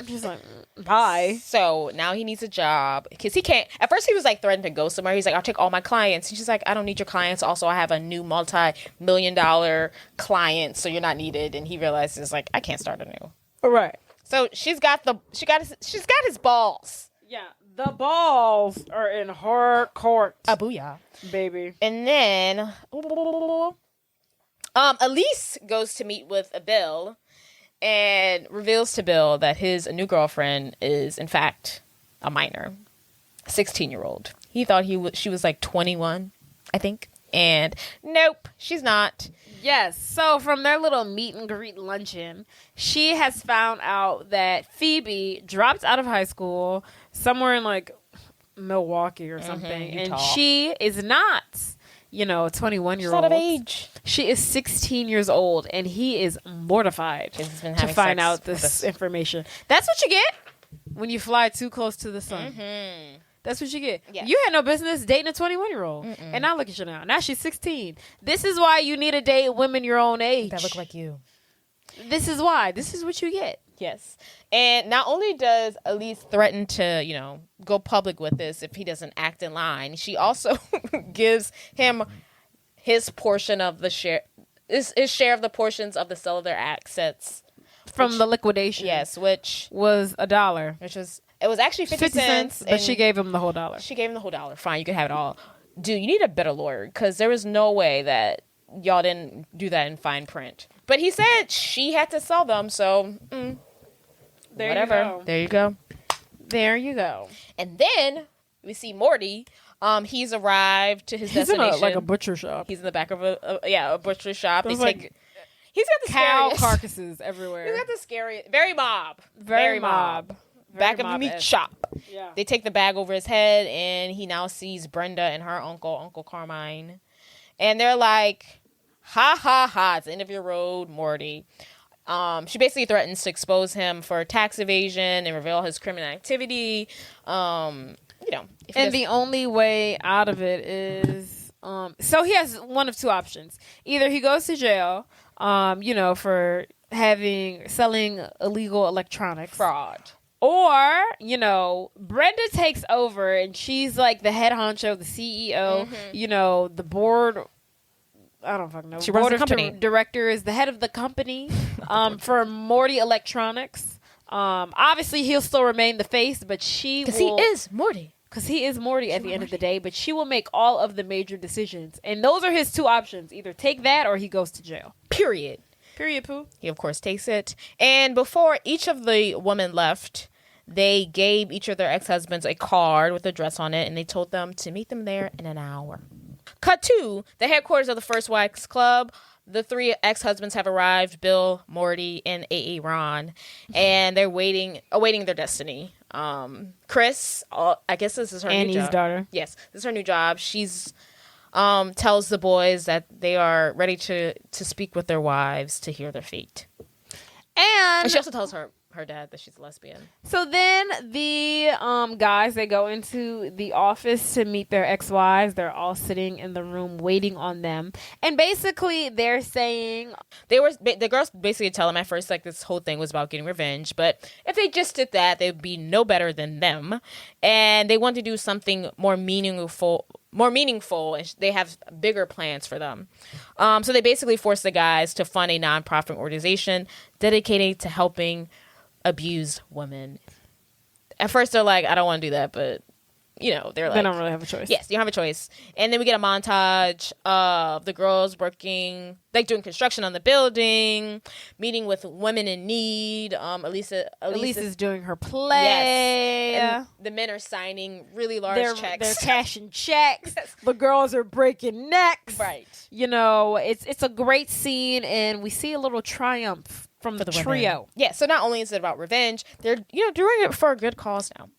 She's like, "Bye." So now he needs a job because he can't. At first he was threatening to go somewhere. He's like, "I'll take all my clients." And she's like, "I don't need your clients. Also, I have a new multi-million-dollar client, so you're not needed." And he realizes I can't start anew. Right. So she's got his balls. Yeah, the balls are in her court. A booyah, baby. And then Elise goes to meet with Bill and reveals to Bill that his new girlfriend is in fact a minor, 16-year-old. He thought she was 21, I think. And nope, she's not. Yes. So from their little meet and greet luncheon, she has found out that Phoebe dropped out of high school somewhere in Milwaukee or something, Utah. and she is not, you know, a 21-year-old. She's out of age. She is 16 years old, and he is mortified to find out this information. That's what you get when you fly too close to the sun. Mm-hmm. That's what you get. Yes. You had no business dating a 21-year-old. And now look at you now. Now she's 16. This is why you need to date women your own age. That look like you. This is why. This is what you get. Yes. And not only does Elise threaten to, you know, go public with this if he doesn't act in line, she also gives him his portion of the share, his share of the portions of the sale of their assets. From the liquidation. Yes, which was $1. It was actually 50 cents. But she gave him the whole $1. She gave him the whole $1. Fine, you can have it all. Dude, you need a better lawyer because there was no way that y'all didn't do that in fine print. But he said she had to sell them, so whatever. There you go. There you go. And then we see Morty. He's arrived to his destination. He's in a butcher shop. He's in the back of a butcher shop. He's got the cow scariest carcasses everywhere. He's got the scary, very mob. Back of a meat shop. Yeah. They take the bag over his head, and he now sees Brenda and her Uncle Carmine. And they're like, ha, ha, ha, it's the end of your road, Morty. She basically threatens to expose him for tax evasion and reveal his criminal activity. You know. And the only way out of it is, so he has one of two options. Either he goes to jail, you know, for selling illegal electronics. Fraud. Or, you know, Brenda takes over and she's like the head honcho, the CEO, you know, the board. I don't fucking know. She runs the company. Director is the head of the company for Morty Electronics. Obviously, he'll still remain the face, but she will. Because he is Morty. Because he is Morty at the end of the day, but she will make all of the major decisions. And those are his two options. Either take that or he goes to jail. Period, Pooh. He, of course, takes it. And before each of the women left, they gave each of their ex-husbands a card with a dress on it, and they told them to meet them there in an hour. Cut to the headquarters of the First Wives Club. The three ex-husbands have arrived, Bill, Morty, and A.A. Ron, and they're awaiting their destiny. Chris, I guess this is her Annie's new job. daughter. Yes, this is her new job. She's tells the boys that they are ready to speak with their wives to hear their fate. And she also tells her dad that she's a lesbian. So then the guys, they go into the office to meet their ex-wives. They're all sitting in the room waiting on them. And basically they're saying... The girls basically tell them at first, like, this whole thing was about getting revenge. But if they just did that, they'd be no better than them. And they want to do something more meaningful, and they have bigger plans for them. So they basically force the guys to fund a nonprofit organization dedicated to helping abused women. At first they're like, I don't want to do that, but you know, they're like, they don't really have a choice. Yes, you don't have a choice. And then we get a montage of the girls working, like doing construction on the building, meeting with women in need. Elise is doing her play. Yes. And the men are signing really large checks. They're cashing checks. Yes. The girls are breaking necks. Right. You know, it's a great scene, and we see a little triumph from the trio. Women. Yeah, so not only is it about revenge, they're doing it for a good cause now.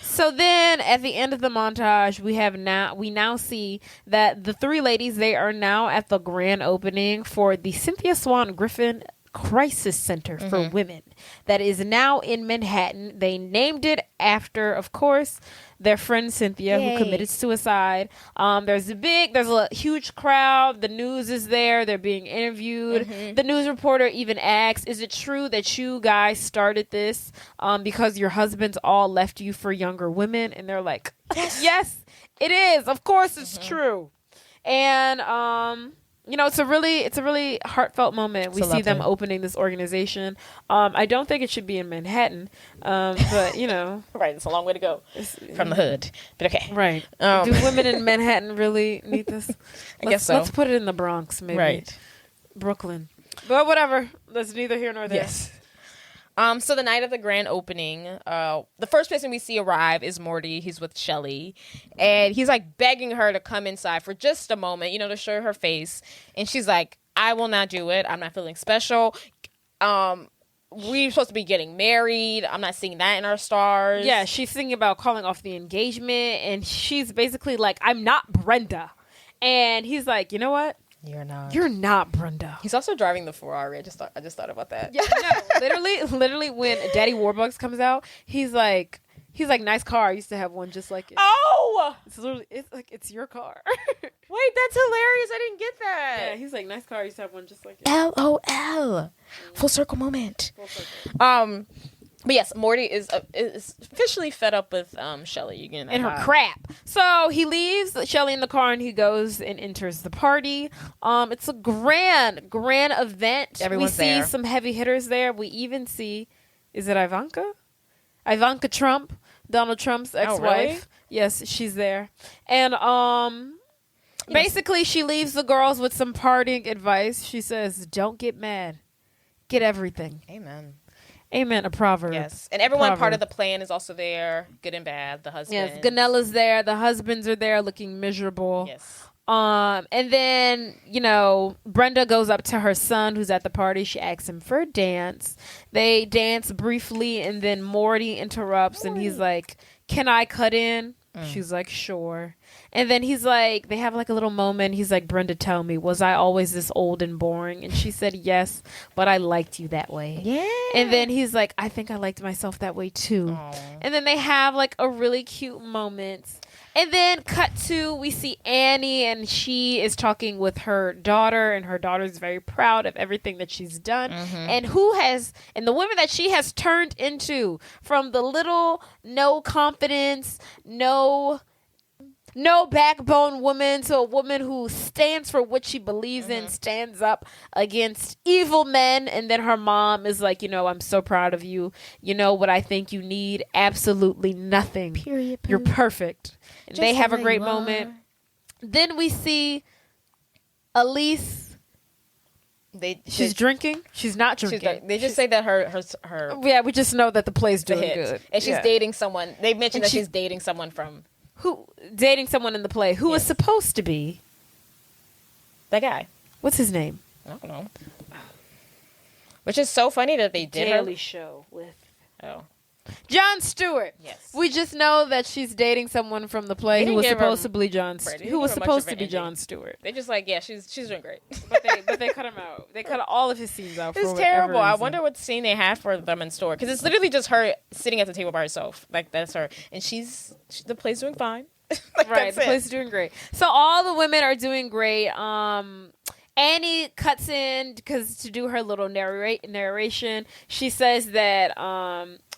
So then at the end of the montage, we now see that the three ladies, they are now at the grand opening for the Cynthia Swan Griffin Crisis Center for Women that is now in Manhattan. They named it after, of course, their friend Cynthia, who committed suicide. There's a huge crowd. The news is there. They're being interviewed. The news reporter even asks, is it true that you guys started this because your husbands all left you for younger women? And they're like, yes, it is. Of course it's true. And you know, it's a really heartfult moment. We see them opening this organization. I don't think it should be in Manhattan, but you know, right? It's a long way to go from the hood, but okay, right? Do women in Manhattan really need this? I guess so. Let's put it in the Bronx, maybe, right? Brooklyn, but whatever. That's neither here nor there. Yes. So the night of the grand opening, the first person we see arrive is Morty. He's with Shelly, and he's like begging her to come inside for just a moment, you know, to show her face. And she's like, I will not do it. I'm not feeling special. we're supposed to be getting married. I'm not seeing that in our stars. Yeah, she's thinking about calling off the engagement, and she's basically like, I'm not Brenda. And he's like, you know what? You're not Brenda. He's also driving the Ferrari. I just thought about that. Yeah, no, literally when Daddy Warbucks comes out, he's like, nice car. I used to have one just like it. Oh! It's your car. Wait, that's hilarious. I didn't get that. Yeah, he's like, nice car. I used to have one just like it. LOL. Full circle moment. But yes, Morty is officially fed up with Shelly again and her crap. So he leaves Shelly in the car and he goes and enters the party. It's a grand event. Everyone's we see there. some heavy hitters there. We even see, is it Ivanka? Ivanka Trump, Donald Trump's ex-wife. Really? Yes, she's there. And basically she leaves the girls with some parting advice. She says, don't get mad. Get everything. Amen, a proverb. Yes. And everyone part of the plan is also there, good and bad, the husband. Yes, Ganella's there. The husbands are there looking miserable. Yes. And then, Brenda goes up to her son who's at the party. She asks him for a dance. They dance briefly, and then Morty interrupts, and he's like, can I cut in? She's like, sure. And then he's like, they have like a little moment. He's like, Brenda, tell me, was I always this old and boring? And she said, yes, but I liked you that way. Yeah. And then he's like, I think I liked myself that way too. Aww. And then they have like a really cute moment. And then cut to, we see Annie, and she is talking with her daughter, and her daughter is very proud of everything that she's done. And and the woman that she has turned into, from the little no confidence, no backbone woman to a woman who stands for what she believes in, stands up against evil men. And then her mom is like, I'm so proud of you. You know what I think you need? Absolutely nothing. Period. You're perfect. And they have a great moment. Then we see Elise. She's drinking. She's not drinking. They just say that her. Yeah, we just know that the play's doing good. And she's dating someone. They mentioned that she's dating someone from... dating someone in the play who was supposed to be that guy. What's his name? I don't know. Which is so funny that they did Daily Show with Jon Stewart. Yes, we just know that she's dating someone from the play who was supposed to be Jon Stewart. They just she's doing great. But they cut him out. They cut all of his scenes out. It's terrible. I wonder what scene they have for them in store, because it's literally just her sitting at the table by herself. Like, that's her, and the play's doing fine. Right, the play's doing great. So all the women are doing great. Annie cuts in to do her little narration. She says that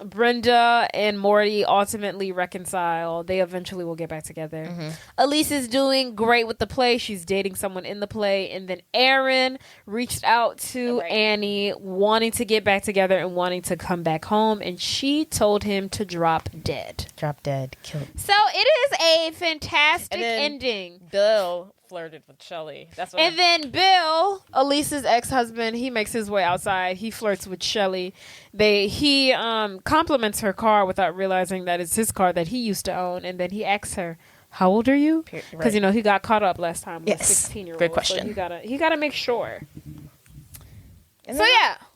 Brenda and Morty ultimately reconcile. They eventually will get back together. Elise is doing great with the play. She's dating someone in the play. And then Aaron reached out to Annie, wanting to get back together and wanting to come back home. And she told him to drop dead. Kill. So it is a fantastic ending. Bill flirted with Shelly. And then Bill, Elise's ex-husband, he makes his way outside. He flirts with Shelly. He compliments her car without realizing that it's his car that he used to own. And then he asks her, how old are you? Because he got caught up last time with a 16-year-old. Good question. So he gotta make sure. And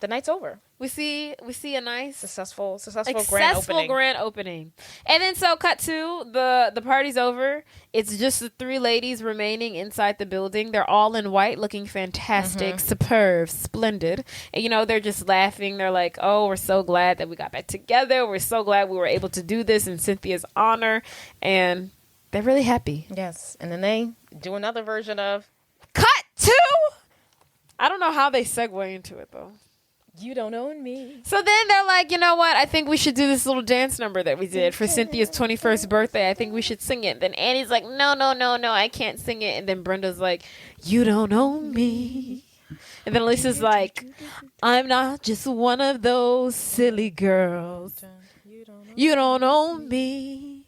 the night's over. We see a nice successful grand opening. And then cut to the party's over. It's just the three ladies remaining inside the building. They're all in white, looking fantastic, superb, splendid. And they're just laughing. They're like, oh, we're so glad that we got back together. We're so glad we were able to do this in Cynthia's honor. And they're really happy. Yes. And then they do another version of cut to. I don't know how they segue into it though. You don't own me. So then they're like, you know what? I think we should do this little dance number that we did for Cynthia's 21st birthday. I think we should sing it. Then Annie's like, no, I can't sing it. And then Brenda's like, you don't own me. And then Lisa's like, I'm not just one of those silly girls. You don't own me.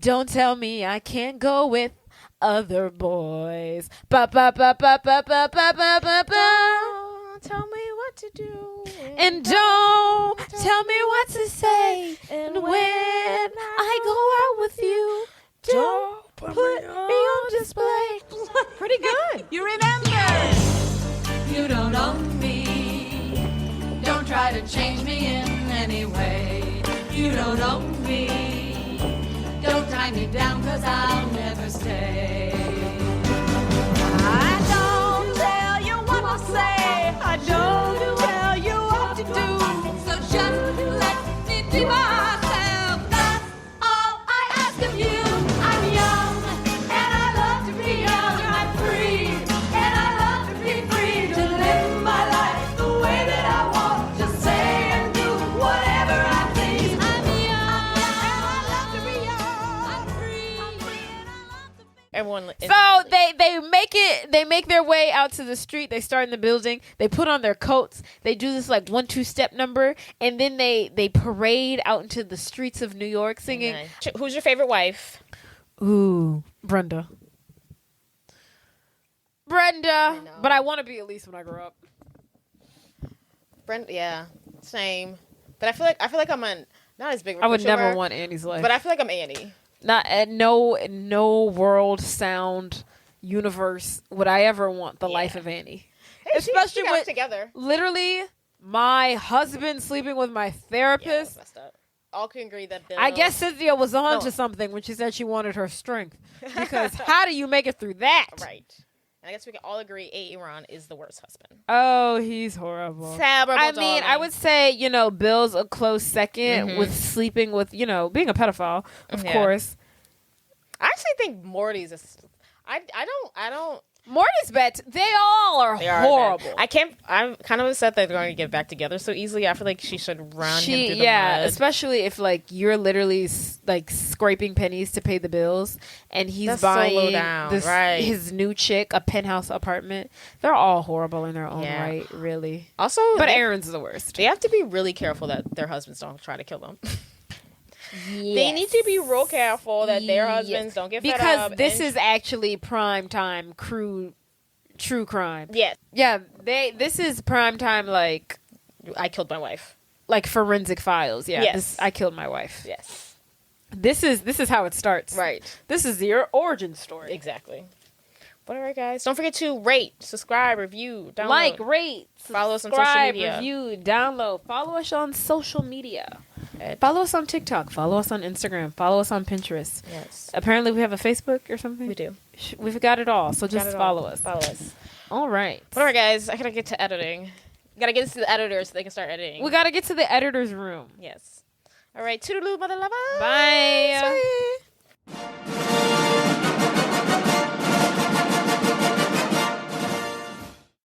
Don't tell me I can't go with other boys. Ba ba ba ba ba ba ba ba ba ba. Tell me what to do. And don't tell me what to say. And when I go out with you, don't put me on display. Pretty good. You remember. You don't own me. Don't try to to change me in any way. You don't own me. Don't tie me down, 'cause I'll never stay. I don't tell you what to say. I don't tell you what to do. So just let me be myself. That's all I ask of you. I'm young, and I love to be young. I'm free, and I love to be free. To live my life the way that I want. To say and do whatever I please. I'm young, and I love to be young. I'm free, and I love to be. Everyone. So they make their way out to the street. They start in the building. They put on their coats. They do this like 1-2 step number, and then they parade out into the streets of New York singing. Nice. Who's your favorite wife? Ooh, Brenda. But I want to be Elise when I grow up. Brenda, yeah, same. But I feel like I'm not as big. Of a I would pushover, never want Annie's life. But I feel like I'm Annie. Not at no world, sound, universe would I ever want the life of Annie. Hey, Especially she got with it together. literally my husband sleeping with my Yeah, therapist. that's messed up. All can agree that Bill. I guess Cynthia was on to No. something when she said she wanted her strength. Because how do you make it through that? Right. And I guess we can all agree Aaron is the worst husband. Oh, he's horrible. Terrible. I mean, I would say, Bill's a close second with sleeping with, being a pedophile, of course. I actually think Morty's I don't. Morty's bad. They all are They are horrible. bad. I'm kind of upset that they're going to get back together so easily. I feel like she should run him through the mud. Especially if you're literally scraping pennies to pay the bills, and he's That's so buying low down, right. his new chick a penthouse apartment. They're all horrible in their own Yeah. right, really. Also, But Aaron's the worst. they have to be really careful that their husbands don't try to kill them. They need to be real careful that their husbands don't get fed up. Because this is actually prime time true crime. Yes. Yeah, this is prime time I killed my wife. like forensic files. Yeah, Yes. I killed my wife. Yes. This is how it starts. Right. This is your origin story. Exactly. But all right, guys. Don't forget to rate, subscribe, review, download. Like, rate, Follow us on social subscribe, media. review, download. Follow us on social media. Follow us on TikTok. Follow us on Instagram. Follow us on Pinterest. Yes. Apparently, we have a Facebook or something. We do. We've got it all. So just follow us. Follow us. All right. But all right, guys. I gotta get to editing. Gotta get this to the editor so they can start editing. We got to get to the editor's room. Yes. All right. Toodaloo, mother lover. Bye. Bye.